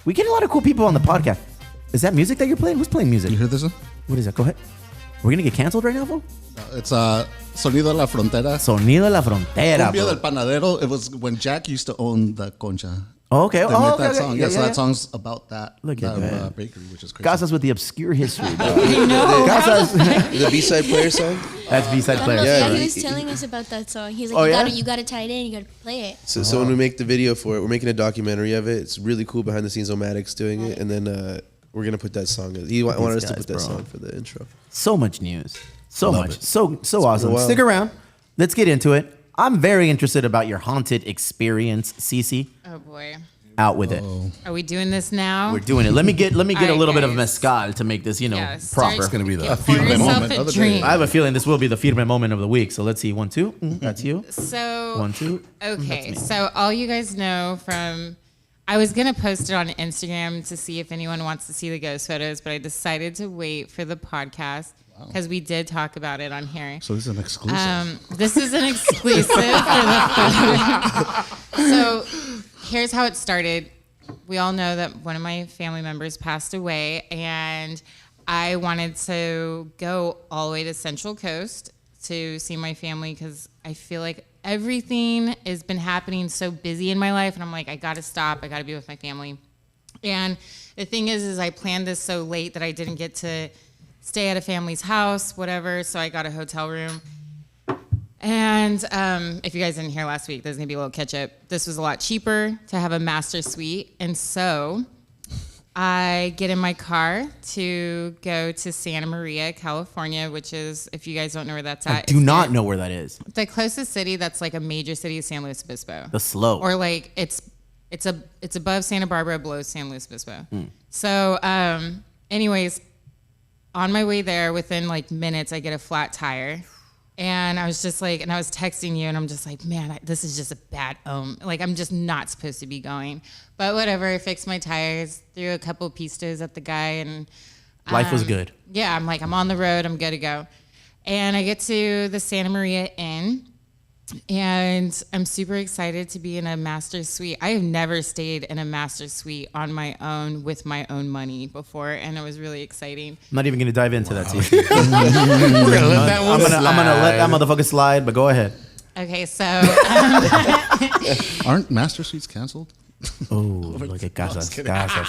C: We get a lot of cool people on the podcast. Is that music that you're playing? Who's playing music?
E: You hear this one?
C: What is that? Go ahead. We're going to get canceled right now, fool?
E: It's Sonido de la Frontera.
C: Sonido de la Frontera.
E: Cumbia del
C: Bro.
E: Panadero. It was when Jack used to own the Concha.
C: Oh, okay.
E: They
C: Oh,
E: made
C: okay,
E: that
C: okay.
E: song.
C: Yeah,
E: Yeah, so
C: yeah,
E: that song's about that.
C: Look at that.
E: Bakery, which is crazy.
C: Casas with the obscure history, bro.
K: I
J: The B-side player song.
C: That's B-side player.
J: Yeah,
K: he
J: he-
K: was telling us about that song. He's
C: Oh,
K: like,
C: yeah?
K: you gotta tie it in, you gotta play it.
J: So when we make the video for it, we're making a documentary of it. It's really cool behind the scenes. Omatic's doing it, and then we're gonna put that song. He wanted us to
C: guys,
J: put that
C: bro.
J: song for the intro.
C: So much news. So
J: Love
C: much.
J: it.
C: So awesome.
J: while.
C: Stick around. Let's get into it. I'm very interested about your haunted experience, CeCe.
F: Oh boy.
C: Out with it.
F: Are we doing this now?
C: We're doing it. Let me get a
F: Alright,
C: little bit of
F: guys.
C: mezcal to make this,
F: Yeah,
C: proper.
D: It's gonna be the
F: Pour
E: firme
F: yourself
E: moment
F: a
E: of the day.
F: drink.
C: I have a feeling this will be the firme moment of the week. So let's see. 1, 2. That's you.
F: So
C: 1, 2.
F: okay, so all you guys know from, I was gonna post it on Instagram to see if anyone wants to see the ghost photos, but I decided to wait for the podcast. because we did talk about it on here.
E: So this is an exclusive.
F: This is an exclusive for the So here's how it started. We all know that one of my family members passed away, and I wanted to go all the way to Central Coast to see my family because I feel like everything has been happening so busy in my life, and I'm like, I gotta stop. I gotta be with my family. And the thing is I planned this so late that I didn't get to stay at a family's house, whatever. So I got a hotel room. And if you guys didn't hear last week, there's gonna be a little catch up. This was a lot cheaper to have a master suite, and so I get in my car to go to Santa Maria, California, which is, if you guys don't know where that's at.
C: I do not know where that is.
F: The closest city that's like a major city is San Luis Obispo.
C: The slope.
F: Or like it's above Santa Barbara, below San Luis Obispo. So anyways, on my way there, within like minutes, I get a flat tire. And I was just like, and I was texting you, and I'm just like, man, this is just a bad like, I'm just not supposed to be going. But whatever, I fixed my tires, threw a couple pistos at the guy, and
C: life was good.
F: Yeah, I'm like, I'm on the road, I'm good to go. And I get to the Santa Maria Inn, and I'm super excited to be in a master suite. I have never stayed in a master suite on my own with my own money before, and it was really exciting.
C: I'm not even going to dive into that, CeCe. I'm going to let that motherfucker slide, but go ahead.
F: Okay, so...
E: Aren't master suites canceled?
C: Oh, look at Casas.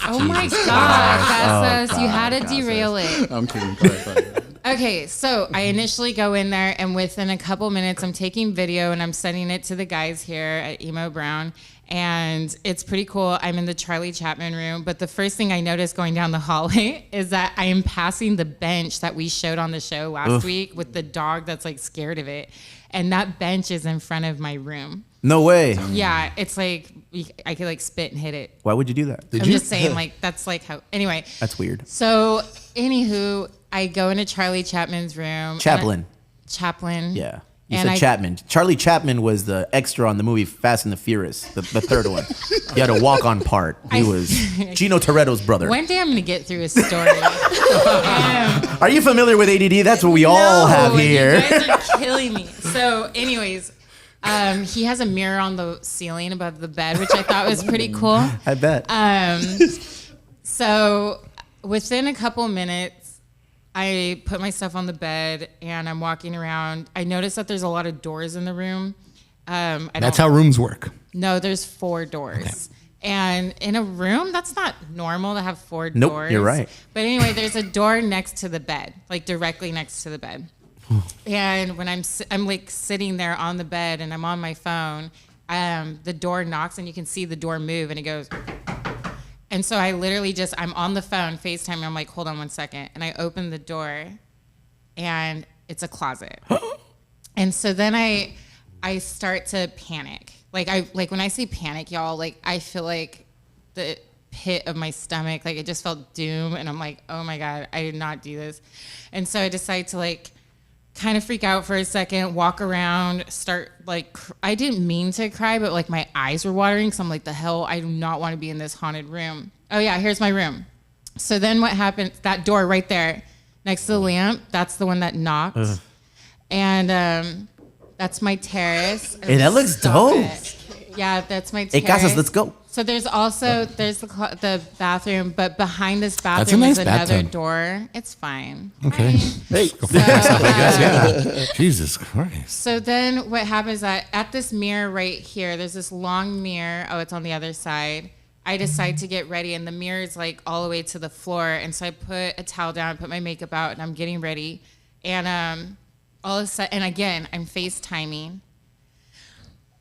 F: Oh my God, Casas, you had to derail it.
E: I'm kidding. Sorry.
F: Okay, so I initially go in there, and within a couple minutes, I'm taking video and I'm sending it to the guys here at Emo Brown, and it's pretty cool. I'm in the Charlie Chapman room, but the first thing I noticed going down the hallway is that I am passing the bench that we showed on the show last week with the dog that's like scared of it, and that bench is in front of my room.
C: No way.
F: Yeah, it's like I could like spit and hit it.
C: Why would you do that?
F: I'm just saying, like, that's like how. Anyway,
C: that's weird.
F: So, anywho, I go into Charlie Chapman's room.
C: Chaplin.
F: Yeah.
C: You said Chapman. Charlie Chapman was the extra on the movie Fast and the Furious, the third one. He had a walk-on part. He was Gino Toretto's brother.
F: One day I'm going to get through a story.
C: Are you familiar with ADD? That's what we all have here.
F: You guys are killing me. So, anyways, he has a mirror on the ceiling above the bed, which I thought was pretty cool.
C: I bet.
F: So, within a couple minutes, I put my stuff on the bed and I'm walking around. I noticed that there's a lot of doors in the room.
D: That's how rooms work.
F: No, there's 4 doors. Okay. And in a room, that's not normal to have 4
C: nope,
F: doors.
C: You're right.
F: But anyway, there's a door next to the bed, like directly next to the bed. And when I'm like sitting there on the bed and I'm on my phone, the door knocks and you can see the door move and it goes... And so I literally I'm on the phone, FaceTime, and I'm like, hold on one second. And I open the door, and it's a closet. And so then I start to panic. Like when I say panic, y'all, like I feel like the pit of my stomach, like it just felt doom. And I'm like, oh my God, I did not do this. And so I decide to like kind of freak out for a second, walk around, start like, I didn't mean to cry, but like my eyes were watering. So I'm like, the hell, I do not want to be in this haunted room. Oh yeah, here's my room. So then what happened, that door right there next to the lamp, that's the one that knocked. And that's my terrace.
C: Hey, that looks dope.
F: Yeah, that's my terrace.
C: Hey, Casas, let's go.
F: So there's the bathroom, but behind this bathroom is another door. It's fine.
D: Okay.
C: Hey.
D: Jesus Christ.
F: So then what happens is that at this mirror right here, there's this long mirror. Oh, it's on the other side. I decide to get ready, and the mirror is like all the way to the floor. And so I put a towel down, put my makeup out, and I'm getting ready. And all of a sudden, and again, I'm FaceTiming.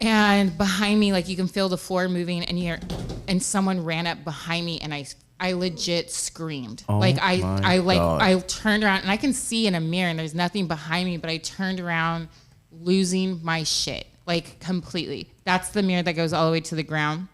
F: And behind me, like you can feel the floor moving, and someone ran up behind me, and I legit screamed.
C: Oh
F: like I turned around, and I can see in a mirror, and there's nothing behind me, but I turned around, losing my shit, like completely. That's the mirror that goes all the way to the ground.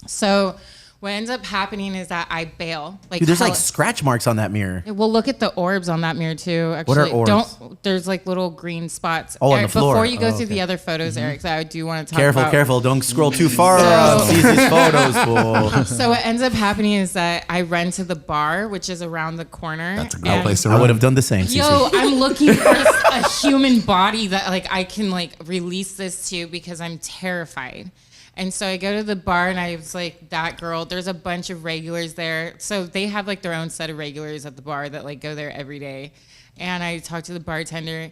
F: So What ends up happening is that I bail. Like,
C: Dude, there's like scratch marks on that mirror.
F: well, look at the orbs on that mirror too. Actually,
C: What are orbs?
F: There's like little green spots.
C: Oh, on
F: Eric,
C: the floor.
F: Before you go
C: Oh,
F: through
C: okay.
F: the other photos, Eric, I do want to talk
C: Careful,
F: about.
C: careful. Don't scroll too far on CeCe's photos, fool.
F: So what ends up happening is that I run to the bar, which is around the corner.
D: That's a great
F: and-
D: place to
C: I
D: run.
C: would have done the same, CeCe.
F: Yo, I'm looking for a human body that like I can like release this to because I'm terrified. And so I go to the bar and I was like, that girl, there's a bunch of regulars there. So they have like their own set of regulars at the bar that like go there every day. And I talked to the bartender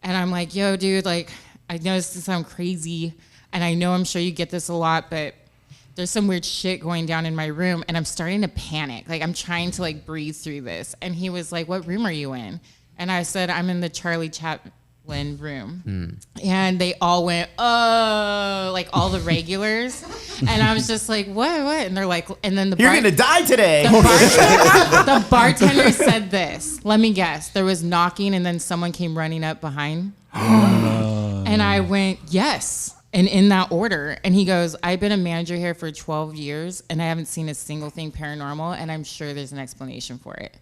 F: and I'm like, yo, dude, like, I know this doesn't sound crazy. And I know I'm sure you get this a lot, but there's some weird shit going down in my room and I'm starting to panic. Like I'm trying to like breathe through this. And he was like, what room are you in? And I said, I'm in the Charlie Chaplin room. And they all went, oh, like all the regulars. And I was just like, what? And they're like, and then
C: You're going to die today.
F: the bartender said this. Let me guess. There was knocking and then someone came running up behind. And I went, yes. And in that order. And he goes, I've been a manager here for 12 years and I haven't seen a single thing paranormal. And I'm sure there's an explanation for it.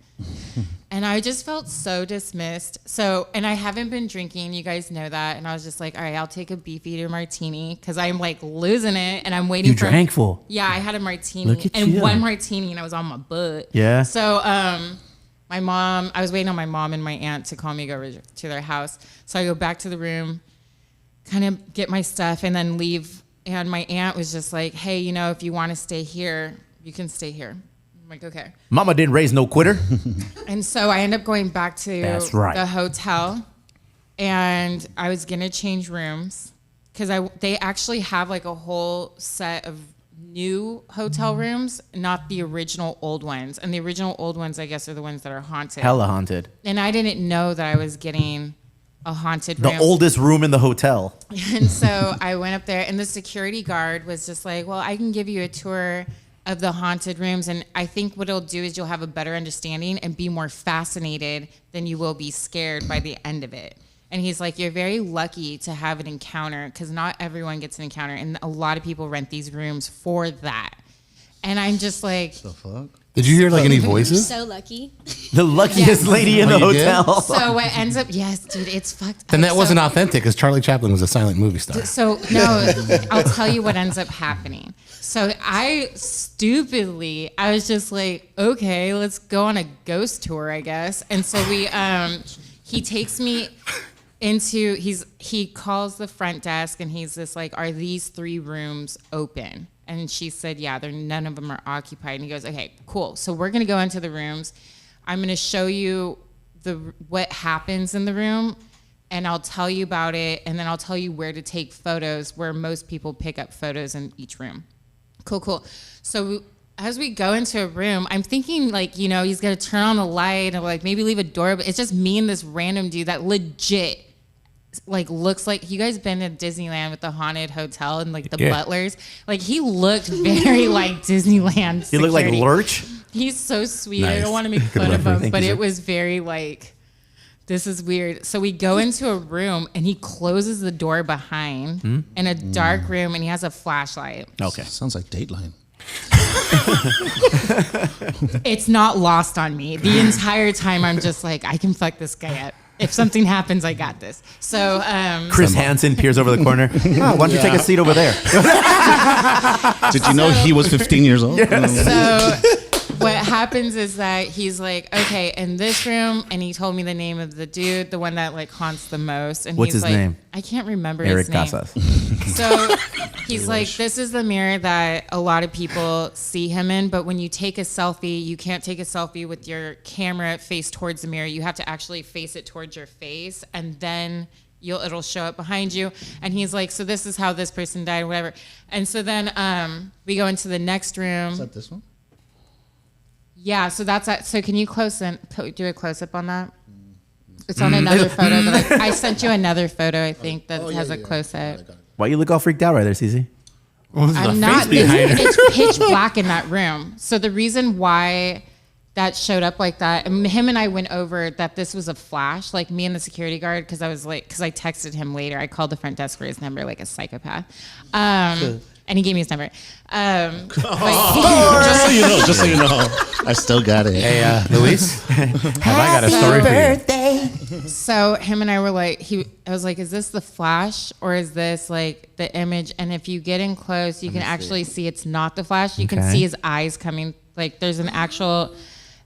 F: And I just felt so dismissed. So, and I haven't been drinking. You guys know that. And I was just like, all right, I'll take a beefeater martini because I'm like losing it. And I'm waiting
C: You drank full.
F: Yeah, I had a martini
C: Look at
F: and
C: you.
F: one martini and I was on my butt.
C: Yeah.
F: So, my mom, I was waiting on my mom and my aunt to call me go over to their house. So I go back to the room, kind of get my stuff and then leave. And my aunt was just like, hey, you know, if you want to stay here, you can stay here. I'm like, okay.
C: Mama didn't raise no quitter.
F: And so I end up going back to
C: That's right.
F: the hotel and I was going to change rooms because they actually have like a whole set of new hotel rooms, not the original old ones. And the original old ones, I guess, are the ones that are haunted.
C: Hella haunted.
F: And I didn't know that I was getting a haunted
C: The
F: room.
C: oldest room in the hotel.
F: And so I went up there and the security guard was just like, well, I can give you a tour of the haunted rooms. And I think what it'll do is you'll have a better understanding and be more fascinated than you will be scared by the end of it. And he's like, you're very lucky to have an encounter because not everyone gets an encounter. And a lot of people rent these rooms for that. And I'm just like,
E: The fuck?
D: Did you hear like any
K: You're
D: voices?
K: so lucky.
C: The luckiest lady in the
D: Oh, you did?
C: hotel.
F: so what ends up, yes, dude, it's fucked
D: Then
F: up.
D: that wasn't authentic because Charlie Chaplin was a silent movie star.
F: So no, I'll tell you what ends up happening. So I was just like, okay, let's go on a ghost tour, I guess. And so he takes me into, he calls the front desk and he's just like, are these 3 rooms open? And she said, yeah, none of them are occupied. And he goes, okay, cool. So we're going to go into the rooms. I'm going to show you what happens in the room and I'll tell you about it. And then I'll tell you where to take photos where most people pick up photos in each room. Cool. So as we go into a room, I'm thinking like, you know, he's going to turn on the light and like maybe leave a door. But it's just me and this random dude that legit like looks like, you guys been to Disneyland with the haunted hotel and like the butlers? Like he looked very like Disneyland.
C: He looked like
F: security.
C: Lurch.
F: He's so sweet.
D: Nice.
F: I don't want to make
D: Good
F: fun of
D: reference.
F: him, but
C: you,
F: it
C: sir.
F: was very like, this is weird. So we go into a room and he closes the door behind in a dark room and he has a flashlight.
C: Okay.
E: Sounds like Dateline.
F: It's not lost on me. The entire time I'm just like, I can fuck this guy up. If something happens, I got this. So
C: Chris Hansen peers over the corner. Oh, why don't you take a seat over there?
E: Did you know he was 15 years old?
F: So what happens is that he's like, okay, in this room, and he told me the name of the dude, the one that like haunts the most. And
C: What's
F: he's
C: his
F: like,
C: name?
F: I can't remember
C: Eric
F: his name.
C: Casas.
F: So he's like, this is the mirror that a lot of people see him in, but when you take a selfie, you can't take a selfie with your camera face towards the mirror. You have to actually face it towards your face, and then it'll show up behind you. And he's like, so this is how this person died, or whatever. And so then we go into the next room.
E: Is that this one?
F: Yeah, so that's that. So can you do a close up on that? It's on another photo, but I sent you another photo, I think, that has a close up.
C: Why you look all freaked out right there, CeCe?
F: I'm not. It's pitch black in that room. So the reason why that showed up like that, and him and I went over that this was a flash, like me and the security guard, because I texted him later. I called the front desk for his number like a psychopath. and he gave me his number.
E: Just so you know, I still got it.
D: Hey, Luis, have I got a story for you?
F: So him and I were like, I was like, is this the flash or is this like the image? And if you get in close, you can actually see it's not the flash. You can see his eyes coming. Like there's an actual.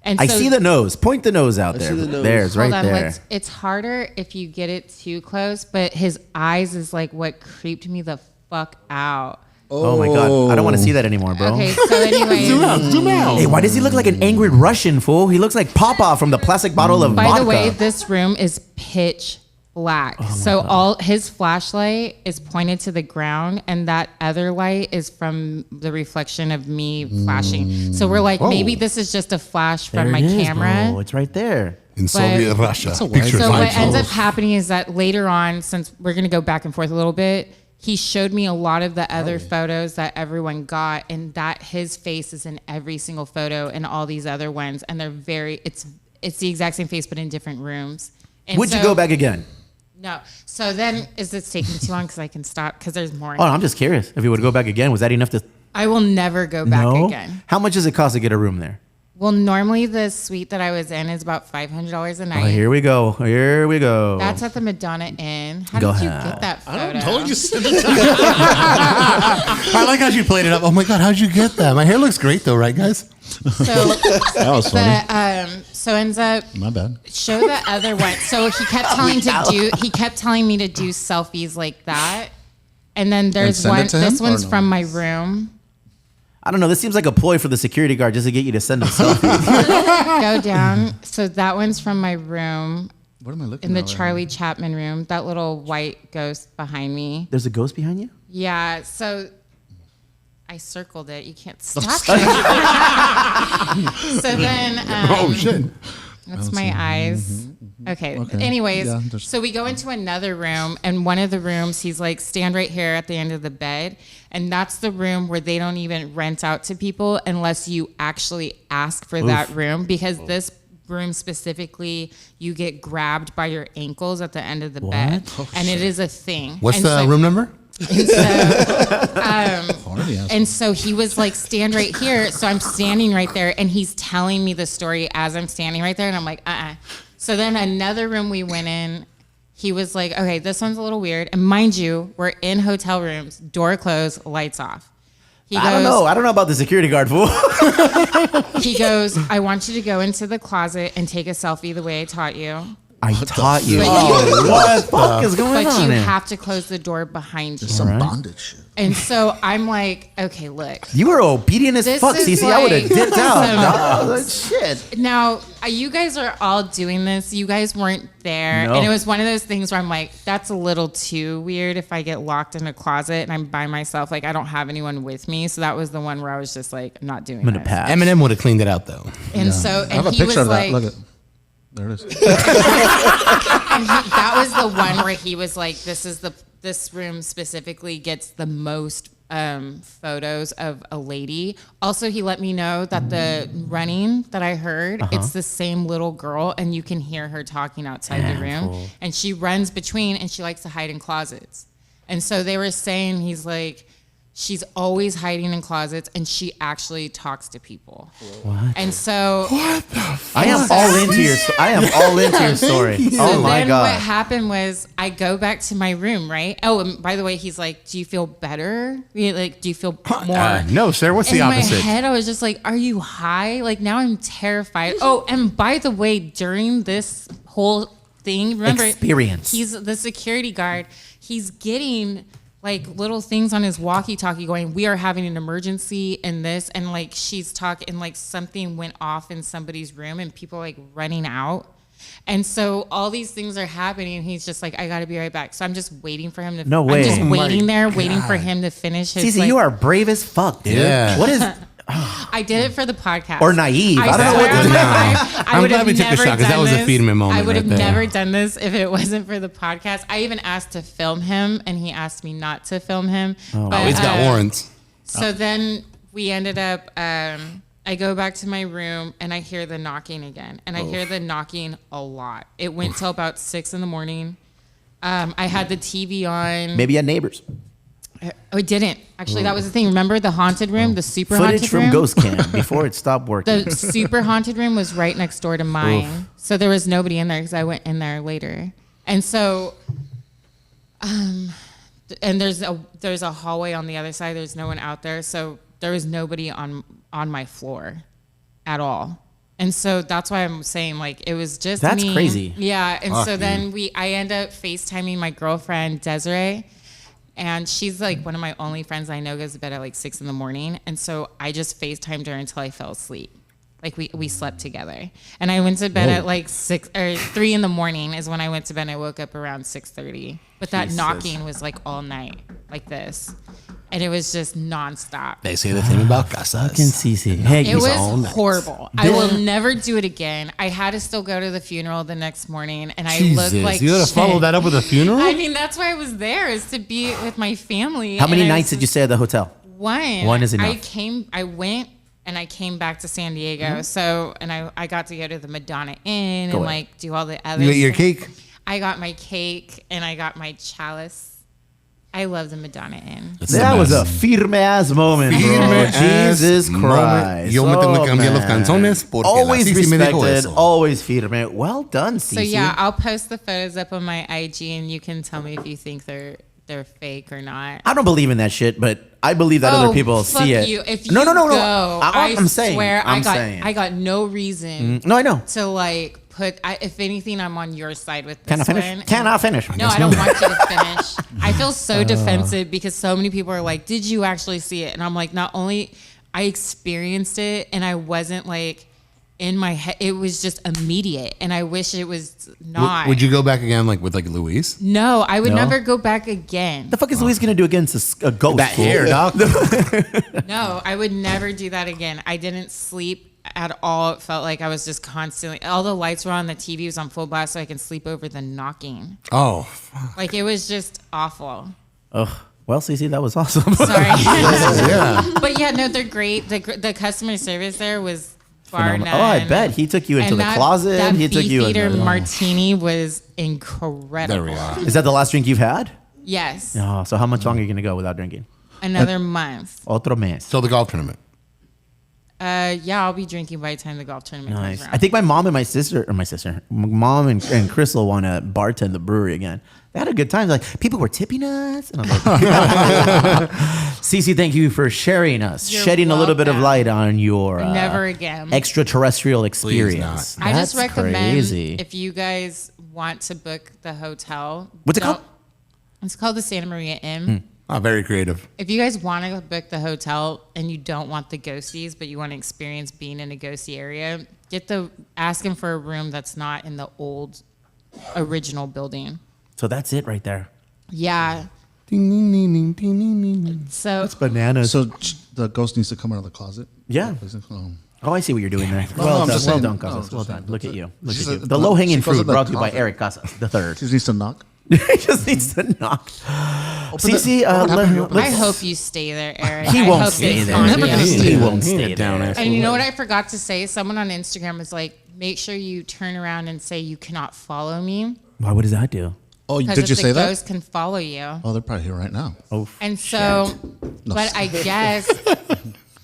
F: And
C: I
F: so,
C: see the nose. Point the nose out there. There's right there.
F: It's harder if you get it too close, but his eyes is like what creeped me the fuck out.
C: Oh my God. I don't want to see that anymore, bro.
F: Okay, so anyway.
D: Zoom out.
C: Hey, why does he look like an angry Russian, fool? He looks like Papa from the plastic bottle of vodka.
F: By the way, this room is pitch black. So all his flashlight is pointed to the ground, and that other light is from the reflection of me flashing. So we're like, maybe this is just a flash from my camera.
C: Bro. It's right there.
D: In Soviet Russia.
F: So what ends up happening is that later on, since we're going to go back and forth a little bit, he showed me a lot of the other photos that everyone got, and that his face is in every single photo and all these other ones, and they're it's the exact same face but in different rooms. And
C: Would you go back again?
F: No. So then, is it taking too long because I can stop? Because there's more.
C: Oh, I'm just curious. If you would go back again, was that enough to?
F: I will never go back again.
C: How much does it cost to get a room there?
F: Well, normally the suite that I was in is about $500 a night.
C: Oh, here we go. Here we go.
F: That's at the Madonna Inn. How
C: Go
F: did you
C: ahead.
F: get that photo?
E: I told you.
D: I like how you played it up. Oh my God, how'd you get that? My hair looks great though, right, guys?
F: So
E: That was funny.
F: so ends up
E: My bad.
F: show the other one. So he kept telling me to do selfies like that. And then there's
E: send it
F: one.
E: to him,
F: This
E: or
F: one's
E: no?
F: from my room.
C: I don't know. This seems like a ploy for the security guard just to get you to send him selfies.
F: Go down. So that one's from my room.
E: What am I looking
F: In the
E: at right
F: Charlie Chapman room, that little white ghost behind me.
C: There's a ghost behind you?
F: Yeah, so I circled it. You can't stop it. So then,
D: Oh shit.
F: that's my eyes. Okay. Anyways,
E: Yeah,
F: so we go into another room, and one of the rooms, he's like, stand right here at the end of the bed. And that's the room where they don't even rent out to people unless you actually ask for that room, because this room specifically, you get grabbed by your ankles at the end of the bed, and it is a thing.
D: What's
F: And
D: the
F: so-
D: room number?
F: And so he was like, stand right here. So I'm standing right there, and he's telling me the story as I'm standing right there, and I'm like, So then another room we went in, he was like, okay, this one's a little weird. And mind you, we're in hotel rooms, door closed, lights off. He goes,
C: I don't know about the security guard, fool.
F: He goes, I want you to go into the closet and take a selfie the way I taught you.
C: I taught you.
F: But
C: What the fuck is going
F: But
C: on
F: you
C: here?
F: have to close the door behind you.
E: Some bondage shit.
F: And so I'm like, okay, look.
C: You were obedient as
F: This
C: fuck,
F: is
C: CeCe. I would have
F: like-
C: dipped out.
F: Some-
C: dog. Like, shit.
F: Now, you guys are all doing this. You guys weren't there.
C: No.
F: And it was one of those things where I'm like, that's a little too weird if I get locked in a closet and I'm by myself. Like, I don't have anyone with me. So that was the one where I was just like, I'm not doing
C: I'm going to
F: this.
C: pass.
D: Eminem would have cleaned it out though.
F: And so,
E: I have a
F: and he
E: picture
F: was
E: of that.
F: like,
E: Look at. There it is.
F: and that was the one where he was like, this room specifically gets the most photos of a lady. Also, he let me know that the running that I heard, it's the same little girl, and you can hear her talking outside the room.
C: Cool.
F: And she runs between, and she likes to hide in closets. And so they were saying, he's like, she's always hiding in closets, and she actually talks to people.
C: What?
F: And so
C: I am all into your story. Oh my
F: then
C: God.
F: what happened was I go back to my room, right? Oh, and by the way, he's like, do you feel better? Like, do you feel more?
D: No, sir. What's
F: In
D: the
F: my
D: opposite?
F: head, I was just like, are you high? Like, now I'm terrified. Oh, and by the way, during this whole thing, remember,
C: Experience.
F: he's the security guard. He's getting like little things on his walkie-talkie going, we are having an emergency in this. And like, she's talking, like something went off in somebody's room and people are like running out. And so all these things are happening. And he's just like, I got to be right back. So I'm just waiting for him to,
C: No way.
F: I'm just
C: Oh my
F: waiting there, waiting for him to finish his,
C: CeCe,
F: like,
C: you are brave as fuck, dude.
D: Yeah.
C: What is...
F: I did it for the podcast.
C: Or naive. I don't know
F: swear
C: what
F: on
C: to
F: my
C: do.
F: life, I
D: I'm
F: would
D: glad
F: have
D: we took the
F: never
D: shot, 'cause that
F: done
D: was a
F: this.
D: Friedman moment
F: I would have
D: right there.
F: never done this if it wasn't for the podcast. I even asked to film him, and he asked me not to film him.
D: Oh, he's got warrants.
F: So then we ended up. I go back to my room, and I hear the knocking again, and I hear the knocking a lot. It went till about 6 a.m. I had the TV on.
C: Maybe you had neighbors.
F: I didn't. Actually, that was the thing. Remember the haunted room, the super
C: Footage
F: haunted
C: from
F: room?
C: Ghost Cam before it stopped working.
F: The super haunted room was right next door to mine.
C: Oof.
F: So there was nobody in there because I went in there later. And so, and there's a hallway on the other side. There's no one out there. So there was nobody on my floor at all. And so that's why I'm saying, like, it was just
C: That's
F: me.
C: crazy.
F: Yeah. And
D: Fuck,
F: so then I end up FaceTiming my girlfriend, Desiree. And she's like one of my only friends I know goes to bed at like 6 a.m. And so I just FaceTimed her until I fell asleep. Like we slept together. And I went to bed at like 3 a.m. is when I went to bed. I woke up around 6:30. But that knocking was like all night, like this. And it was just nonstop.
D: They say the thing about casas.
C: Fucking CeCe. Hey,
F: It was horrible. I will never do it again. I had to still go to the funeral the next morning, and I looked like
D: you gotta
F: shit.
D: follow that up with a funeral?
F: I mean, that's why I was there, is to be with my family.
C: How many
F: and I
C: nights
F: was
C: did you stay at the hotel?
F: One.
C: One is enough.
F: I went and I came back to San Diego. So, and I got to go to the Madonna Inn and
C: ahead.
F: like do all the other
D: You ate your
F: stuff.
D: cake?
F: I got my cake and I got my chalice. I love the Madonna Inn.
C: That was a firme ass moment, bro. Jesus Christ.
D: Yo me tengo que cambiar los
C: man.
D: canzones porque
C: Always
D: la CeCe me dijo
C: respected,
D: eso.
C: always firme. Well done, CeCe.
F: So yeah, I'll post the photos up on my IG and you can tell me if you think they're fake or not.
C: I don't believe in that shit, but I believe that other people
F: fuck
C: see it.
F: You. If
C: no.
F: Go,
C: I'm saying.
F: Swear,
C: I'm saying.
F: I got no reason.
C: No, I know.
F: To like if anything, I'm on your side with this
C: Can I finish?
F: one.
C: Can I finish?
F: No, I don't want you to finish. I feel so defensive because so many people are like, "Did you actually see it?" And I'm like, not only I experienced it, and I wasn't like in my head. It was just immediate, and I wish it was not.
D: Would you go back again, like with like Luis?
F: No, I would
C: No?
F: never go back again.
C: The fuck is Luis gonna do against a ghost?
D: That
C: fool?
D: hair, dog.
F: No, I would never do that again. I didn't sleep at all. It felt like I was just constantly, all the lights were on, the TV was on full blast so I can sleep over the knocking.
D: Oh,
F: Like it was just awful.
C: Ugh. Well, CeCe, that was awesome.
F: Sorry.
D: yeah.
F: But yeah, no, they're great. The customer service there was bar
C: Phenomenal.
F: none.
C: Oh, I bet he took you into
F: And
C: the closet.
F: That
C: He took you
F: Beefeater
C: into the-
F: martini was incredible.
D: There we are.
C: Is that the last drink you've had?
F: Yes.
C: Oh, so how much longer are you gonna go without drinking?
F: Another month.
C: Otro mes.
D: So the golf tournament.
F: Yeah, I'll be drinking by the time the golf tournament
C: Nice.
F: comes around.
C: I think my mom and mom and Crystal want to bartend the brewery again. They had a good time. Like people were tipping us, and I was like, CeCe, thank you for sharing us,
F: You're
C: shedding a little bit of
F: welcome.
C: light on your
F: Never again.
C: extraterrestrial experience.
F: I just
C: That's
F: recommend
C: crazy.
F: if you guys want to book the hotel.
C: What's it
F: don't-
C: called?
F: It's called the Santa Maria Inn.
D: Oh, very creative.
F: If you guys want to book the hotel and you don't want the ghosties, but you want to experience being in a ghosty area, ask him for a room that's not in the old original building.
C: So that's it right there.
F: Yeah.
D: Ding, ding, ding, ding, ding, ding, ding.
F: So
C: Bananas.
E: So the ghost needs to come out of the closet.
C: Yeah.
E: Oh.
C: Oh, I see what you're doing there.
E: No,
C: Well
E: I'm
C: done,
E: just
C: well
E: saying-
C: done,
E: no,
C: Casas.
E: just
C: Well
E: saying.
C: done. Look at you. Look
E: She
C: at you.
E: said-
C: The low-hanging
E: she goes
C: fruit
E: in the
C: brought to you by
E: closet.
C: Eric Casas, the third.
E: She needs to knock.
C: He just needs to knock. CeCe,
F: I hope you stay there, Eric.
C: He
F: I
C: won't
F: hope
C: stay
F: they
C: there.
F: find
C: Never
F: you.
C: gonna stay He won't
D: He
C: stay
D: down
C: there.
D: ass.
F: And you know what I forgot to say? Someone on Instagram was like, make sure you turn around and say you cannot follow me.
C: Why? What does that do?
E: Oh,
F: Because
E: did you say
F: the
E: that?
F: ghost can follow you.
E: Oh, they're probably here right now.
C: Oh,
F: And so,
E: No.
F: but I guess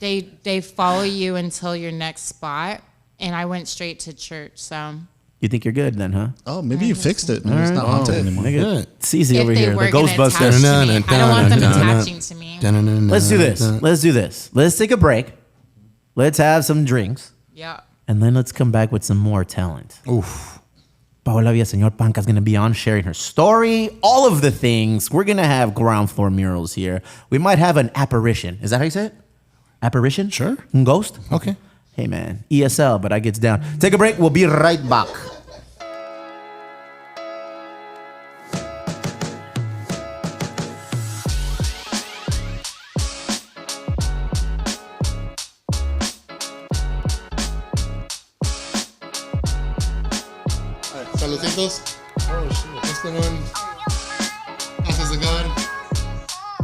F: they follow you until your next spot. And I went straight to church. So
C: you think you're good then, huh?
E: Oh, maybe you fixed it. Maybe it's not haunted anymore.
C: Look
D: Yeah.
C: at CeCe
F: if
C: over
F: they
C: here, the
F: were gonna attach
C: Ghostbusters.
F: to me, I don't want them attaching to me.
C: Let's do this. Let's do this. Let's take a break. Let's have some drinks.
F: Yeah.
C: And then let's come back with some more talent.
D: Oof.
C: Paola Villaseñor Panca is going to be on sharing her story, all of the things. We're going to have ground floor murals here. We might have an apparition. Is that how you say it? Apparition?
D: Sure.
C: Un ghost?
D: Okay.
C: Hey, man. ESL, but I gets down. Take a break. We'll be right back.
D: Saluditos. Oh, shit. Este one. Pasas the gun.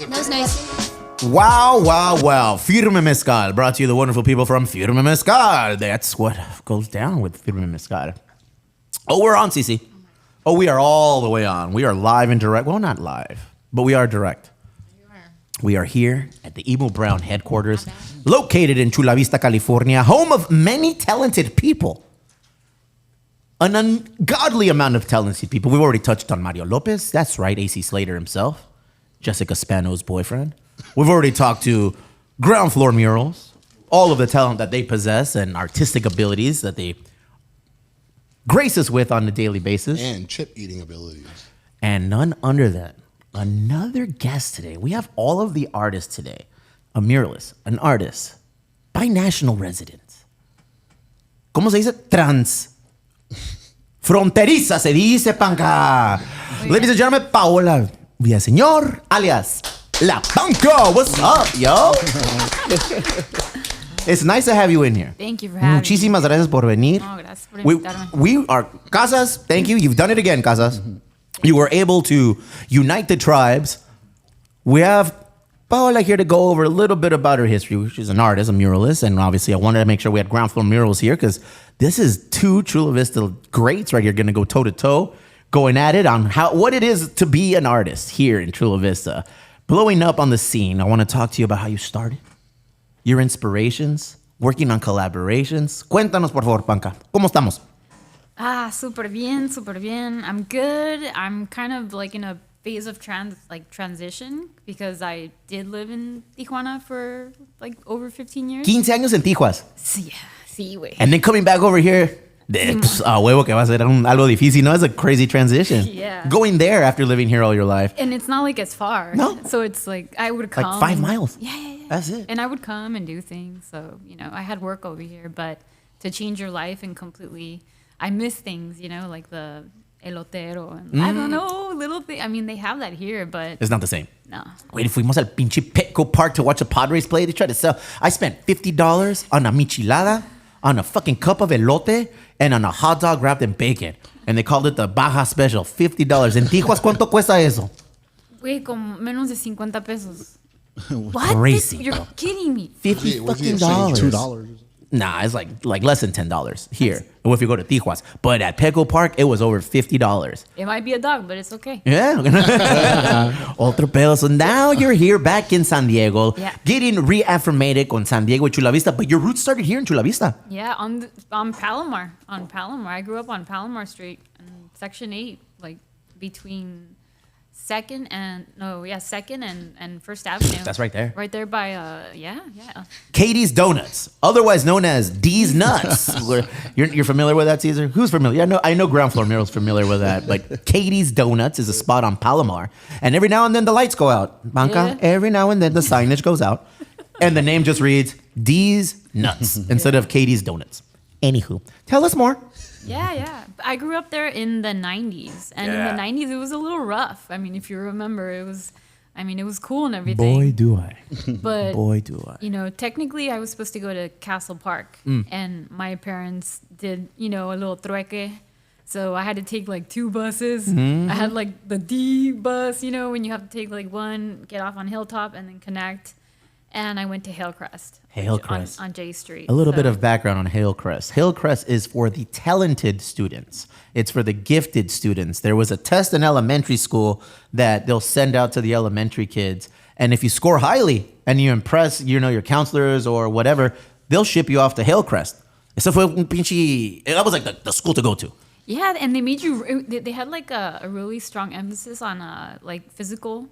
K: That was nice.
C: Wow, wow, wow. Firme Mezcal, brought to you the wonderful people from Firme Mezcal. That's what goes down with Firme Mezcal. Oh, we're on, CeCe. Oh, we are all the way on. We are live and direct. Well, not live, but we are direct. We are here at the Emo Brown headquarters, located in Chula Vista, California, home of many talented people. An ungodly amount of talented people. We've already touched on Mario Lopez. That's right, AC Slater himself. Jessica Spano's boyfriend. We've already talked to Ground Floor Murals, all of the talent that they possess and artistic abilities that they grace us with on a daily basis.
D: And chip eating abilities.
C: And none under that. Another guest today. We have all of the artists today. A muralist, an artist, binational resident. ¿Cómo se dice? Fronteriza se dice, Panca. Ladies and gentlemen, Paola Villaseñor, alias La Panca. What's up, yo? It's nice to have you in here.
L: Thank you for having
C: Muchísimas gracias por venir.
L: No, gracias por invitarme.
C: We are, Casas, thank you. You've done it again, Casas. You were able to unite the tribes. We have Paola here to go over a little bit about her history. She's an artist, a muralist, and obviously I wanted to make sure we had Ground Floor Murals here because this is two Chula Vista greats right here going to go toe-to-toe, going at it on what it is to be an artist here in Chula Vista. Blowing up on the scene, I want to talk to you about how you started, your inspirations, working on collaborations. Cuéntanos, por favor, Panca. ¿Cómo estamos?
L: Súper bien, súper bien. I'm good. I'm kind of like in a phase of transition because I did live in Tijuana for like over 15 years.
C: 15 años en Tijuas.
L: Sí, güey.
C: And then coming back over here, huevo que va a ser algo difícil, no? It's a crazy transition.
L: Yeah.
C: Going there after living here all your life.
L: And it's not like it's far.
C: No.
L: So it's like I would come.
C: Like 5 miles.
L: Yeah.
C: That's it.
L: And I would come and do things. So, I had work over here, but to change your life and completely, I miss things, like the elotero and I don't know, little thing. I mean, they have that here, but
C: It's not the same.
L: no.
C: Wait, fuimos al pinche Petco Park to watch the Padres play, they tried to sell. I spent $50 on a michelada, on a fucking cup of elote, and on a hot dog wrapped in bacon. And they called it the Baja Special, $50. En Tijuas, ¿cuánto cuesta eso?
L: Güey, con menos de 50 pesos.
C: What? Crazy,
L: You're
C: bro.
L: kidding me.
C: $50
D: Was he
C: fucking
D: saying
C: dollars.
E: $2.
C: Nah, it's like less than $10 here. Or if you go to Tijuas. But at Petco Park, it was over $50.
L: It might be a dog, but it's okay.
C: Yeah. Otro pedo. So now you're here back in San Diego,
L: Yeah.
C: getting reaffirmated con San Diego y Chula Vista. But your roots started here in Chula Vista.
L: Yeah, on Palomar. On Palomar. I grew up on Palomar Street, Section 8, like between Second and First Avenue.
C: That's right there.
L: Right there by yeah.
C: Katie's Donuts, otherwise known as D's Nuts. You're familiar with that, Caesar? Who's familiar? Yeah, I know Ground Floor Mural's familiar with that. But Katie's Donuts is a spot on Palomar. And every now and then the lights go out. Panca,
L: Yeah.
C: every now and then the signage goes out. And the name just reads D's Nuts instead of Katie's Donuts. Anywho, tell us more.
L: Yeah. I grew up there in the 90s. And in the 90s, it was a little rough. I mean, if you remember, it was cool and everything.
C: Boy, do I.
L: But,
C: Boy, do I.
L: Technically, I was supposed to go to Castle Park. And my parents did, a little trueque. So I had to take like 2 buses. I had like the D bus, when you have to take like one, get off on Hilltop and then connect. And I went to Hillcrest.
C: Hillcrest.
L: On J Street.
C: A little bit of background on Hillcrest. Hillcrest is for the talented students. It's for the gifted students. There was a test in elementary school that they'll send out to the elementary kids. And if you score highly and you impress, your counselors or whatever, they'll ship you off to Hillcrest. That was like the school to go to.
L: Yeah, and they made you. They had like a really strong emphasis on like physical,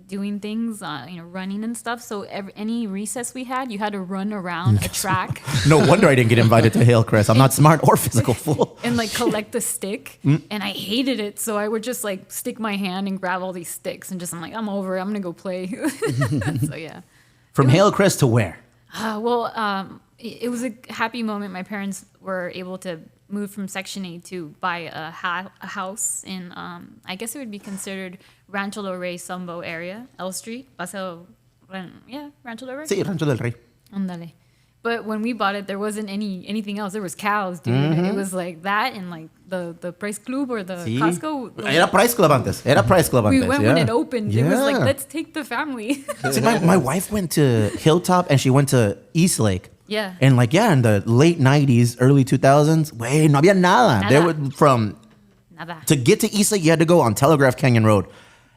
L: doing things, running and stuff. So any recess we had, you had to run around a track.
C: No wonder I didn't get invited to Hillcrest. I'm not smart or physical fool.
L: And like collect the stick. And I hated it, so I would just like stick my hand and grab all these sticks and I'm like, I'm over it. I'm gonna go play. So yeah.
C: From Hillcrest to where?
L: It was a happy moment. My parents were able to move from Section 8 to buy a house in, I guess it would be considered Rancho del Rey, Sumbo area, L Street. Rancho del Rey.
C: Sí, Rancho del Rey.
L: Ándale. But when we bought it, there wasn't anything else. There was cows, dude. It was like that and like the Price Club or the Costco.
C: Era Price Club antes. Era Price Club antes.
L: We went when it opened. It was like, let's take the family.
C: See, my wife went to Hilltop and she went to East Lake.
L: Yeah.
C: And like, in the late 90s, early 2000s, no había nada. There were to get to East Lake, you had to go on Telegraph Canyon Road.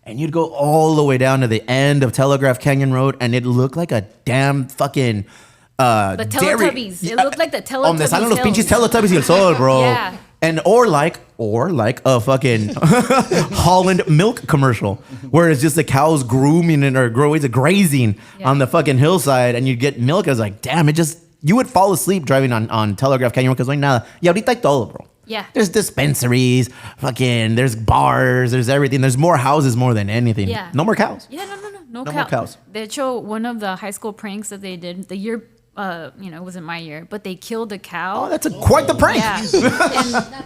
C: And you'd go all the way down to the end of Telegraph Canyon Road and it looked like a damn fucking...
L: the Teletubbies. It looked like the Teletubbies.
C: Donde salen los pinches Teletubbies y el sol, bro.
L: Yeah.
C: And or like a fucking Holland milk commercial where it's just the cows grooming and or grazing on the fucking hillside and you'd get milk. I was like, damn, you would fall asleep driving on Telegraph Canyon because no hay nada. Y ahorita hay todo, bro.
L: Yeah.
C: There's dispensaries, there's bars, there's everything. There's more houses more than anything.
L: Yeah.
C: No more cows.
L: Yeah, no
C: more cows.
L: De hecho, one of the high school pranks that they did the year, it wasn't my year, but they killed a cow.
C: Oh, that's quite the prank.
L: Yeah.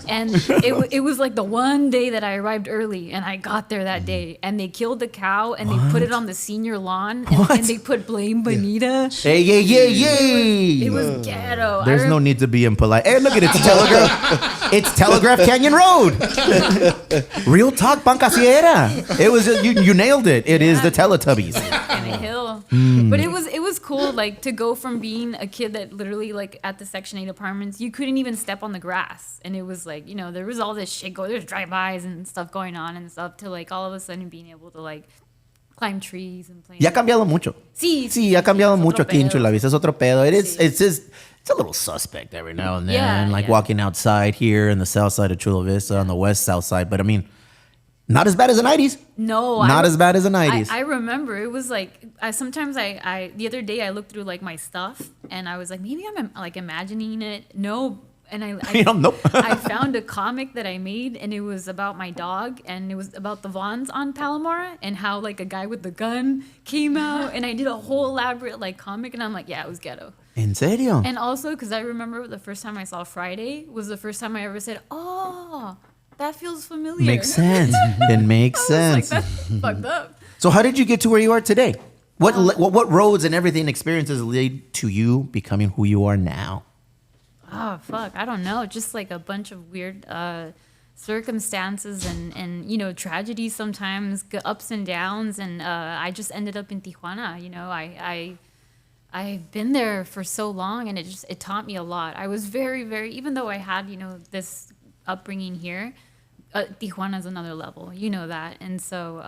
L: and it was like the one day that I arrived early and I got there that day and they killed the cow and they put it on the senior lawn and they put Blame Bonita.
C: Hey.
L: It was ghetto.
C: There's no need to be impolite. Hey, look at it. It's Telegraph. It's Telegraph Canyon Road. Real talk, Panca Sierra. It was you nailed it. It is the Teletubbies.
L: And a hill. But it was cool, like to go from being a kid that literally like at the Section 8 apartments, you couldn't even step on the grass. And it was like, there was all this shit there's drive-bys and stuff going on and stuff to like all of a sudden being able to like climb trees and play.
C: Ya ha cambiado mucho.
L: Sí,
C: ha cambiado mucho aquí en
L: pedo.
C: Chula Vista. Es otro pedo. It's just a little suspect every now and then. Walking outside here in the south side of Chula Vista on the west south side. But I mean, not as bad as the 90s.
L: No.
C: As bad as the 90s.
L: I remember it was like, sometimes I the other day I looked through like my stuff and I was like, maybe I'm like imagining it. No. And
C: nope.
L: I found a comic that I made and it was about my dog and it was about the Vons on Palomar and how like a guy with the gun came out and I did a whole elaborate like comic and I'm like, yeah, it was ghetto.
C: ¿En serio?
L: And also because I remember the first time I saw Friday was the first time I ever said, oh, that feels familiar.
C: Makes sense. It makes sense.
L: Like, that's fucked up.
C: So how did you get to where you are today? What roads and everything experiences lead to you becoming who you are now?
L: Oh, fuck. I don't know. Just like a bunch of weird circumstances and tragedies sometimes, ups and downs. And I just ended up in Tijuana. I've been there for so long and it taught me a lot. I was very, very, even though I had, this upbringing here, Tijuana is another level, that. And so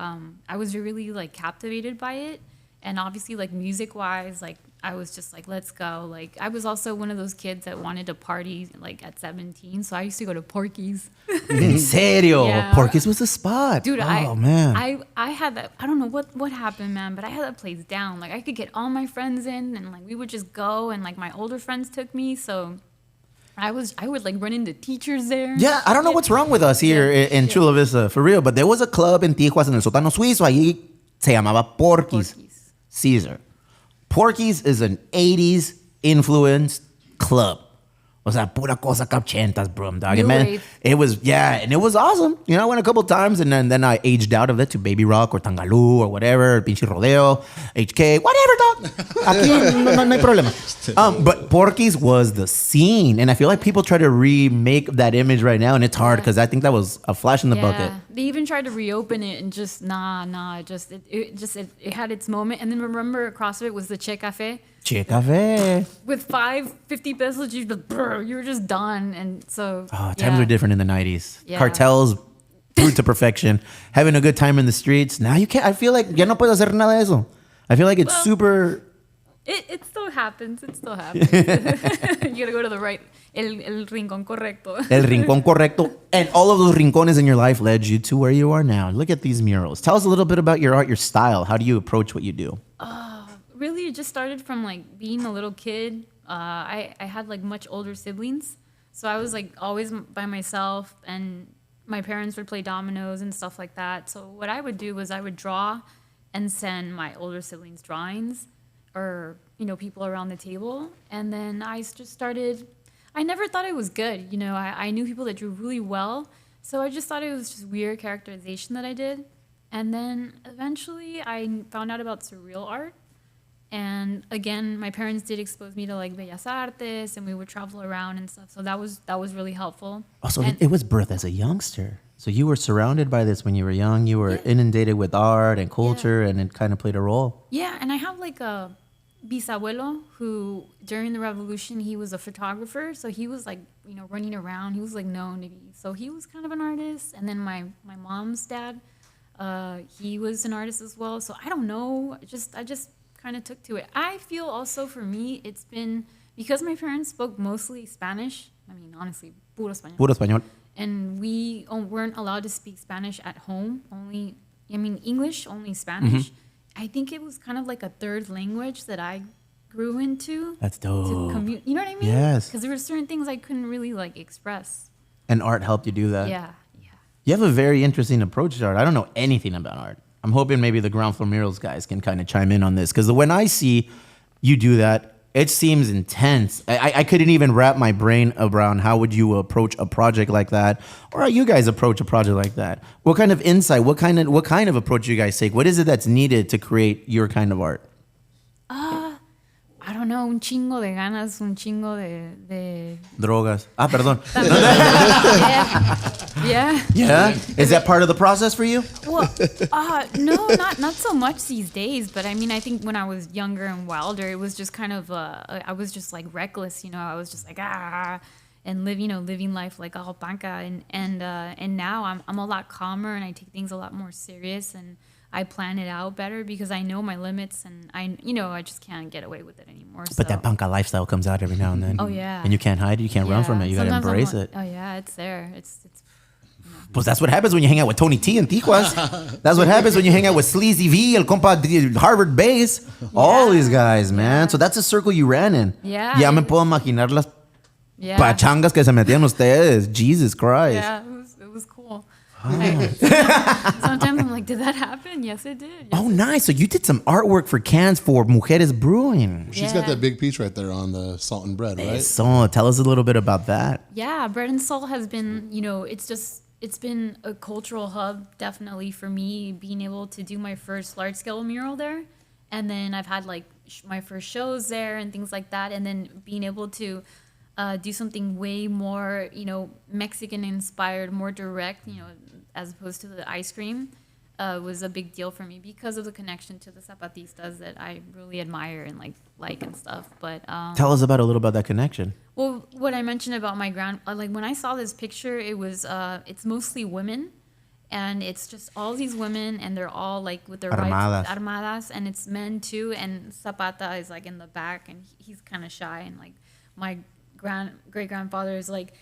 L: I was really like captivated by it. And obviously like music wise, like I was just like, let's go. Like I was also one of those kids that wanted to party like at 17. So I used to go to Porky's.
C: En serio?
L: Yeah.
C: Porky's was the spot.
L: Dude,
C: man.
L: I had that. I don't know what happened, man, but I had that place down. Like I could get all my friends in and like we would just go and like my older friends took me. So I would like run into teachers there.
C: Yeah, I don't know what's wrong with us here in Chula Vista, for real, but there was a club in Tijuana, en el sótano suizo, ahí se llamaba Porky's. Caesar. Porky's is an 80s influenced club. O sea, pura cosa ochentas, bro, dog. It was, and it was awesome. I went a couple times and then I aged out of it to Baby Rock or Tangaloo or whatever, Pinche Rodeo, HK, whatever, dog. Aquí no hay problema. But Porky's was the scene. And I feel like people try to remake that image right now and it's hard because I think that was a flash in the bucket.
L: They even tried to reopen it and just, it had its moment. And then remember across it was the Che Cafe.
C: Che Cafe.
L: With 50 pesos, you were just done. And so
C: times were different in the 90s.
L: Yeah.
C: Cartels brewed to perfection. Having a good time in the streets. Now you can't. I feel like ya no puedes hacer nada de eso. I feel like it's super.
L: It still happens. You gotta go to the right. El rincón correcto.
C: El rincón correcto. And all of those rincones in your life led you to where you are now. Look at these murals. Tell us a little bit about your art, your style. How do you approach what you do?
L: Really, it just started from like being a little kid. I had like much older siblings, so I was like always by myself, and my parents would play dominoes and stuff like that. So what I would do was I would draw and send my older siblings drawings or people around the table, and then I just started. I never thought it was good. I knew people that drew really well, so I just thought it was just weird characterization that I did. And then eventually I found out about surreal art. And again, my parents did expose me to like Bellas Artes, and we would travel around and stuff. So that was really helpful.
C: Also,
L: And-
C: it was birth as a youngster. So you were surrounded by this when you were young. You were inundated with art and culture, and it kind of played a role.
L: Yeah, and I have like a bisabuelo who, during the revolution, he was a photographer. So he was like, running around. He was like known to be. So he was kind of an artist. And then my mom's dad, he was an artist as well. So I don't know. I just kind of took to it. I feel also for me, it's been because my parents spoke mostly Spanish. I mean, honestly, puro español.
C: Puro español.
L: And we weren't allowed to speak Spanish at home. English, only Spanish. I think it was kind of like a third language that I grew into.
C: That's dope.
L: You know what I mean?
C: Yes.
L: Because there were certain things I couldn't really like express.
C: And art helped you do that.
L: Yeah.
C: You have a very interesting approach to art. I don't know anything about art. I'm hoping maybe the Ground Floor Murals guys can kind of chime in on this. Because when I see you do that, it seems intense. I couldn't even wrap my brain around how would you approach a project like that, or how you guys approach a project like that. What kind of insight? What kind of approach you guys take? What is it that's needed to create your kind of art?
L: I don't know, un chingo de ganas, un chingo de...
C: Drogas. Perdón.
L: Yeah.
C: Yeah? Is that part of the process for you?
L: Well, no, not so much these days. But I mean, I think when I was younger and wilder, it was just kind of, I was just like reckless, I was just like, and living life like all Panca. And now I'm a lot calmer, and I take things a lot more serious, and I plan it out better because I know my limits, and I just can't get away with it anymore.
C: But that Panca lifestyle comes out every now and then.
L: Oh, yeah.
C: And you can't hide it. You can't run from it. You got to
L: Sometimes
C: embrace
L: I'm
C: it.
L: like, oh yeah, it's there. It's
C: Pues that's what happens when you hang out with Tony T and Tijuas. That's what happens when you hang out with Sleazy V, El Compa Harvard Base. All these guys, man. So that's a circle you ran in.
L: Yeah.
C: Ya me puedo imaginar las pachangas que se metían ustedes. Jesus Christ.
L: Yeah, it was cool. Sometimes I'm like, did that happen? Yes, it did. Yes,
C: Oh, nice. So you did some artwork for cans for Mujeres Brewing.
D: She's got that big piece right there on the salt and bread, right?
C: So tell us a little bit about that.
L: Yeah, Bread and Salt has been, it's been a cultural hub, definitely, for me, being able to do my first large-scale mural there. And then I've had, like, my first shows there and things like that. And then being able to do something way more, Mexican-inspired, more direct, as opposed to the ice cream, was a big deal for me because of the connection to the Zapatistas that I really admire and like and stuff. But
C: Tell us a little about that connection.
L: well, what I mentioned about my like when I saw this picture, it was it's mostly women, and it's just all these women, and they're all like with their armadas, and it's men too. And Zapata is like in the back, and he's kind of shy, and like my great grandfather is like,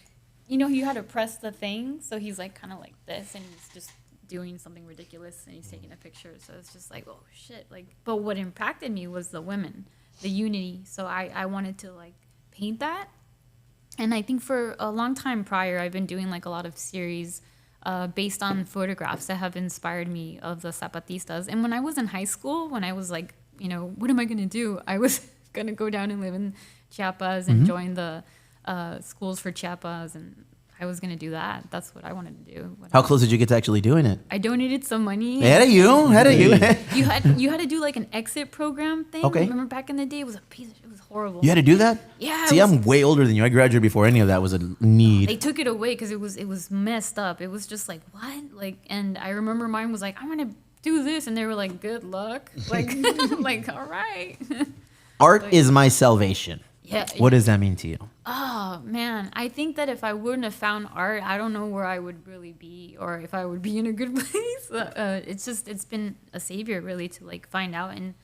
L: you had to press the thing, so he's like kind of like this, and he's just doing something ridiculous, and he's taking a picture. So it's just like, oh shit, like. But what impacted me was the women, the unity. So I wanted to like paint that. And I think for a long time prior, I've been doing like a lot of series based on photographs that have inspired me of the Zapatistas. And when I was in high school, when I was like, what am I going to do? I was going to go down and live in Chiapas and join the schools for Chiapas, and I was going to do that. That's what I wanted to do.
C: How close did you get to actually doing it?
L: I donated some money.
C: How do you?
L: You had to do like an exit program thing.
C: Okay.
L: Remember back in the day, it was it was horrible.
C: You had to do that?
L: Yeah.
C: See, I'm way older than you. I graduated before any of that was a need.
L: They took it away because it was messed up. It was just like, what? Like, and I remember mine was like, I'm gonna do this, and they were like, good luck. Like, like, all right.
C: Art is my salvation.
L: Yeah.
C: What does that mean to you?
L: Oh man, I think that if I wouldn't have found art, I don't know where I would really be, or if I would be in a good place. It's been a savior really to like find out and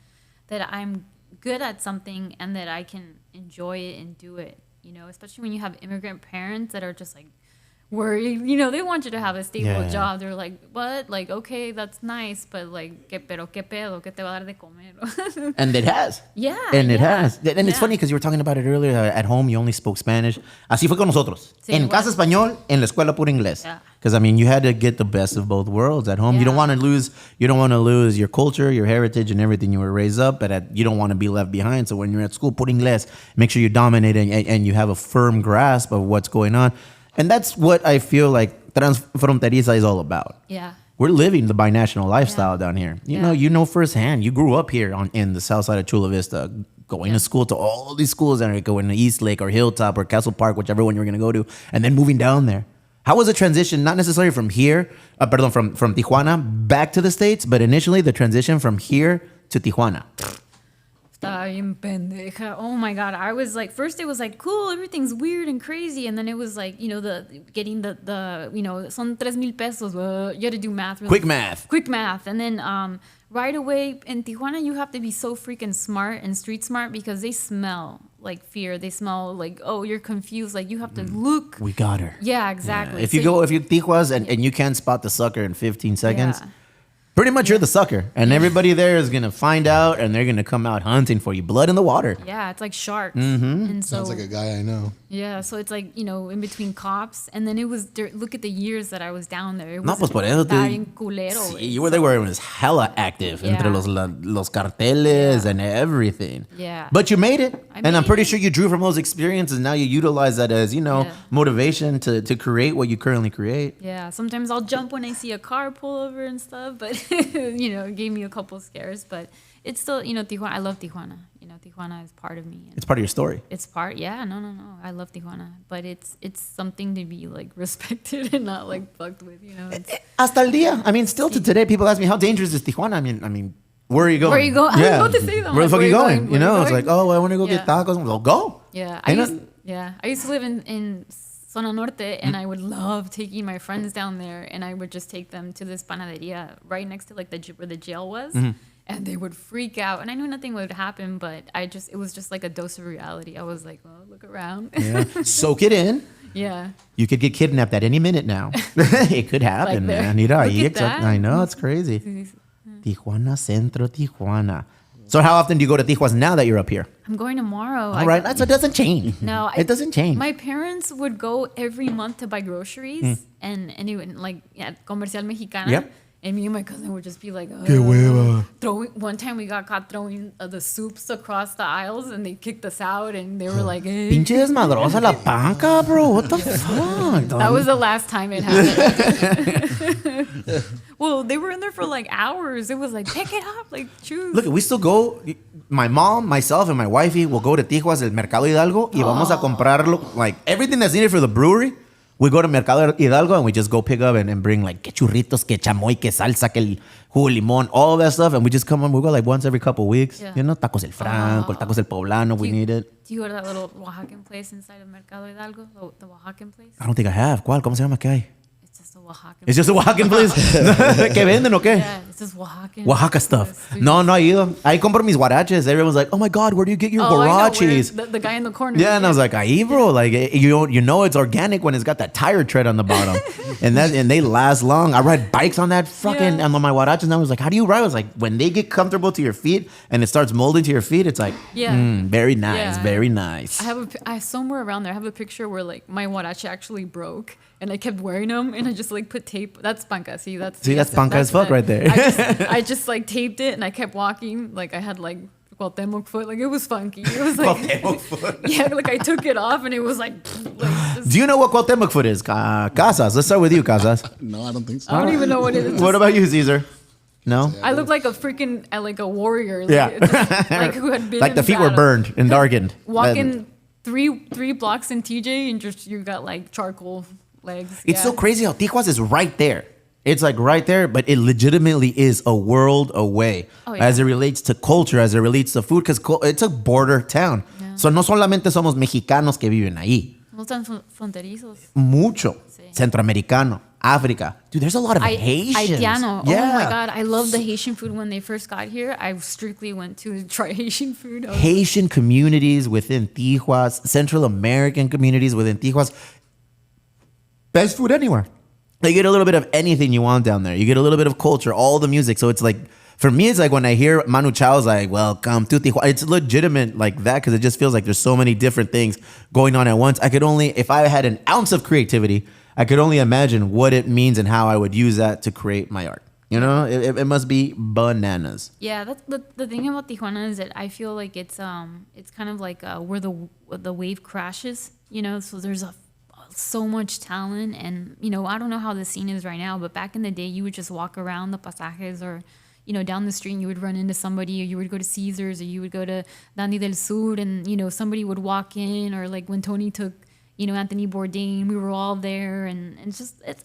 L: that I'm good at something and that I can enjoy it and do it. Especially when you have immigrant parents that are just like worried. They want you to have a stable job. They're like, what? Like, okay, that's nice, but like, ¿qué pedo? ¿Qué te va a dar de comer?
C: And it has.
L: Yeah.
C: And it has. And it's funny because you were talking about it earlier. At home, you only spoke Spanish. Así fue con nosotros.
L: Sí,
C: en casa español, en la escuela puro inglés. Because you had to get the best of both worlds at home. You don't want to lose. You don't want to lose your culture, your heritage, and everything you were raised up. But you don't want to be left behind. So when you're at school, puro inglés, make sure you dominate and you have a firm grasp of what's going on. And that's what I feel like Transfronteriza is all about.
L: Yeah.
C: We're living the binational lifestyle down here. You know firsthand. You grew up here in the south side of Chula Vista, going to school to all these schools that are going to East Lake or Hilltop or Castle Park, whichever one you were going to go to, and then moving down there. How was the transition, not necessarily from here, from Tijuana back to the States, but initially the transition from here to Tijuana?
L: Estaba bien pendeja. Oh my God. I was like, first it was like, cool, everything's weird and crazy. And then it was like, getting the son 3,000 pesos. You had to do math. Really Quick math. And then right away in Tijuana, you have to be so freaking smart and street smart because they smell like fear. They smell like, oh, you're confused. Like you have to look.
C: We got her.
L: Yeah, exactly.
C: Yeah. If you Tijuas and you can't spot the sucker in 15 seconds, pretty much you're the sucker. And everybody there is going to find out and they're going to come out hunting for you. Blood in the water.
L: Yeah, it's like sharks.
C: Mm-hmm.
L: And so,
D: sounds like a guy I know.
L: Yeah, so it's like, in between cops. And then it was, look at the years that I was down there. It was
C: pues por eso
L: culero.
C: Sí, you were there where it was hella active entre los carteles and everything.
L: Yeah.
C: But you made it. And I'm pretty sure you drew from those experiences. Now you utilize that as, motivation to create what you currently create.
L: Yeah, sometimes I'll jump when I see a car pull over and stuff. But, it gave me a couple scares. But it's still, Tijuana. I love Tijuana. Tijuana is part of me.
C: It's part of your story.
L: It's part, no. I love Tijuana, but it's something to be like respected and not like fucked with,
C: Hasta el día. I mean, still to today, people ask me how dangerous is Tijuana. I mean, where are you going?
L: Where are you going? I was about to say that.
C: Where the fuck are you going? It's like, oh, I want to go get tacos. Well, go.
L: Yeah, I used to live in Zona Norte, and I would love taking my friends down there, and I would just take them to this panaderia right next to like where the jail was. Mm-hmm. And they would freak out. And I knew nothing would happen, but it was just like a dose of reality. I was like, well, look around.
C: Yeah. Soak it in.
L: Yeah.
C: You could get kidnapped at any minute now. It could happen, man. I know, it's crazy. Tijuana, Centro Tijuana. So how often do you go to Tijuana now that you're up here?
L: I'm going tomorrow.
C: All right. So it doesn't change.
L: No.
C: It doesn't change.
L: My parents would go every month to buy groceries. And it like, Comercial Mexicana. Yep. And me and my cousin would just be like, one time we got caught throwing the soups across the aisles and they kicked us out and they were like,
C: Pinche desmadrosa la Panca, bro. What the fuck?
L: That was the last time it happened. Well, they were in there for like hours. It was like, pick it up, like choose.
C: Look, we still go. My mom, myself, and my wifey will go to Tijuas, el Mercado Hidalgo, y vamos a comprarlo, like everything that's needed for the brewery. We go to Mercado Hidalgo and we just go pick up and bring like que churritos, que chamoy, que salsa, que el jugo limón, all that stuff. And we just come on, we go like once every couple of weeks. Yeah. Tacos el Franco, tacos el Poblano, we need it.
L: Do you go to that little Oaxacan place inside of Mercado Hidalgo? The Oaxacan place?
C: I don't think I have. ¿Cuál? ¿Cómo se llama? ¿Qué hay?
L: It's just a Oaxacan
C: It's just a Oaxacan place. ¿Qué venden o qué?
L: Yeah, it's just Oaxacan.
C: Oaxaca stuff. No he ido. Ahí compro mis guaraches. Everyone's like, oh my God, where do you get your guaraches?
L: The guy in the corner.
C: Yeah, and I was like, ahí, bro. Like, you know it's organic when it's got that tire tread on the bottom. and they last long. I ride bikes on that fucking, and on my guaraches. And I was like, how do you ride? I was like, when they get comfortable to your feet and it starts molding to your feet, it's like, very nice, very nice.
L: I somewhere around there, I have a picture where like my guarache actually broke. And I kept wearing them, and I just like put tape. That's Panca. That's
C: Panca as fuck right there.
L: I just like taped it, and I kept walking. Like I had like Cuauhtémoc foot. Like it was funky. It was like
C: Cuauhtémoc foot.
L: Yeah, like I took it off, and it was like.
C: Do you know what Cuauhtémoc foot is? Casas. Let's start with you, Casas.
E: No, I don't think so.
L: I don't even know what it is.
C: What about you, Caesar? No.
L: I look like a freaking like a warrior.
C: Like,
L: like who had been
C: like the feet were burned and darkened.
L: Walking three blocks in TJ, and just you got like charcoal. Legs.
C: It's so crazy how Tijuas is right there. It's like right there, but it legitimately is a world away as it relates to culture, as it relates to food, because it's a border town. Yeah. So no solamente somos mexicanos que viven ahí.
L: No tan fronterizos.
C: Mucho. Sí. Centroamericano, Africa. Dude, there's a lot of Haitians.
L: Haitiano. Yeah. Oh my God, I love the Haitian food. When they first got here, I strictly went to try Haitian food.
C: Haitian communities within Tijuas, Central American communities within Tijuas. Best food anywhere. You get a little bit of anything you want down there. You get a little bit of culture, all the music. So it's like, for me, it's like when I hear Manu Chao's like, welcome to Tijuana. It's legitimate like that because it just feels like there's so many different things going on at once. I could only, if I had an ounce of creativity, I could only imagine what it means and how I would use that to create my art. You know, it must be bananas.
L: Yeah, that's the thing about Tijuana is that I feel like it's kind of like where the wave crashes. You know, so there's a so much talent. And, I don't know how the scene is right now, but back in the day, you would just walk around the pasajes or, down the street and you would run into somebody, or you would go to Caesars, or you would go to Dandy del Sur, and, somebody would walk in, or like when Tony took, Anthony Bourdain, we were all there. And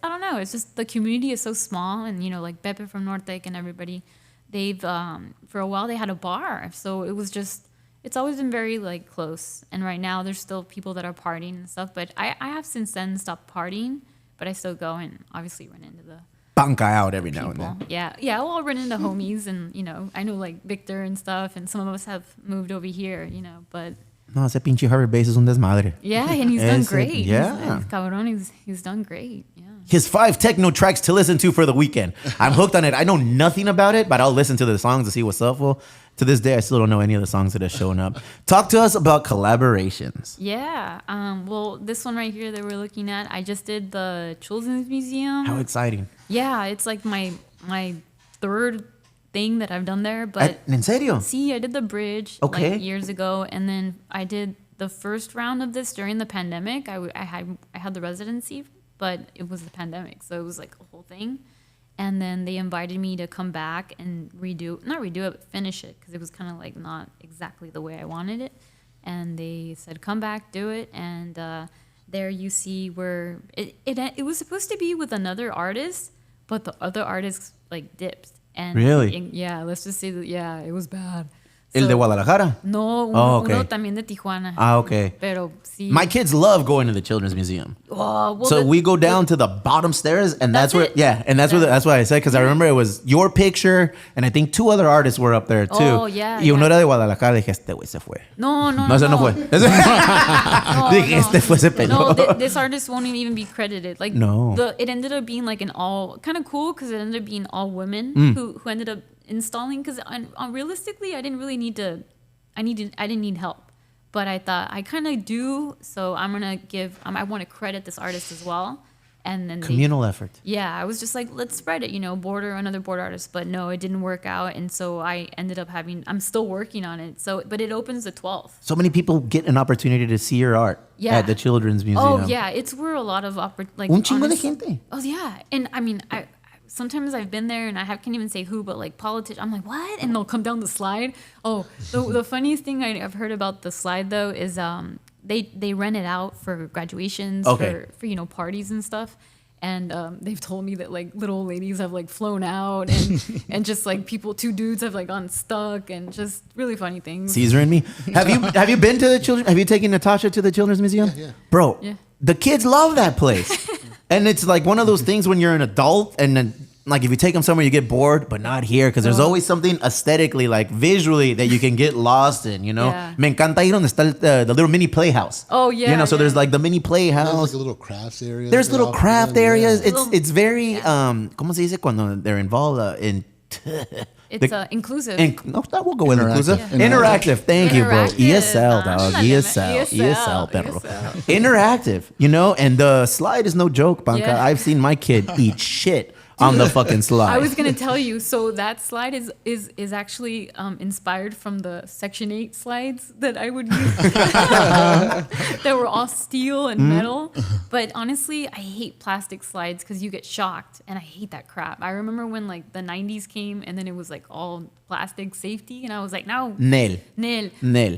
L: I don't know, it's just the community is so small. And, like Pepe from Nortec and everybody, they've, for a while they had a bar. So it was just, it's always been very like close. And right now there's still people that are partying and stuff, but I have since then stopped partying, but I still go and obviously run into the
C: Panca out every now and then.
L: Yeah, well, I'll run into homies, and I know like Victor and stuff, and some of us have moved over here, but
C: No, ese pinche Harvard Base es un desmadre.
L: yeah, and he's done great.
C: Yeah.
L: He's cabrón, he's done great. Yeah.
C: His 5 techno tracks to listen to for the weekend. I'm hooked on it. I know nothing about it, but I'll listen to the songs to see what's up. Well, to this day, I still don't know any of the songs that are showing up. Talk to us about collaborations.
L: Yeah. Well, this one right here that we're looking at, I just did the Children's Museum.
C: How exciting.
L: Yeah, it's like my third thing that I've done there. But
C: ¿En serio?
L: See, I did the bridge like years ago, and then I did the first round of this during the pandemic. I had the residency, but it was the pandemic, so it was like a whole thing. And then they invited me to come back and not redo it, but finish it, because it was kind of like not exactly the way I wanted it. And they said, come back, do it. And there you see where it was supposed to be with another artist, but the other artist like dipped. And
C: really?
L: Yeah, let's just say that, yeah, it was bad.
C: ¿El de Guadalajara?
L: No, uno también de Tijuana.
C: Ah, okay.
L: Pero sí.
C: My kids love going to the Children's Museum.
L: Oh, well,
C: so we go down to the bottom stairs, and that's where, that's what I said, because I remember it was your picture, and I think 2 other artists were up there too.
L: Oh, yeah.
C: Y uno era de Guadalajara, dije, este güey se fue.
L: No,
C: ese no fue. Dije, este fue ese pelón.
L: No, this artist won't even be credited. Like,
C: no.
L: It ended up being like an all, kind of cool, because it ended up being all women who ended up installing, because realistically I didn't really I didn't need help, but I thought I kind of do, so I'm gonna I want to credit this artist as well. And then
C: communal effort.
L: Yeah, I was just like, let's spread it, another board artist, but no, it didn't work out, and so I ended up I'm still working on it. So, but it opens the 12th.
C: So many people get an opportunity to see your art at the Children's Museum.
L: Oh yeah, it's where a lot of like
C: un chingo de gente.
L: Oh yeah, and I mean sometimes I've been there and I can't even say who, but like politicians, I'm like, what? And they'll come down the slide. Oh, the funniest thing I've heard about the slide though is they rent it out for graduations, for parties and stuff. And they've told me that like little ladies have like flown out, and just like 2 dudes have like gone stuck, and just really funny things.
C: Caesar and me. Have you been to the children? Have you taken Natasha to the Children's Museum?
D: Yeah.
C: Bro, the kids love that place. And it's like one of those things when you're an adult, and then like if you take them somewhere you get bored, but not here, because there's always something aesthetically, like visually, that you can get lost in,
L: Yeah.
C: Me encanta ir donde está the little mini playhouse.
L: Oh yeah.
C: So there's like the mini playhouse.
D: There's like a little crafts area.
C: There's little craft areas. It's very ¿cómo se dice cuando they're involved in
L: it's inclusive.
C: We'll go with inclusive. Interactive. Thank you, bro. ESL, dog. ESL, perro. Interactive, and the slide is no joke, Panca.
L: Yeah.
C: I've seen my kid eat shit on the fucking slide.
L: I was gonna tell you. So that slide is actually inspired from the Section 8 slides that I would use. That were all steel and metal. But honestly, I hate plastic slides because you get shocked, and I hate that crap. I remember when like the 90s came, and then it was like all plastic safety, and I was like, no.
C: Nel.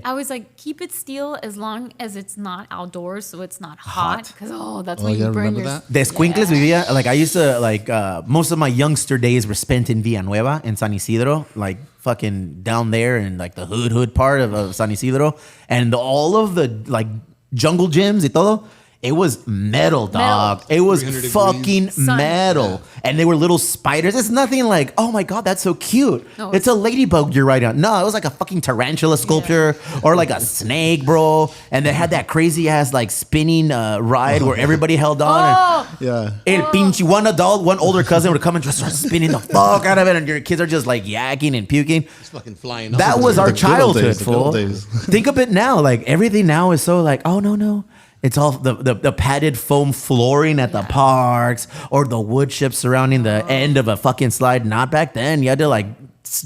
L: I was like, keep it steel as long as it's not outdoors, so it's not hot. Because that's when you burn your.
C: The Escuincles vivía, like I used to like. Most of my youngster days were spent in Villanueva, in San Isidro, like fucking down there in like the hood part of San Isidro. And all of the like jungle gyms y todo, it was metal, dog. It was fucking metal. Yeah. And they were little spiders. It's nothing like, oh my God, that's so cute. No, it's a ladybug you're riding on. No, it was like a fucking tarantula sculpture or like a snake, bro. And they had that crazy ass like spinning ride where everybody held on. El pinche, one adult, one older cousin would come and just start spinning the fuck out of it. And your kids are just like yakking and puking.
D: It's fucking flying.
C: That was our childhood, fool. Think of it now. Like everything now is so like, oh no. It's all the padded foam flooring at the parks, or the wood chips surrounding the end of a fucking slide. Not back then. You had to like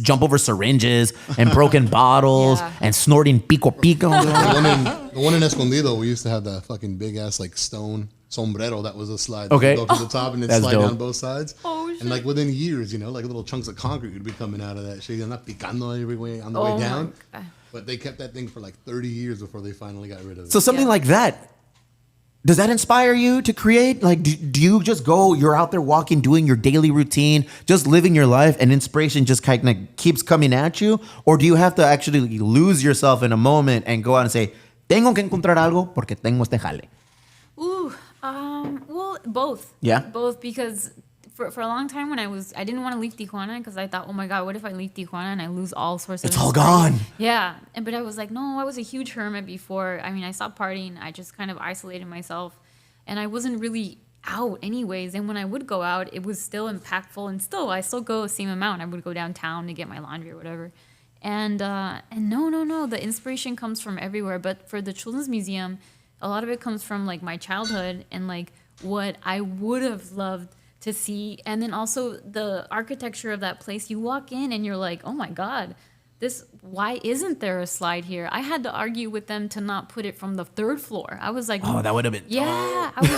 C: jump over syringes and broken bottles and snorting pico.
D: The one in Escondido, we used to have that fucking big ass like stone sombrero that was a slide.
C: Okay.
D: Go up to the top and then
C: That's
D: slide
C: dope.
D: down both sides.
L: Oh, shit.
D: And like within years, you know, like little chunks of concrete would be coming out of that shit. You're not picando every way on the
L: Oh
D: way
L: my
D: down.
L: God.
D: But they kept that thing for like 30 years before they finally got rid of it.
C: So something
L: Yeah.
C: like that, does that inspire you to create? Like, do you just go, you're out there walking, doing your daily routine, just living your life, and inspiration just kind of keeps coming at you? Or do you have to actually lose yourself in a moment and go out and say, tengo que encontrar algo porque tengo este jale?
L: Ooh, well, both.
C: Yeah?
L: Both, because for a long time when I didn't want to leave Tijuana because I thought, oh my God, what if I leave Tijuana and I lose all sorts of
C: It's all
L: inspiration?
C: gone.
L: Yeah. But I was like, no, I was a huge hermit before. I mean, I stopped partying. I just kind of isolated myself and I wasn't really out anyways. And when I would go out, it was still impactful and I still go the same amount. I would go downtown to get my laundry or whatever. And no, the inspiration comes from everywhere. But for the Children's Museum, a lot of it comes from like my childhood and like what I would have loved to see. And then also the architecture of that place. You walk in and you're like, oh my God, why isn't there a slide here? I had to argue with them to not put it from the 3rd floor. I was like,
C: Oh, that would have been.
L: yeah. I was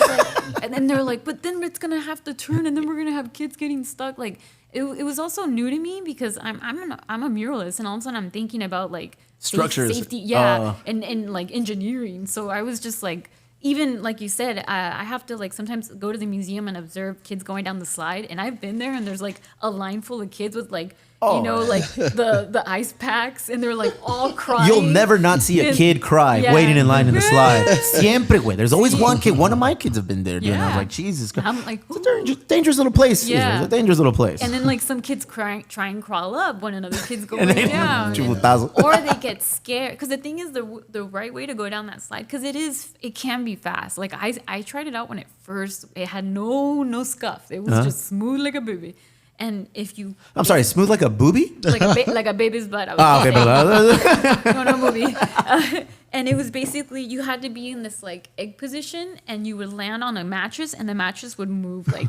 L: like, and then they're like, but then it's gonna have to turn, and then we're gonna have kids getting stuck. Like, it was also new to me because I'm a muralist, and all of a sudden I'm thinking about like
C: Structures.
L: safety, and like engineering. So I was just like, even like you said, I have to like sometimes go to the museum and observe kids going down the slide, and I've been there, and there's like a line full of kids with like. You know, like the ice packs, and they're like all crying.
C: You'll never not see a kid cry waiting in line in the slide. Siempre, güey. There's always one kid. One of my kids have been there doing that. I was like, Jesus Christ.
L: I'm like,
C: it's a dangerous little place.
L: Yeah.
C: It's a dangerous little place.
L: And then like some kids try and crawl up when another kid's going
C: And they-
L: down.
C: Chubutazo.
L: Or they get scared. Because the thing is, the right way to go down that slide, because it can be fast. Like I tried it out when it had no scuff. It was just smooth like a baby. And if you,
C: I'm sorry, smooth like a booby?
L: like a baby's butt. I was
C: Okay.
L: no movie. And it was basically you had to be in this like egg position, and you would land on a mattress, and the mattress would move like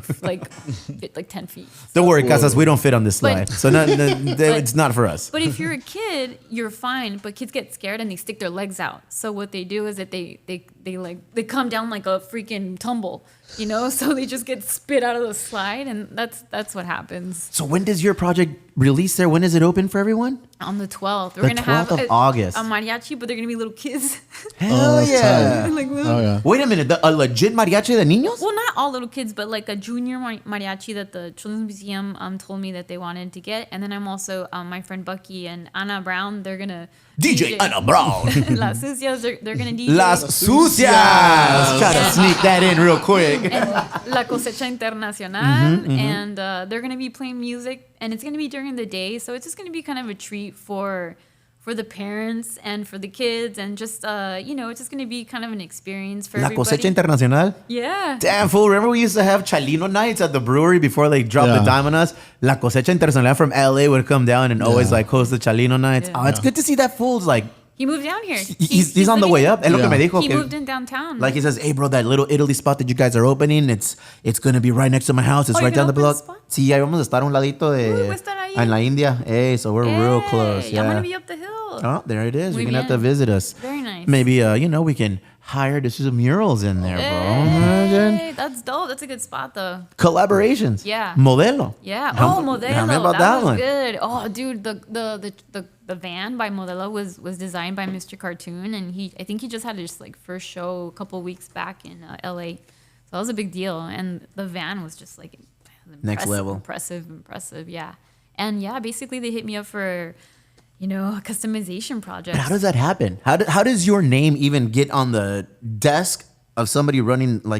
L: 10 feet.
C: Don't worry, Casas, we don't fit on this slide.
L: But-
C: So it's not for us.
L: But if you're a kid, you're fine. But kids get scared and they stick their legs out. So what they do is that they come down like a freaking tumble, you know. So they just get spit out of the slide, and that's what happens.
C: So when does your project release there? When is it open for everyone?
L: On the 12th, we're
C: The
L: gonna have
C: 12th of August.
L: a mariachi, but they're gonna be little kids.
C: Hell yeah.
L: Like little,
E: Oh yeah.
C: Wait a minute, a legit mariachi de niños?
L: Well, not all little kids, but like a junior mariachi that the Children's Museum told me that they wanted to get. And then I'm also my friend Bucky and Anna Brown. They're gonna
C: DJ Anna Brown.
L: Las Sucias. They're gonna DJ.
C: Las Sucias. Try to sneak that in real quick.
L: And La Cosecha Internacional, and they're gonna be playing music, and it's gonna be during the day, so it's just gonna be kind of a treat for the parents and for the kids, and just it's just gonna be kind of an experience for
C: La
L: everybody.
C: Cosecha Internacional.
L: Yeah.
C: Damn fool! Remember we used to have Chalino nights at the brewery before they dropped the dime on us. La Cosecha Internacional from LA would come down and always like host the Chalino nights.
L: Yeah.
C: Oh, it's good to see that fool's like
L: He moved down here.
C: he's on the way up. Es lo que me dijo.
L: He
C: que-
L: moved in downtown.
C: Like he says, hey bro, that little Italy spot that you guys are opening, it's gonna be right next to my house. It's
L: Oh,
C: right
L: you're
C: down the
L: gonna open
C: block.
L: a spot?
C: Sí, ahí vamos a estar a un ladito de
L: Voy a estar ahí.
C: en la India. Hey, so we're real close.
L: Hey,
C: Yeah.
L: I'm gonna be up the hill.
C: Oh, there it is.
L: Muy
C: You're gonna have to
L: bien.
C: visit us.
L: Very nice.
C: Maybe we can hire to do some murals in there, bro. Imagine.
L: Hey, that's dope. That's a good spot though.
C: Collaborations.
L: Yeah.
C: Modelo.
L: Yeah.
C: How-
L: Oh, Modelo.
C: Tell me about
L: that
C: that
L: was
C: one.
L: good. Oh, dude, the van by Modelo was designed by Mr. Cartoon, and I think he just had his like first show a couple weeks back in LA. So that was a big deal, and the van was just like
C: Next level.
L: impressive. Yeah, and yeah, basically they hit me up for a customization project.
C: But how does that happen? How does your name even get on the desk of somebody running
L: I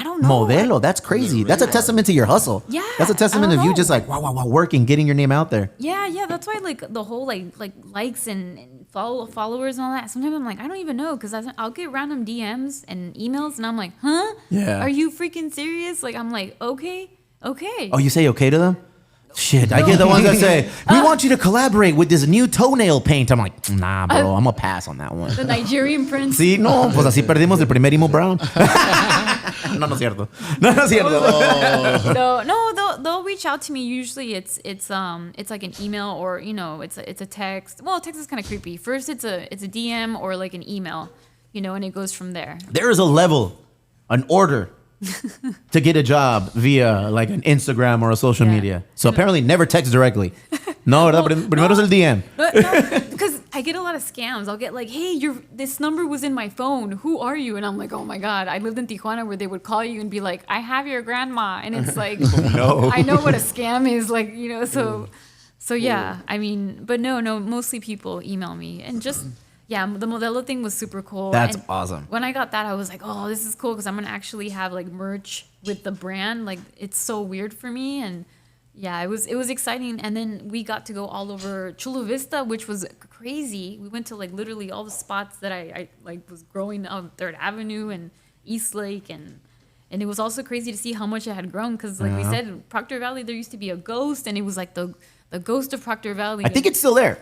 L: don't know.
C: Modelo? That's crazy. That's a testament to your hustle.
L: Yeah,
C: That's a testament
L: I
C: of
L: don't
C: you
L: know.
C: just like wow, working, getting your name out there.
L: Yeah, that's why like the whole like likes and followers and all that. Sometimes I'm like, I don't even know, because I'll get random DMs and emails, and I'm like, huh?
C: Yeah.
L: Are you freaking serious? Like I'm like, okay.
C: Oh, you say okay to them? Shit, I get the ones that say, we want you to collaborate with this new toenail paint. I'm like, nah, bro, I'm going to pass on that one.
L: The Nigerian prince.
C: Sí, no, pues así perdimos el primer Emo Brown. No es cierto. No es cierto.
L: No, they'll reach out to me. Usually it's like an email, or it's a text. Well, text is kind of creepy. First it's a DM or like an email, and it goes from there.
C: There is a level, an order to get a job via like an Instagram or a social media. So apparently never text directly. No, ¿verdad? Primero es el DM.
L: Because I get a lot of scams. I'll get like, hey, this number was in my phone. Who are you? And I'm like, oh my God. I lived in Tijuana where they would call you and be like, I have your grandma. And it's like,
C: no.
L: I know what a scam is. Like, you know, so yeah. I mean, but no, mostly people email me. And just, yeah, the Modelo thing was super cool.
C: That's
L: and
C: awesome.
L: When I got that, I was like, oh, this is cool because I'm going to actually have like merch with the brand. Like, it's so weird for me. And yeah, it was exciting. And then we got to go all over Chula Vista, which was crazy. We went to like literally all the spots that I like was growing on 3rd Avenue and East Lake. And it was also crazy to see how much it had grown because like we said, Proctor Valley, there used to be a ghost and it was like the ghost of Proctor Valley.
C: I think it's still there.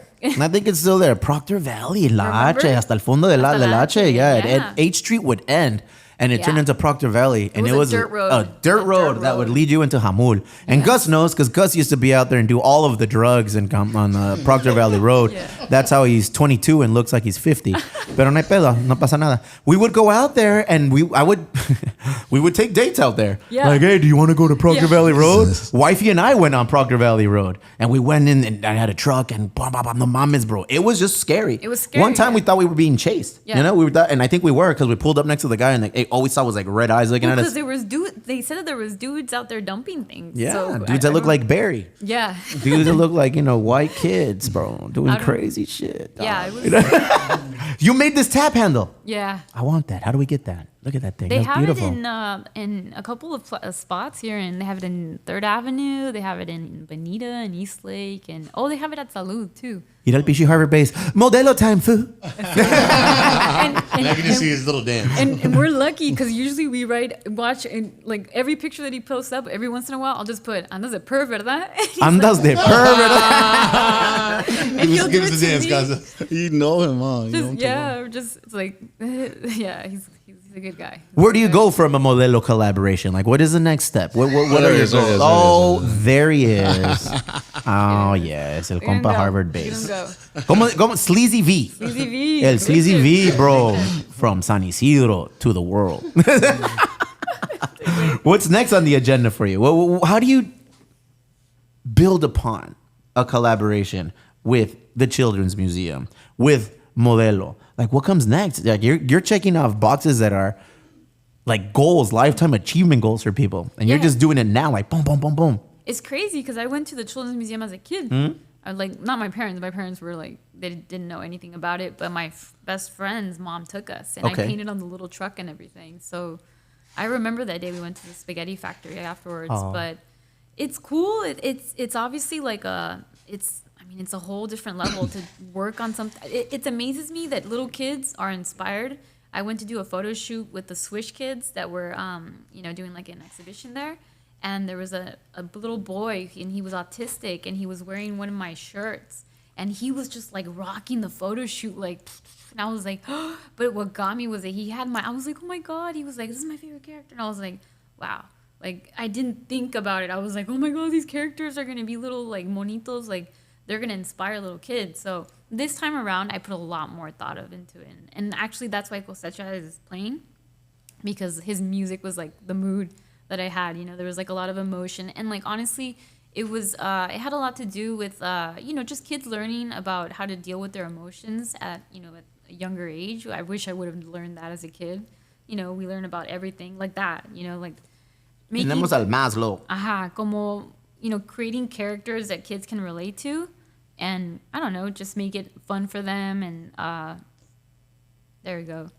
C: Proctor Valley, La H, hasta el fondo de la H. Yeah, H Street would end. And it turned into Proctor Valley. And it was
L: a dirt road.
C: A dirt road that would lead you into Jamul. And Gus knows because Gus used to be out there and do all of the drugs on Proctor Valley Road. That's how he's 22 and looks like he's 50. Pero no hay pedo, no pasa nada. We would go out there and we would take dates out there.
L: Yeah.
C: Like, hey, do you want to go to Proctor Valley Road? Wifey and I went on Proctor Valley Road. And we went in and I had a truck and blah, blah, blah, no mames, bro. It was just scary.
L: It was scary.
C: One time we thought we were being chased.
L: Yeah.
C: You know, and I think we were because we pulled up next to the guy and like, all we saw was like red eyes looking at us.
L: Because they said that there was dudes out there dumping things.
C: Yeah,
L: so
C: dudes that look like Barry.
L: Yeah.
C: Dudes that look like, white kids, bro, doing crazy shit.
L: Yeah, it was.
C: You made this tap handle.
L: Yeah.
C: I want that. How do we get that? Look at that thing.
L: They
C: That's
L: have
C: beautiful.
L: it in a couple of spots here, and they have it in 3rd Avenue. They have it in Bonita and East Lake, and they have it at Salud too.
C: Ir al Pichi Harvard base. Modelo time, food.
L: and
D: I can just see his little dance.
L: And we're lucky because usually we watch, and like every picture that he posts up, every once in a while, I'll just put, andas de per, ¿verdad?
C: Andas de per, ¿verdad?
L: And he'll give it
D: us a dance,
L: to me.
D: guys.
E: You know him, huh?
L: It's like, yeah, he's a good guy.
C: Where do you go from a Modelo collaboration? Like, what is the next step? What are your goals? Oh, there he is. Oh, yes. El compa Harvard base. Como Sleazy V.
L: Sleazy V.
C: El Sleazy V, bro. From San Isidro to the world. What's next on the agenda for you? How do you build upon a collaboration with the Children's Museum, with Modelo? Like, what comes next? Like, you're checking off boxes that are like goals, lifetime achievement goals for people, and you're just doing it now, like boom, boom, boom, boom.
L: It's crazy because I went to the Children's Museum as a kid. I like not my parents. My parents were like they didn't know anything about it, but my best friend's mom took us, and I painted on the little truck and everything. So I remember that day we went to the spaghetti factory afterwards. But it's cool. It's obviously like it's a whole different level to work on something. It amazes me that little kids are inspired. I went to do a photo shoot with the Swish kids that were, doing like an exhibition there. And there was a little boy, and he was autistic, and he was wearing one of my shirts. And he was just like rocking the photo shoot, like, and I was like, oh, but what got me was that I was like, oh my God. He was like, this is my favorite character. And I was like, wow. Like, I didn't think about it. I was like, oh my God, these characters are going to be little like monitos, like, they're going to inspire little kids. So this time around, I put a lot more thought into it. And actually, that's why Cosecha is playing, because his music was like the mood that I had. There was like a lot of emotion. And like, honestly, it had a lot to do with, just kids learning about how to deal with their emotions at a younger age. I wish I would have learned that as a kid. We learn about everything like that, like making...
C: Tenemos al Maslow.
L: Como, creating characters that kids can relate to. And I don't know, just make it fun for them. And there we go.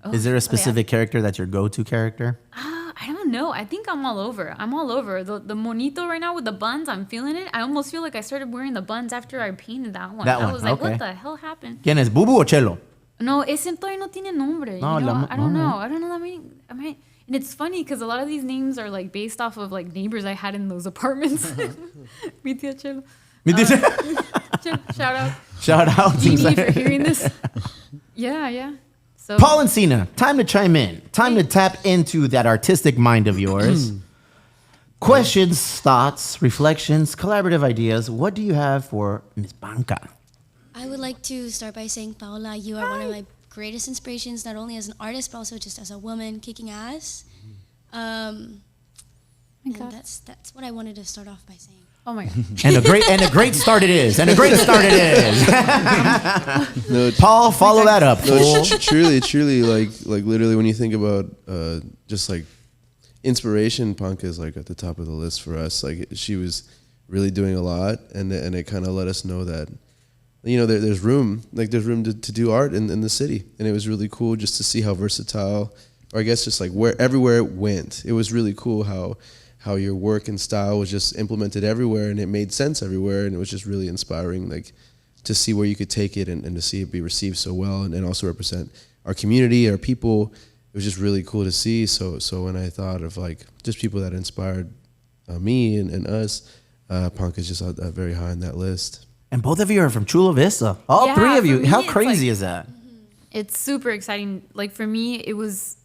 L: Oh,
C: is there a specific character that's your go-to character?
L: I don't know. I think I'm all over. The monito right now with the buns, I'm feeling it. I almost feel like I started wearing the buns after I painted that one. I was like, what the hell happened?
C: ¿Quién es, Bubu o Chelo?
L: No, ese todavía no tiene nombre. I don't know. I don't know that many. And it's funny because a lot of these names are like based off of like neighbors I had in those apartments. Mi tía Chelo. Shout out. Jeannie, if you're hearing this. Yeah. So,
C: Paul and Cena, time to chime in. Time to tap into that artistic mind of yours. Questions, thoughts, reflections, collaborative ideas. What do you have for Ms. Panca?
K: I would like to start by saying, Paola, you are one of my greatest inspirations, not only as an artist, but also just as a woman kicking ass. And
L: God.
K: that's what I wanted to start off by saying.
L: Oh my God.
C: And a great start it is. And a great start it is.
J: No,
C: Paul, follow that up.
J: no,
C: fool.
J: truly, like literally, when you think about just like inspiration, Panka is like at the top of the list for us. Like she was really doing a lot, and it kind of let us know that, you know, there's room to do art in the city, and it was really cool just to see how versatile, or I guess just like everywhere it went. It was really cool how your work and style was just implemented everywhere, and it made sense everywhere, and it was just really inspiring, like to see where you could take it and to see it be received so well, and also represent our community, our people. It was just really cool to see. So when I thought of like just people that inspired me and us, Panka is just very high on that list.
C: And both of you are from Chula Vista. All
L: Yeah,
C: three of you.
L: for me,
C: How
L: it's
C: crazy
L: like-
C: is that?
L: It's super exciting. Like for me, it was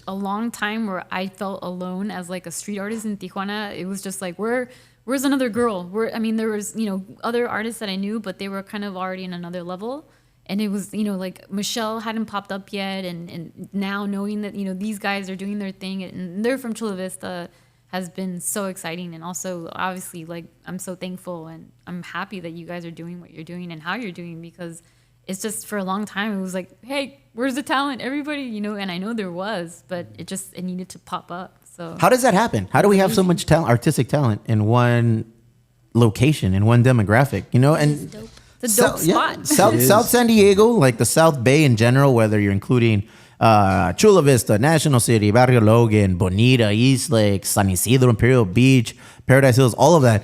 L: a long time where I felt alone as like a street artist in Tijuana. It was just like, where's another girl? There was, you know, other artists that I knew, but they were kind of already in another level. And it was, you know, like Michelle hadn't popped up yet. And now knowing that, you know, these guys are doing their thing and they're from Chula Vista has been so exciting. And also, obviously, like, I'm so thankful and I'm happy that you guys are doing what you're doing and how you're doing, because it's just for a long time, it was like, hey, where's the talent? Everybody, you know, and I know there was, but it needed to pop up. So
C: How does that happen? How do we have so much talent, artistic talent in one location, in one demographic? You know, and
L: It's a dope spot.
C: South San Diego, like the South Bay in general, whether you're including Chula Vista, National City, Barrio Logan, Bonita, East Lake, San Isidro, Imperial Beach, Paradise Hills, all of that.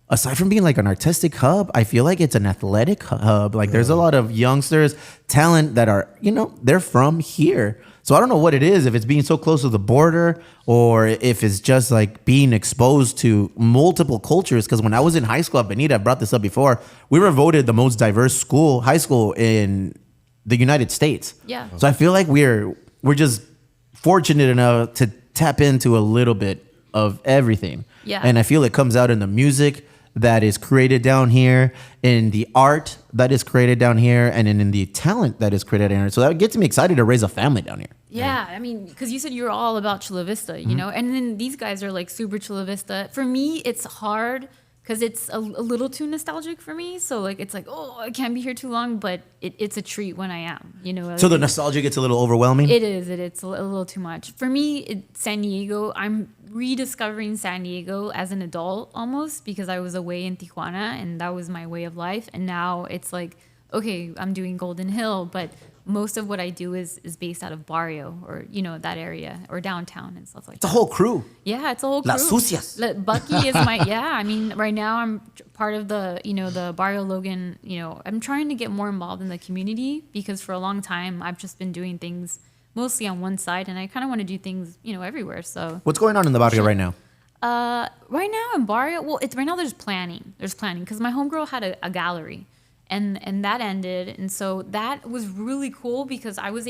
C: Aside from being like an artistic hub, I feel like it's an athletic hub. Like there's a lot of youngsters, talent that are, you know, they're from here. So I don't know what it is, if it's being so close to the border or if it's just like being exposed to multiple cultures. Because when I was in high school at Bonita, I brought this up before, we were voted the most diverse high school in the United States.
L: Yeah.
C: So I feel like we're just fortunate enough to tap into a little bit of everything.
L: Yeah.
C: And I feel it comes out in the music that is created down here, in the art that is created down here, and in the talent that is created down here. So that gets me excited to raise a family down here.
L: Yeah, I mean, because you said you're all about Chula Vista, you know, and then these guys are like super Chula Vista. For me, it's hard because it's a little too nostalgic for me. So like, it's like, oh, I can't be here too long, but it's a treat when I am, you know.
C: So the nostalgia gets a little overwhelming?
L: It is. It's a little too much. For me, San Diego, I'm rediscovering San Diego as an adult almost, because I was away in Tijuana and that was my way of life. And now it's like, okay, I'm doing Golden Hill, but most of what I do is based out of Barrio or, you know, that area or downtown and stuff like that.
C: It's a whole crew.
L: Yeah, it's a whole crew.
C: Las Sucias.
L: Bucky is my, I mean, right now I'm part of the, you know, the Barrio Logan, you know, I'm trying to get more involved in the community because for a long time I've just been doing things mostly on one side and I kind of want to do things, you know, everywhere. So
C: What's going on in the barrio right now?
L: Right now in Barrio, well, right now there's planning because my homegirl had a gallery. And that ended. And so that was really cool because I was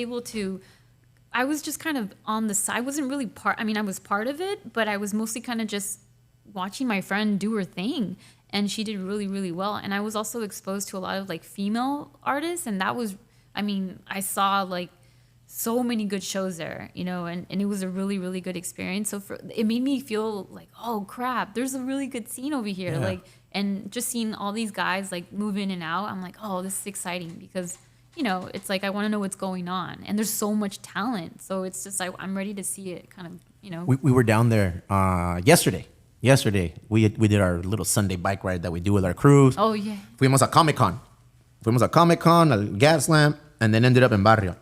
L: just kind of on the side. I wasn't really I was part of it, but I was mostly kind of just watching my friend do her thing. And she did really, really well. And I was also exposed to a lot of like female artists. And that was, I saw like so many good shows there, you know, and it was a really, really good experience. So it made me feel like, oh crap, there's a really good scene over here.
C: Yeah.
L: Like, and just seeing all these guys like move in and out, I'm like, oh, this is exciting because, you know, it's like I want to know what's going on. And there's so much talent. So it's just like I'm ready to see it kind of, you know.
C: We were down there yesterday. We did our little Sunday bike ride that we do with our crews.
L: Oh, yeah.
C: Fuimos a Comic-Con, al Gaslamp, and then ended up in Barrio.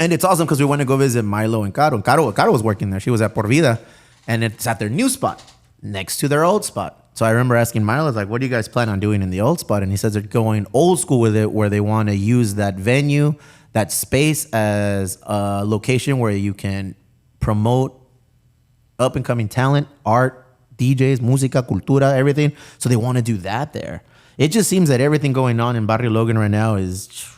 C: And it's awesome because we went to go visit Milo and Caro. And Caro was working there. She was at Por Vida. And it's at their new spot next to their old spot. So I remember asking Milo, like, what do you guys plan on doing in the old spot? And he says they're going old school with it, where they want to use that venue, that space as a location where you can promote up-and-coming talent, art, DJs, música, cultura, everything. So they want to do that there. It just seems that everything going on in Barrio Logan right now is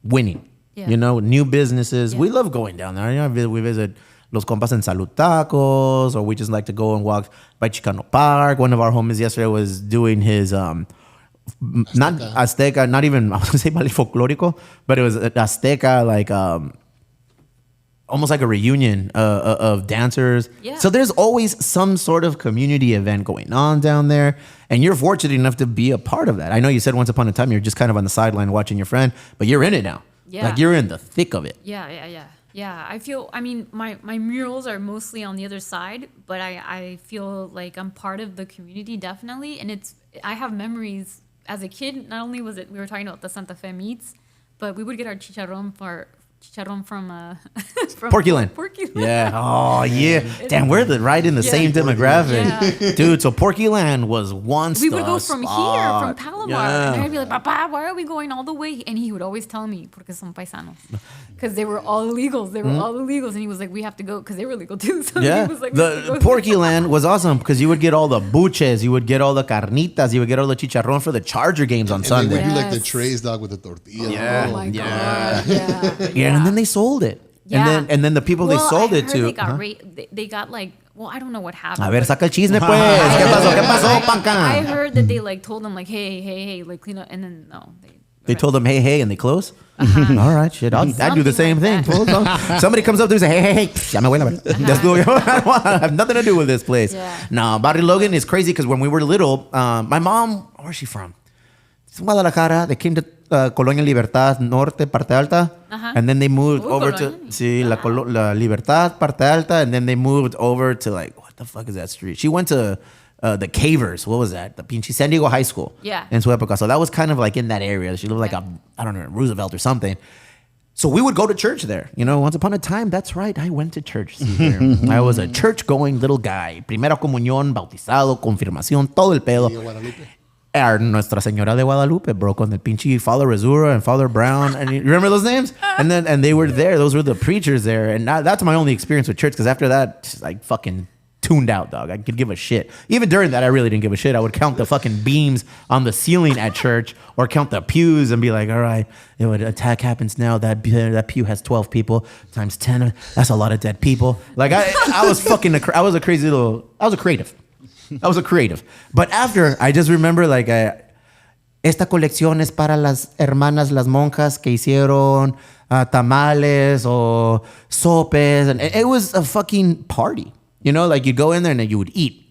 C: winning.
L: Yeah.
C: You know, new businesses.
L: Yeah. We
C: We love going down there. You know, we visit Los Compas en Salud Tacos, or we just like to go and walk by Chicano Park. One of our homies yesterday was doing his, not Azteca, not even, I was going to say Ballet Folklorico, but it was Azteca, like, almost like a reunion of dancers.
L: Yeah.
C: So there's always some sort of community event going on down there. And you're fortunate enough to be a part of that. I know you said once upon a time you're just kind of on the sideline watching your friend, but you're in it now.
L: Yeah.
C: Like you're in the thick of it.
L: Yeah, I mean, my murals are mostly on the other side, but I feel like I'm part of the community, definitely. And I have memories as a kid. Not only was it, we were talking about the Santa Fe meats, but we would get our chicharrón from from
C: Porky Land.
L: Porky Land.
C: Yeah. Oh, yeah. Damn, we're right in the same demographic.
L: Yeah.
C: Dude, so Porky Land was once
L: We would
C: the
L: go from here,
C: spot.
L: from Palomar,
C: Yeah.
L: and I'd be like, Papa, why are we going all the way? And he would always tell me, porque son paisanos. Because they were all illegals. They were all illegals. And he was like, we have to go, because they were illegal too. So
C: Yeah,
L: he was like, we have to
C: the
L: go.
C: Porky Land was awesome because you would get all the buches, you would get all the carnitas, you would get all the chicharrón for the Charger games on
D: And they
C: Sunday.
D: would do like the
L: Yes.
D: trays, dog, with the tortilla.
C: Yeah.
L: Oh my
C: Yeah.
L: God. Yeah.
C: Yeah, and then they sold it.
L: Yeah.
C: And then the people they sold
L: I
C: it
L: heard
C: to.
L: They got they got like, well, I don't know what happened.
C: A ver,
L: but
C: saca el chisme, pues. ¿Qué pasó? ¿Qué pasó, Panca?
L: I heard that they like told them like, hey, like clean up, and then no,
C: They told them, hey, and they close? All right, shit. I'd do the same thing. Somebody comes up to me and say, hey, ya me voy a la verga. I have nothing to do with this place.
L: Yeah.
C: No, Barrio Logan is crazy because when we were little, my mom, where's she from? It's from Guadalajara. They came to Colonia Libertad Norte, Parte Alta. And then they moved over to La Libertad, Parte Alta. And then they moved over to like, what the fuck is that street? She went to the Cavers. What was that? The pinche San Diego High School.
L: Yeah.
C: In su época. So that was kind of like in that area. She lived like I don't know, Roosevelt or something. So we would go to church there. You know, once upon a time, that's right. I went to church. CeCe. I was a church-going little guy. Primera comunión, bautizado, confirmación, todo el pedo. Nuestra Señora de Guadalupe, bro, con el pinche Father Rezura and Father Brown. And you remember those names? And they were there. Those were the preachers there. And that's my only experience with church because after that, just like fucking tuned out, dog. I could give a shit. Even during that, I really didn't give a shit. I would count the fucking beams on the ceiling at church or count the pews and be like, all right, an attack happens now. That pew has 12 people times 10. That's a lot of dead people. Like I was fucking, I was a creative. I was a creative. But after, I just remember like, esta colección es para las hermanas, las monjas que hicieron tamales or sopes. And it was a fucking party. You know, like you'd go in there and then you would eat.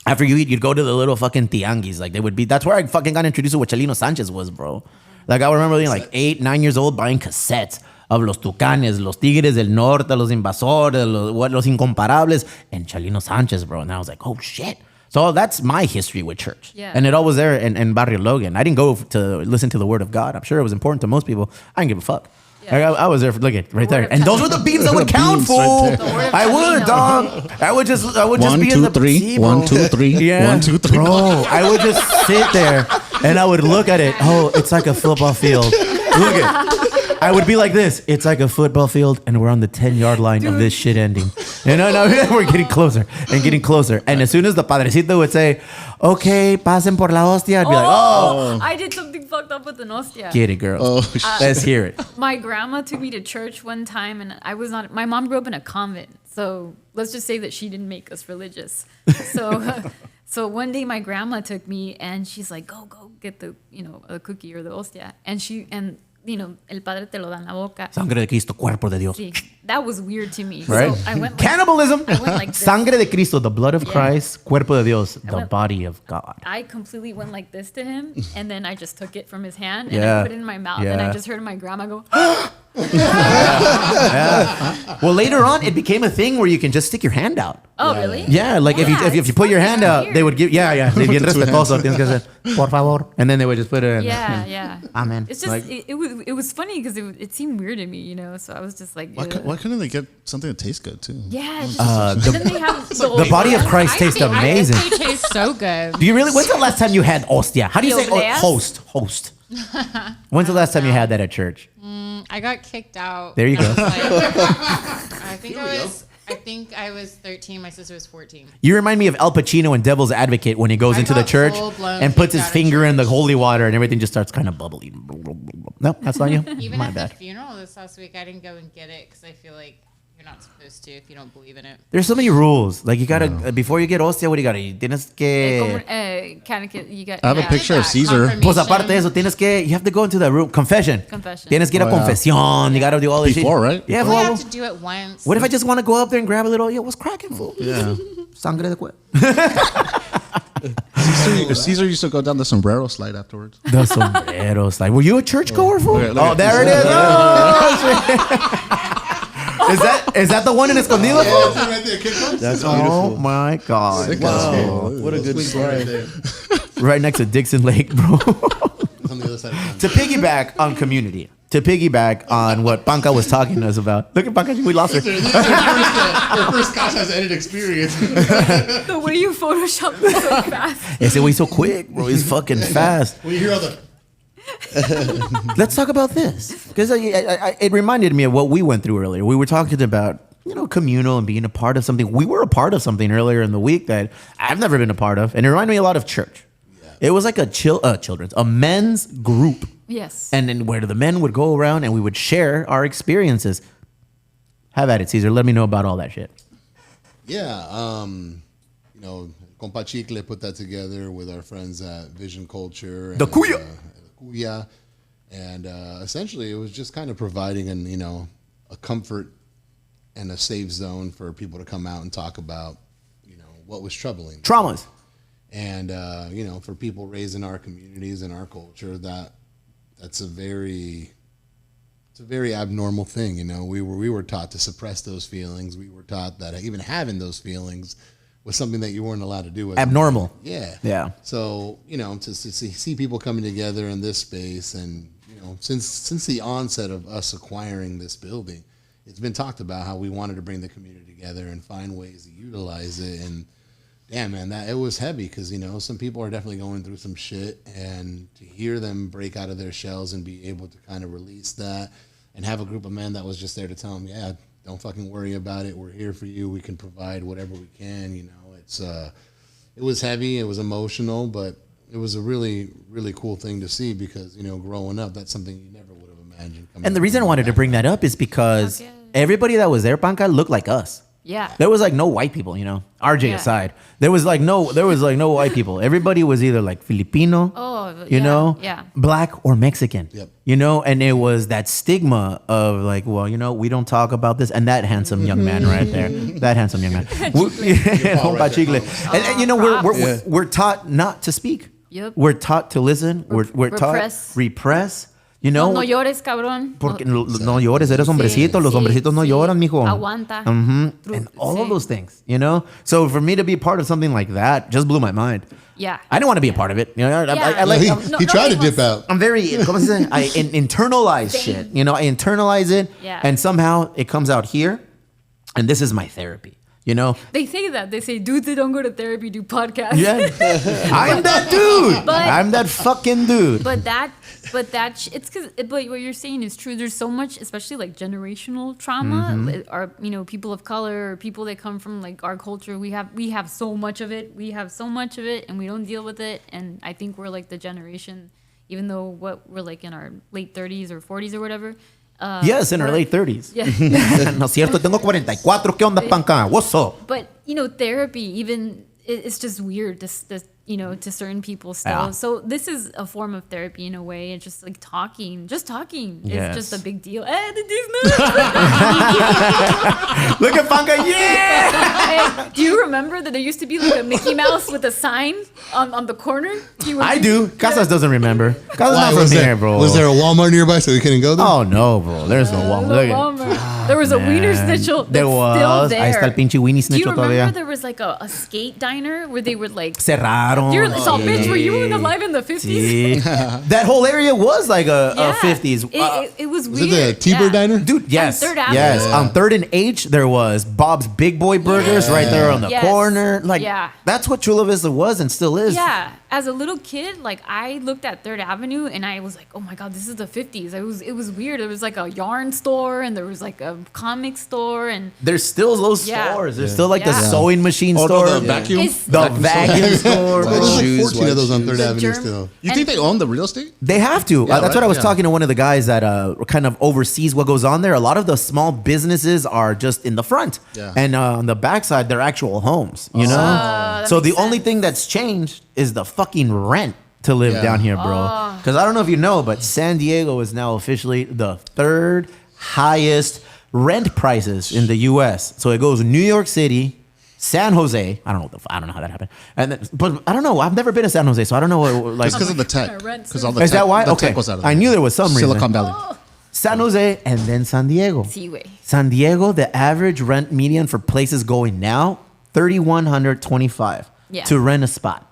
C: After you eat, you'd go to the little fucking tianguis. Like they would be, that's where I fucking got introduced to what Chalino Sanchez was, bro. Like I remember being like 8, 9 years old buying cassettes of Los Tucanes, Los Tigres del Norte, Los Invasores, Los Incomparables, and Chalino Sanchez, bro. And I was like, oh shit. So that's my history with church.
L: Yeah.
C: And it all was there in Barrio Logan. I didn't go to listen to the word of God. I'm sure it was important to most people. I didn't give a fuck. Yeah. Like I was there for, look at right there. And those were the beams I would count, fool. I would, dog. I would just be in the
E: 3. 1, 2, 3.
C: Yeah.
E: 1, 2, 3.
C: Bro, I would just sit there and I would look at it. Oh, it's like a football field. Look at I would be like this. It's like a football field, and we're on the 10-yard line of this shit ending. You know, we're getting closer and getting closer. And as soon as the padrecito would say, okay, pasen por la hostia, I'd be like, oh.
L: I did something fucked up with the hostia.
C: Get it, girl.
E: Oh,
C: Let's hear it.
L: My grandma took me to church one time, and I was not. My mom grew up in a convent, so let's just say that she didn't make us religious. So one day my grandma took me, and she's like, "Go get the a cookie or the hostia," and el padre te lo da en la boca.
C: Sangre de Cristo, cuerpo de Dios.
L: Sí, that was weird to me.
C: Right?
L: So I went
C: Cannibalism.
L: I went like this.
C: Sangre de Cristo, the blood of Christ, cuerpo de Dios, the
L: went-
C: body of God.
L: I completely went like this to him, and then I just took it from his hand and
C: Yeah.
L: I put it in my mouth, and
C: Yeah.
L: I just heard my grandma go.
C: Yeah. Well, later on, it became a thing where you can just stick your hand out.
L: Oh, really?
C: Yeah, like if you put your hand out, they would give. Yeah. They'd bien respetuoso. Tienes que hacer, por favor, and then they would just put it in.
L: Yeah.
C: Amen.
L: It's just
C: Like-
L: it was funny because it seemed weird to me, So I was just like,
E: Why couldn't they get something that tastes good too?
L: yeah. Just,
C: the-
L: then they have
C: the body of Christ tastes amazing.
F: They taste so good.
C: Do you really? When's the last time you had hostia? How do you say
L: Obleas?
C: host? When's the last time you had that at church?
F: I got kicked out.
C: There you go.
F: I think I was 13. My sister was 14.
C: You remind me of Al Pacino in Devil's Advocate when he goes
F: I
C: into the
F: got
C: church
F: full-blown
C: and puts his
F: kicked out of
C: finger in the
F: church.
C: holy water and everything just starts kind of bubbling. No, that's not you.
F: Even
C: My
F: at
C: bad.
F: the funeral this last week, I didn't go and get it because I feel like You're not supposed to if you don't believe in it.
C: There's so many rules. Like you gotta before you get hostia, what do you gotta eat? Tienes que.
F: You got.
E: I have a picture of Caesar.
C: Pues aparte de eso, tienes que. You have to go into the room. Confession. Tienes que ir a confesión. You gotta do all this shit.
E: Before, right?
C: Yeah.
F: Well, you
C: Well,
F: have to do it once.
C: what if I just want to go up there and grab a little? Yo, what's cracking, fool?
E: Yeah.
C: Sangre de cuerpo.
E: Caesar used to go down the sombrero slide afterwards.
C: The sombreros. Like, were you a churchgoer, fool?
E: Look
C: Oh,
E: at
C: there it is. Oh, is that the one in Escondido? Fool?
J: That's
C: Oh
J: beautiful.
C: my God!
J: Wow, what a good slide.
C: Right next to Dixon Lake, bro.
D: On the other side of town.
C: To piggyback on community, to piggyback on what Panka was talking to us about. Look at Panka, we lost her.
D: Your first Casa has ended experience.
L: The way you Photoshop is so fast.
C: Ese way so quick, bro. He's fucking fast.
D: When you hear all the
C: Let's talk about this because it reminded me of what we went through earlier. We were talking about communal and being a part of something. We were a part of something earlier in the week that I've never been a part of, and it reminded me a lot of church. Yeah. It was like a men's group.
L: Yes.
C: And then where the men would go around and we would share our experiences. Have at it, Caesar. Let me know about all that shit.
D: Yeah, Compa Chicle put that together with our friends at Vision Culture.
C: The Cuya.
D: Cuya. And essentially it was just kind of providing a comfort and a safe zone for people to come out and talk about, what was troubling them.
C: Traumas.
D: And, for people raised in our communities and our culture, that's a very abnormal thing. We were taught to suppress those feelings. We were taught that even having those feelings was something that you weren't allowed to do.
C: Abnormal.
D: Yeah.
C: Yeah.
D: So, to see people coming together in this space and, since the onset of us acquiring this building, it's been talked about how we wanted to bring the community together and find ways to utilize it. And damn, man, it was heavy because, some people are definitely going through some shit, and to hear them break out of their shells and be able to kind of release that and have a group of men that was just there to tell them, yeah, don't fucking worry about it. We're here for you. We can provide whatever we can. It was heavy. It was emotional, but it was a really, really cool thing to see because, growing up, that's something you never would have imagined.
C: And the reason I wanted to bring that up is because everybody that was there, Panka, looked like us.
L: Yeah.
C: There was like no white people, RJ aside. There was like no white people. Everybody was either like Filipino, black or Mexican.
D: Yep.
C: And it was that stigma of like, well, we don't talk about this. And that handsome young man right there, that handsome young man. And we're taught not to speak.
L: Yep.
C: We're taught to listen. We're taught repress.
L: No llores, cabrón.
C: Porque no llores, eres hombrecito. Los hombrecitos no lloran, mijo.
L: Aguanta.
C: And all of those things, So for me to be part of something like that just blew my mind.
L: Yeah.
C: I didn't want to be a part of it.
D: He tried to dip out.
C: I'm very, I internalize shit. I internalize it.
L: Yeah.
C: And somehow it comes out here. And this is my therapy.
L: They say that. They say, dudes that don't go to therapy do podcasts.
C: Yeah. I'm that dude. I'm that fucking dude.
L: But what you're saying is true. There's so much, especially like generational trauma. Our, people of color, people that come from like our culture, we have so much of it. And we don't deal with it. And I think we're like the generation, even though we're like in our late 30s or 40s or whatever.
C: Yes, in our late 30s.
L: Yeah.
C: No es cierto, tengo 44. ¿Qué onda, Panka? What's up?
L: But, therapy, even, it's just weird to certain people still.
C: Yeah.
L: So this is a form of therapy in a way. It's just like talking. Just talking.
C: Yes.
L: It's just a big deal. The Disney.
C: Look at Panka, yeah!
L: Hey, do you remember that there used to be like a Mickey Mouse with a sign on the corner?
C: I do. Casas doesn't remember. Casas not from here, bro.
D: Was there a Walmart nearby so we couldn't go there?
C: Oh, no, bro. There's no Walmart.
L: There was a Wiener Schnitzel that's still there.
C: Ahí está el pinche Wiener
L: Do you
C: Schnitzel
L: remember
C: todavía.
L: there was like a skate diner where they would like...
C: Cerraron.
L: Bitch, were you alive in the 50s?
C: Sí. That whole area was like a 50s.
L: It was
D: Was
L: weird.
D: it the T-Bird Diner?
C: Dude, yes.
L: On 3rd Avenue.
C: Yes. On 3rd and H, there was Bob's Big Boy Burgers right there on the corner. Like, that's what Chula Vista was and still is.
L: Yeah. as a little kid, like I looked at 3rd Avenue and I was like, oh my God, this is the 50s. It was weird. There was like a yarn store and there was like a comic store and
C: there's still those
L: Yeah.
C: stores. There's still like the
L: Yeah.
C: sewing machine
E: Oh,
C: store.
E: no, the vacuum?
L: It's-
C: The vacuum store.
D: There's like
I: shoes,
D: 14 of those on
I: white
D: 3rd
I: shoes.
D: Avenue
L: Germ-
D: still.
E: You think they own the real estate?
C: They have to.
E: Yeah,
C: That's what
E: right?
C: I was
E: Yeah.
C: talking to one of the guys that kind of oversees what goes on there. A lot of the small businesses are just in the front.
E: Yeah.
C: And on the backside, they're actual homes, you know?
L: that
C: So the
L: makes
C: only
L: sense.
C: thing that's changed is the fucking rent to live
E: Yeah.
C: down here, bro. Because I don't know if you know, but San Diego is now officially the 3rd highest rent prices in the U.S. So it goes New York City, San Jose. I don't know how that happened. And then, but I don't know. I've never been to San Jose, so I don't know what like.
E: It's because of the tech.
L: rent
E: Because all the
C: Is
E: tech,
C: that why?
E: the
C: Okay.
E: tech was out of
C: I
E: there.
C: knew there was some reason.
E: Silicon Valley.
C: San Jose and then San Diego.
L: Sí, güey.
C: San Diego, the average rent median for places going now, $3,125
L: Yeah.
C: to rent a spot.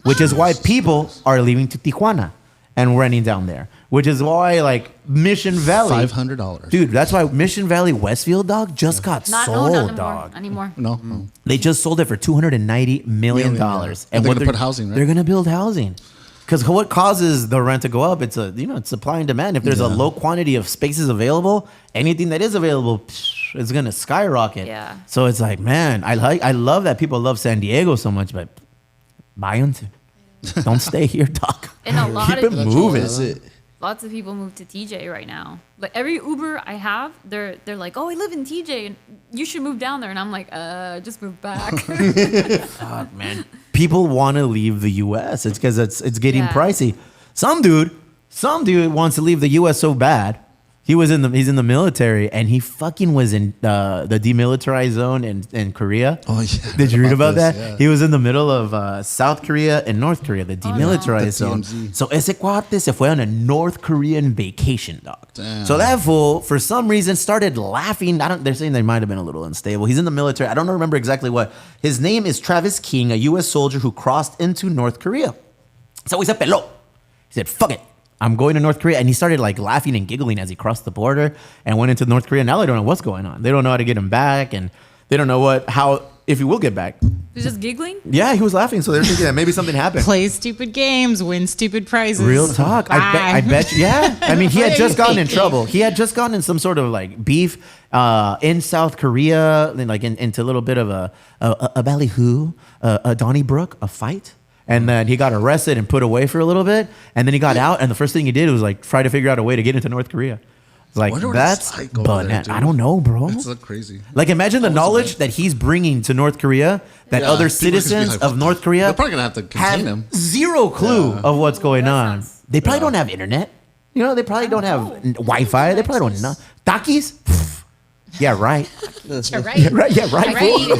C: Which is why people are leaving to Tijuana and renting down there. Which is why like Mission Valley,
E: $500.
C: dude. That's why Mission Valley Westfield, dog, just got
L: Not
C: sold,
L: anymore.
C: dog.
L: Not anymore.
E: No.
C: They just sold it for $290 million.
E: Million, yeah.
C: And
E: They're
C: what
E: gonna put housing, right?
C: They're gonna build housing. Because what causes the rent to go up? It's it's supply and demand. If there's a low quantity of spaces available, anything that is available, it's gonna skyrocket.
L: Yeah.
C: So it's like, man, I love that people love San Diego so much, but buy them. Don't stay here, doc.
L: And a lot
C: Keep
L: of
C: it
L: people,
C: moving.
J: That's it.
L: lots of people move to TJ right now. Like every Uber I have, they're like, "Oh, I live in TJ, and you should move down there." And I'm like, just move back."
C: Fuck, man. People want to leave the U.S. It's because it's getting
L: Yeah.
C: pricey. Some dude wants to leave the U.S. so bad. He's in the military, and he fucking was in the demilitarized zone in Korea.
E: Oh, yeah.
C: Did you read about that?
E: this, yeah.
C: He was in the middle of South Korea and North Korea, the demilitarized zone.
E: TMZ.
C: So ese cuate se fue on a North Korean vacation, dog.
E: Damn.
C: So that fool, for some reason, started laughing. They're saying they might have been a little unstable. He's in the military. I don't remember exactly what. His name is Travis King, a U.S. soldier who crossed into North Korea. So he said, "Peló." He said, "Fuck it. I'm going to North Korea." And he started like laughing and giggling as he crossed the border and went into North Korea. Now they don't know what's going on. They don't know how to get him back, and they don't know if he will get back.
L: He's just giggling.
C: Yeah, he was laughing, so they're thinking that maybe something happened.
F: Play stupid games, win stupid prizes.
C: Real talk. I
F: Bye.
C: bet you. Yeah. I mean, he had
F: What are
C: just
F: you
C: gotten in
F: thinking?
C: trouble. He had just gotten in some sort of like beef in South Korea, then like into a little bit of a ballyhoo, a Donnybrook, a fight. And then he got arrested and put away for a little bit. And then he got out, and the first thing he did was like try to figure out a way to get into North Korea. It's like,
E: Wonder what
C: that's
E: it's like over there,
C: bananas.
E: dude.
C: I don't know, bro.
E: That's crazy.
C: Like, imagine the knowledge that he's bringing to North Korea that
E: Yeah,
C: other
E: people are just be
C: citizens
E: like,
C: of
E: what
C: North Korea
E: They're probably gonna have to contain
C: have
E: him.
C: zero clue of what's going on. They probably don't have internet. You know, they probably don't have Wi-Fi. They probably don't know. Takis? Yeah, right.
F: You're right.
C: Yeah, right. Yeah, right. fool.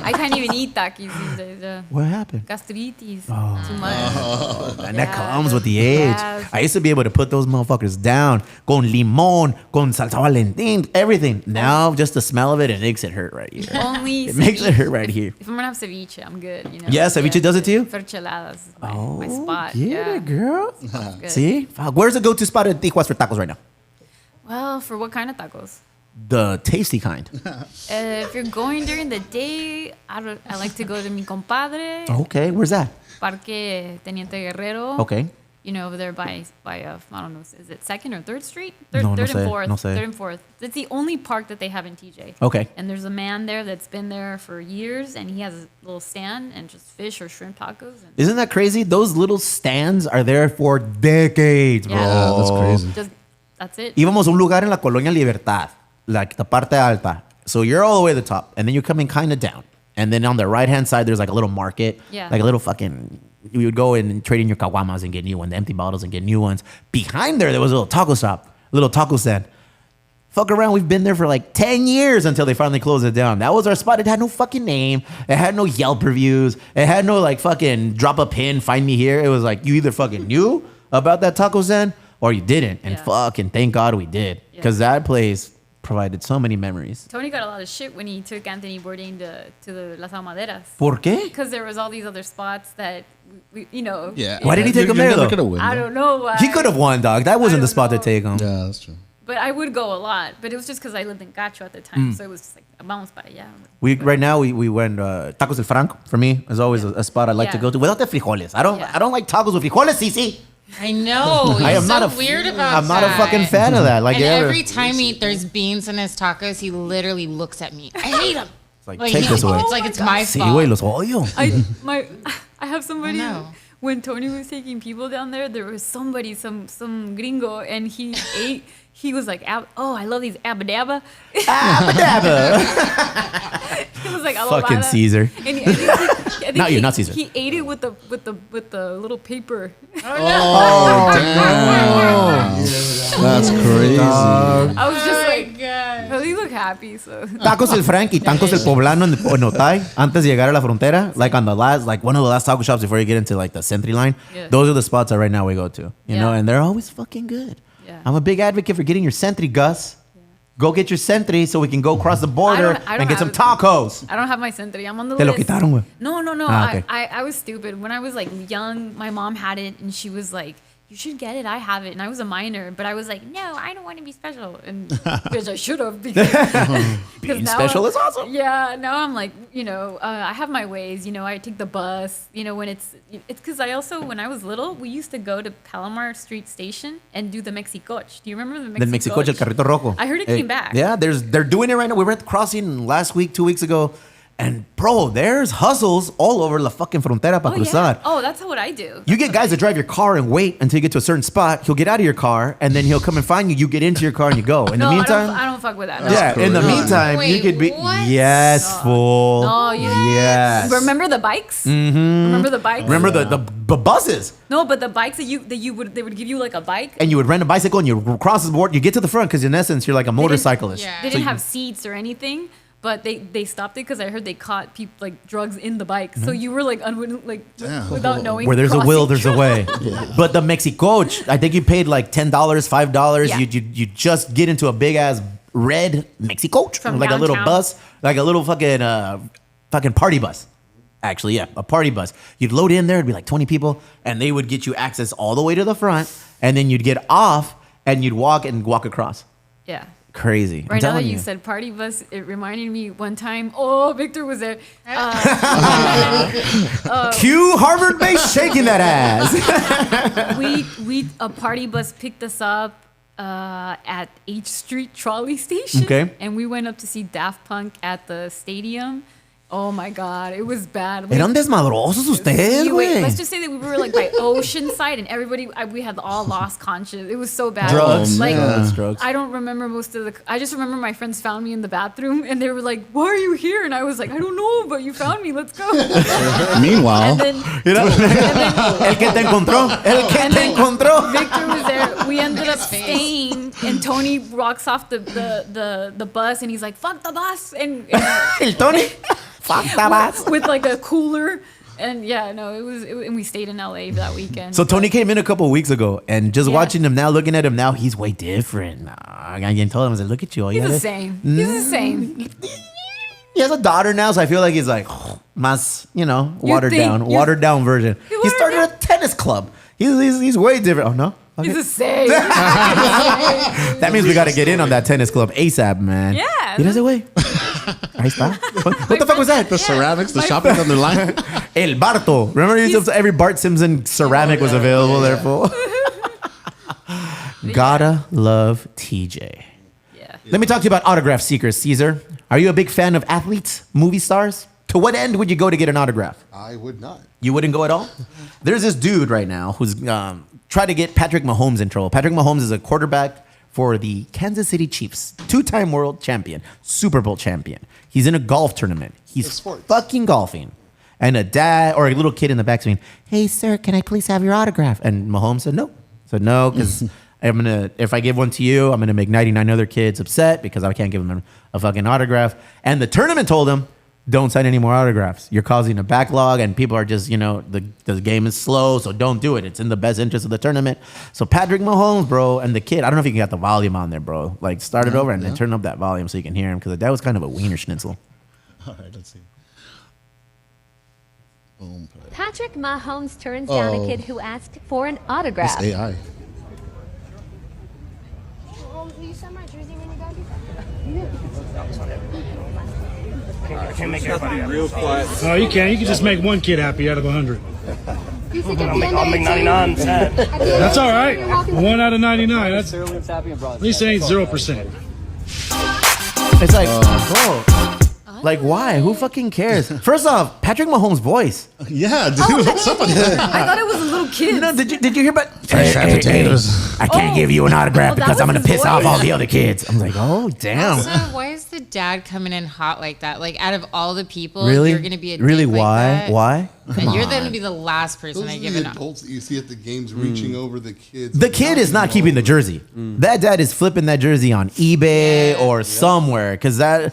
L: I can't even eat takis these days.
C: What happened?
L: Gastritis. Too much.
C: And that comes with the age.
L: Yes.
C: I used to be able to put those motherfuckers down. Con limon, con salsa valentin, everything. Now, just the smell of it, it makes it hurt right here.
L: Only
C: It makes it
L: ceviche.
C: hurt right here.
L: If I'm gonna have ceviche, I'm good. You know.
C: Yeah, ceviche does it to you?
L: Fercheladas is my spot.
C: Get
L: Yeah.
C: it, girl.
L: Good.
C: See? Fuck. Where's the go-to spot at Tijuas for tacos right now?
L: Well, for what kind of tacos?
C: The tasty kind.
L: If you're going during the day, I like to go to mi compadre,
C: Okay, where's that?
L: Parque Teniente Guerrero.
C: Okay.
L: You know, over there by I don't know, is it 2nd or 3rd Street? Third,
C: No, no
L: third
C: sé,
L: and 4th.
C: no sé.
L: 3rd and 4th. It's the only park that they have in TJ.
C: Okay.
L: And there's a man there that's been there for years, and he has a little stand and just fish or shrimp tacos. And
C: Isn't that crazy? Those little stands are there for decades, bro.
L: Yeah,
E: that's crazy.
L: That's it.
C: Íbamos a un lugar en la Colonia Libertad, like the parte alta. So you're all the way to the top, and then you're coming kind of down. And then on the right-hand side, there's like a little market.
L: Yeah.
C: Like a little fucking... You would go in and trade in your caguamas and get new ones, the empty bottles and get new ones. Behind there was a little taco shop, a little taco stand. Fuck around, we've been there for like 10 years until they finally closed it down. That was our spot. It had no fucking name. It had no Yelp reviews. It had no like fucking drop a pin, find me here. It was like you either fucking knew about that taco stand or you didn't. And
L: Yeah.
C: fucking thank God we did. Because that place provided so many memories.
L: Tony got a lot of shit when he took Anthony Bourdain to the Las Almaderas.
C: ¿Por qué?
L: Because there was all these other spots that, you know.
E: Yeah.
C: Why did he take him
E: You're
C: there,
E: never
C: though?
E: gonna win,
L: I
E: though.
L: don't know why.
C: He could have won, dog. That wasn't the
L: don't
C: spot
L: know.
C: to take him.
E: Yeah, that's true.
L: But I would go a lot. But it was just because I lived in Gacho at the time. So it was just like, vamos para allá.
C: Right now we went Tacos El Franco. For me, is always a spot I like to go to without the frijoles. I don't like tacos with frijoles, CeCe.
F: I know.
C: I am
F: He's
C: not
F: so
C: a
F: weird about
C: I'm not a
F: that.
C: fucking fan of that. Like
F: And every time there's beans in his tacos, he literally looks at me. I hate him.
C: like, take this away.
F: It's like it's my
C: Sí,
F: fault.
C: güey, los odio.
L: I have somebody.
F: know.
L: When Tony was taking people down there was somebody, some gringo, and he ate. He was like, I love these abadabba.
C: Abadabba.
L: He was like,
C: Fucking
L: alabada.
C: Caesar.
L: And I think
C: Not you, not Caesar.
L: He ate it with the little paper.
E: Oh, damn. That's crazy.
L: I was just like,
F: God.
L: well, you look happy, so.
C: Tacos El Frankie, Tacos El Poblano en Otay, antes de llegar a la frontera, like on the last, like one of the last taco shops before you get into like the Sentry line.
L: Yeah.
C: Those are the spots that right now we go to, you know,
L: Yeah.
C: and they're always fucking good.
L: Yeah.
C: I'm a big advocate for getting your Sentry, Gus. Go get your Sentry so we can go across the border
L: I don't
C: and get some
L: have-
C: tacos.
L: I don't have my Sentry. I'm on the
C: Te lo
L: list.
C: quitaron, güey.
L: No.
C: Ah, okay.
L: I was stupid. When I was like young, my mom had it and she was like, you should get it. I have it. And I was a minor, but I was like, no, I don't want to be special. And which I should have because
C: Being
L: now
C: special is awesome.
L: Yeah. Now I'm like, I have my ways. I take the bus. When it's because I also, when I was little, we used to go to Palomar Street Station and do the Mexicoch. Do you remember the
C: Del Mexicoche, el carrito rojo.
L: I heard it came back.
C: Yeah, they're doing it right now. We were at the crossing last week, 2 weeks ago. And bro, there's hustles all over la fucking frontera para cruzar.
L: Yeah. Oh, that's what I do.
C: You get guys that drive your car and wait until you get to a certain spot. He'll get out of your car and then he'll come and find you. You get into your car and you go. In the meantime,
L: I don't fuck with that. No.
C: yeah. In the meantime, you
F: Wait,
C: could be
F: what?
C: yes, fool.
L: No,
C: Yes.
L: Remember the bikes? Mm-hmm. Remember the bikes?
C: Remember the buses.
L: No, but the bikes they would give you like a bike.
C: And you would rent a bicycle and you cross the board. You get to the front because in essence you're like a motorcyclist.
F: Yeah.
L: They
C: So
L: didn't
C: you-
L: have seats or anything. But they stopped it because I heard they caught people like drugs in the bike. So you were like without knowing.
C: Where there's a will, there's a way.
E: Yeah.
C: But the Mexicoach, I think you paid like $10, $5.
L: Yeah.
C: You just get into a big ass red Mexicoach,
L: From
C: like a little
L: downtown.
C: bus, like a little fucking party bus. Actually, yeah, a party bus. You'd load in there, it'd be like 20 people, and they would get you access all the way to the front, and then you'd get off and you'd walk across.
L: Yeah.
C: Crazy. I'm
L: Right now that
C: telling
L: you said party bus, it reminded me one time. Oh, Victor was there.
C: Cue Harvard Base shaking that ass.
L: A party bus picked us up at H Street Trolley Station.
C: Okay.
L: And we went up to see Daft Punk at the stadium. Oh my God, it was bad.
C: Eran desmadrosos ustedes, güey.
L: Let's just say that we were like by Oceanside, and we had all lost conscience. It was so bad.
C: Drugs.
L: Like
C: Drugs.
L: I don't remember most of the. I just remember my friends found me in the bathroom, and they were like, "Why are you here?" And I was like, "I don't know, but you found me. Let's go."
E: Meanwhile,
L: And then
C: El que te encontró. El que te encontró.
L: Victor was there. We ended up staying, and Tony walks off the bus, and he's like, "Fuck the bus!" And
C: El Tony. Fuck the bus.
L: with like a cooler. And yeah, no, and we stayed in LA that weekend.
C: So Tony came in a couple of weeks ago, and just
L: Yeah.
C: watching him now, looking at him now, he's way different. Nah, I told him, I said, look at you.
L: He's the same. He's the same.
C: He has a daughter now, so I feel like he's like, más, watered down version. He
L: watered
C: started a tennis club. He's way different. Oh, no? Okay.
L: He's the same.
C: That means we got to get in on that tennis club ASAP, man.
L: Yeah.
C: You know, way. Ahí está. What the fuck was that?
E: the ceramics, the shopping on the line.
C: El Barto. Remember, every Bart Simpson ceramic was available there, fool. Gotta love TJ.
L: Yeah.
C: Let me talk to you about autograph seekers, Caesar. Are you a big fan of athletes, movie stars? To what end would you go to get an autograph?
D: I would not.
C: You wouldn't go at all? There's this dude right now who's trying to get Patrick Mahomes in trouble. Patrick Mahomes is a quarterback for the Kansas City Chiefs, two-time world champion, Super Bowl champion. He's in a golf tournament. He's fucking golfing. And a dad or a little kid in the back saying, "Hey, sir, can I please have your autograph?" And Mahomes said no. Because if I give one to you, I'm gonna make 99 other kids upset because I can't give them a fucking autograph. And the tournament told him, don't sign any more autographs. You're causing a backlog, and people are just, the game is slow, so don't do it. It's in the best interest of the tournament. So Patrick Mahomes, bro, and the kid, I don't know if you can get the volume on there, bro. Like, start it over and then turn up that volume so you can hear him, because that was kind of a wiener schnitzel.
E: All right, let's see. Boom.
M: Patrick Mahomes turns down a kid who asked for an autograph.
E: It's AI.
M: will you sign my jersey when you got
N: I can't make everybody happy.
H: Real quiet.
N: No, you can't. You can just make one kid happy out of 100. I'll make 99 sad. That's all right. 1 out of 99. That's at least it ain't 0%.
C: It's like, bro, like why? Who fucking cares? First off, Patrick Mahomes' voice.
E: Yeah, dude. What's up with that?
L: I thought it was a little kid.
C: No, did you hear about?
E: Potatoes.
C: I can't give you an autograph
L: that
C: because I'm
L: was
C: gonna
L: his
C: piss off
L: voice.
C: all the other kids. I'm like, oh damn.
F: Also, why is the dad coming in hot like that? Like, out of all the people,
C: Really?
F: you're gonna be a
C: really?
F: dick like
C: Why?
F: that?
C: Why?
F: And you're gonna be the last person
D: Those
F: I
D: are
F: give
D: the
F: an.
D: adults that you see at the games reaching over the kids.
C: The kid is not keeping the jersey. That dad is flipping that jersey on eBay or somewhere because that.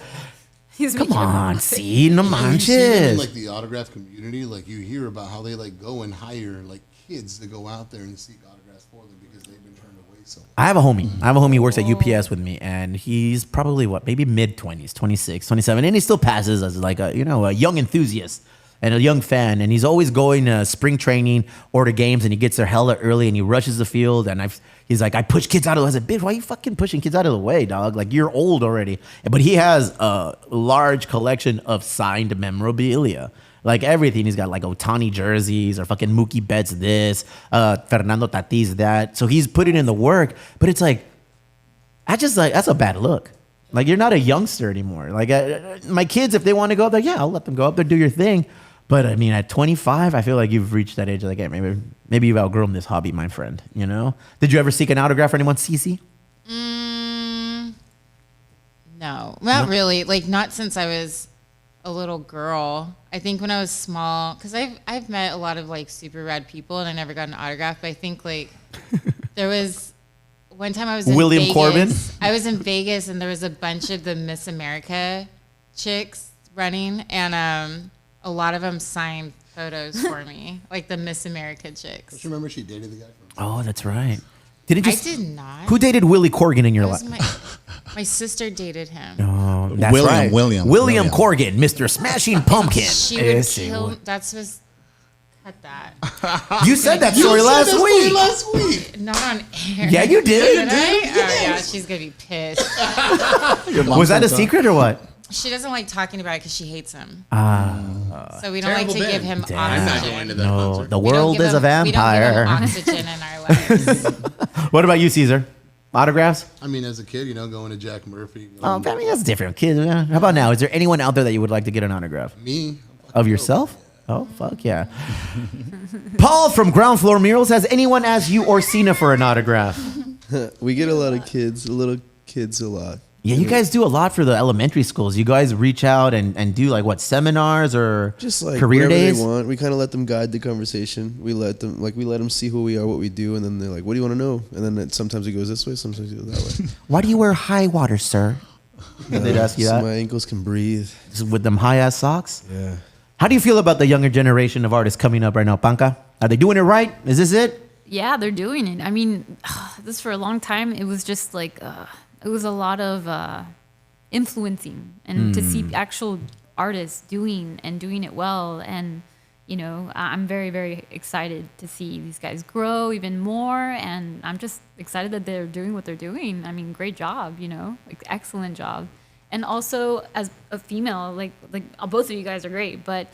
L: He's
C: Come
L: making a
C: on,
L: mistake.
C: see, no
D: You see them in
C: manches.
D: like the autograph community, like you hear about how they like go and hire like kids to go out there and seek autographs for them because they've been turned away so much.
C: I have a homie who works at UPS with me, and he's probably maybe mid-20s, 26, 27, and he still passes as like a young enthusiast and a young fan, and he's always going to spring training or to games, and he gets there hella early, and he rushes the field, and he's like, I push kids out of the way. I said, bitch, why are you fucking pushing kids out of the way, dog? Like, you're old already. But he has a large collection of signed memorabilia. Like everything. He's got like Otani jerseys or fucking Mookie Betts this, Fernando Tatis that. So he's putting in the work, but it's like, that's a bad look. Like, you're not a youngster anymore. Like, my kids, if they want to go up there, yeah, I'll let them go up there, do your thing. But I mean, at 25, I feel like you've reached that age. Like, hey, maybe you've outgrown this hobby, my friend. You know? Did you ever seek an autograph for anyone, CeCe?
F: No, not really. Like, not since I was a little girl. I think when I was small, because I've met a lot of like super rad people, and I never got an autograph. But I think like there was one time I was in
C: William
F: Vegas.
C: Corbin?
F: I was in Vegas, and there was a bunch of the Miss America chicks running, and a lot of them signed photos for me, like the Miss America chicks.
D: Don't you remember she dated the guy from?
C: Oh, that's right. Didn't you?
F: I did not.
C: Who dated Willie Corgan in your
F: It was
C: life?
F: my sister dated him.
C: Oh, that's
E: William,
C: right.
E: William.
C: Corgan, Mr. Smashing Pumpkin.
F: She would kill. That's was. Cut that.
C: You said that story last week.
F: Not on air.
C: Yeah, you did.
F: Did I? Oh yeah, she's gonna be pissed.
C: Was that a secret or what?
F: She doesn't like talking about it because she hates him. So we don't
D: Terrible
F: like to
D: Ben.
F: give him
D: Damn. I'm not
F: oxygen.
D: going to that
C: No,
D: concert.
C: the
F: We don't
C: world
F: give
C: is a
F: him- We don't give him
C: vampire.
F: oxygen in our lives.
C: What about you, Caesar? Autographs?
D: I mean, as a kid, going to Jack Murphy.
C: Oh, I mean, that's different. Kids. Yeah. How about now? Is there anyone out there that you would like to get an autograph?
D: Me.
C: Of yourself? Oh, fuck yeah. Paul from Ground Floor Murals. Has anyone asked you or Cena for an autograph?
J: We get a lot of kids, little kids a lot.
C: Yeah, you guys do a lot for the elementary schools. You guys reach out and do like what, seminars or
J: Just like
C: career
J: whatever
C: days?
J: they want. We kind of let them guide the conversation. We let them see who we are, what we do, and then they're like, "What do you want to know?" And then sometimes it goes this way, sometimes it goes that way.
C: Why do you wear high water, sir? They'd ask you
J: so
C: that.
J: my ankles can breathe.
C: Just with them high ass socks?
J: Yeah.
C: How do you feel about the younger generation of artists coming up right now, Panka? Are they doing it right? Is this it?
L: Yeah, they're doing it. I mean, this for a long time, it was just like, it was a lot of influencing and to see actual artists doing it well. And, I'm very, very excited to see these guys grow even more. And I'm just excited that they're doing what they're doing. I mean, great job, like excellent job. And also as a female, like both of you guys are great, but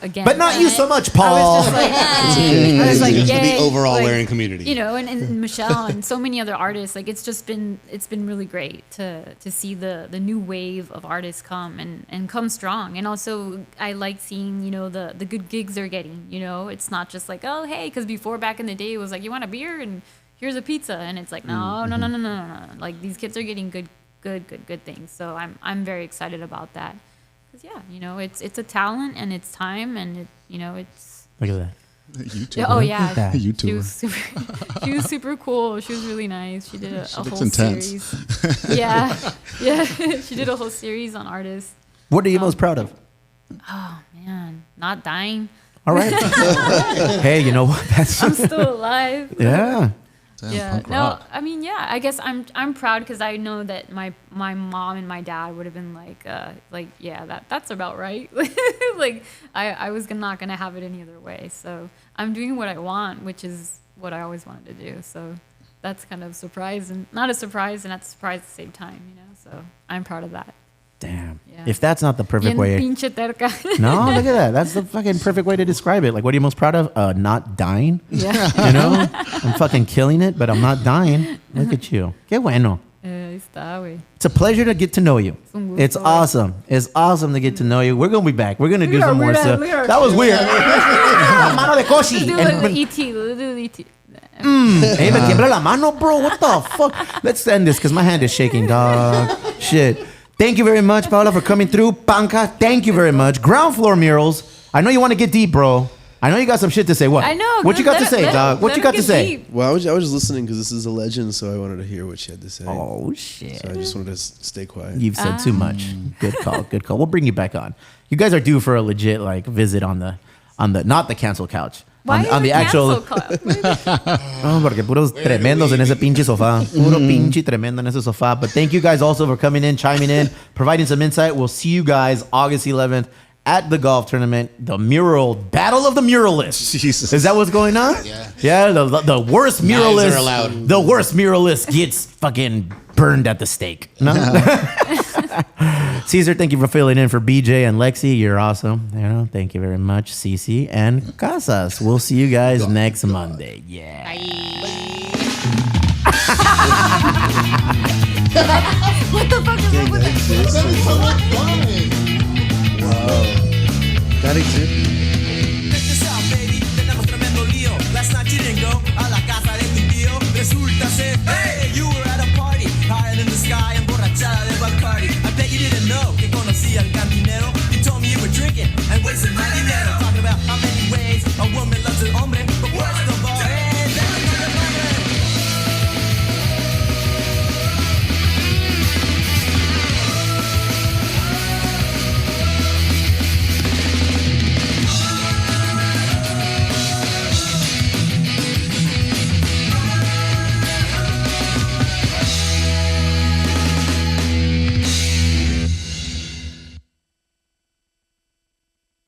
L: again.
C: But not you so much, Paul.
L: I was like, yay,
D: the overall
L: like,
D: wearing community.
L: And Michelle and so many other artists. Like, it's been really great to see the new wave of artists come and come strong. And also, I like seeing the good gigs they're getting. It's not just like, oh hey, because before back in the day it was like, you want a beer and here's a pizza, and it's like no. Like, these kids are getting good things. So I'm very excited about that. Yeah, it's a talent and it's time and it's.
C: Look at that.
E: YouTuber.
L: Yeah, oh yeah,
E: YouTuber.
L: She was super cool. She was really nice. She did a
E: looks
L: whole
E: intense.
L: series. Yeah. She did a whole series on artists.
C: What are you most proud of?
L: Oh man, not dying.
C: All right. Hey, you know what?
L: I'm still alive.
C: Yeah.
E: Damn,
L: Yeah.
E: punk
L: No,
E: rock.
L: I mean, yeah. I guess I'm proud because I know that my mom and my dad would have been like, yeah, that's about right. Like, I was not gonna have it any other way. So I'm doing what I want, which is what I always wanted to do. So that's kind of not a surprise and not a surprise at the same time, you know. So I'm proud of that.
C: Damn.
L: Yeah.
C: If that's not the perfect way.
L: Pinche terca.
C: No, look at that. That's the fucking perfect way to describe it. Like, what are you most proud of? Not dying.
L: Yeah.
C: You know, I'm fucking killing it, but I'm not dying. Look at you. Qué bueno.
L: Ahí está, güey.
C: It's a pleasure to get to know you. It's awesome. It's awesome to get to know you. We're gonna be back. We're gonna do some more stuff. That was weird. Mano de Koshi.
L: Let's do E.T. Let's do E.T.
C: Hey, me tiembla la mano, bro. What the fuck? Let's end this because my hand is shaking, dog. Shit. Thank you very much, Paola, for coming through. Panca, thank you very much. Ground floor murals. I know you want to get deep, bro. I know you got some shit to say. What?
L: I know.
C: What you got to say, dog? What you got to say?
L: Deep.
J: Well, I was just listening because this is a legend, so I wanted to hear what she had to say.
C: Oh, shit.
J: So I just wanted to stay quiet.
C: You've said too much. Good call. Good call. We'll bring you back on. You guys are due for a legit like visit on the not the cancel couch.
L: Why
C: on the actual. Oh, porque puros tremendos en ese pinche sofá. Puro pinche tremendo en ese sofá. But thank you guys also for coming in, chiming in, providing some insight. We'll see you guys August 11th at the golf tournament, the mural battle of the muralists.
E: Jesus.
C: Is that what's going on?
E: Yeah.
C: Yeah. The worst muralist.
E: Knives are allowed.
C: The worst muralist gets fucking burned at the stake. No. CeCe, thank you for filling in for BJ and Lexi. You're awesome. You know, thank you very much, CeCe and Casas. We'll see you guys next Monday. Yeah.
L: What the fuck is up with
J: That exists? Wow. That exists?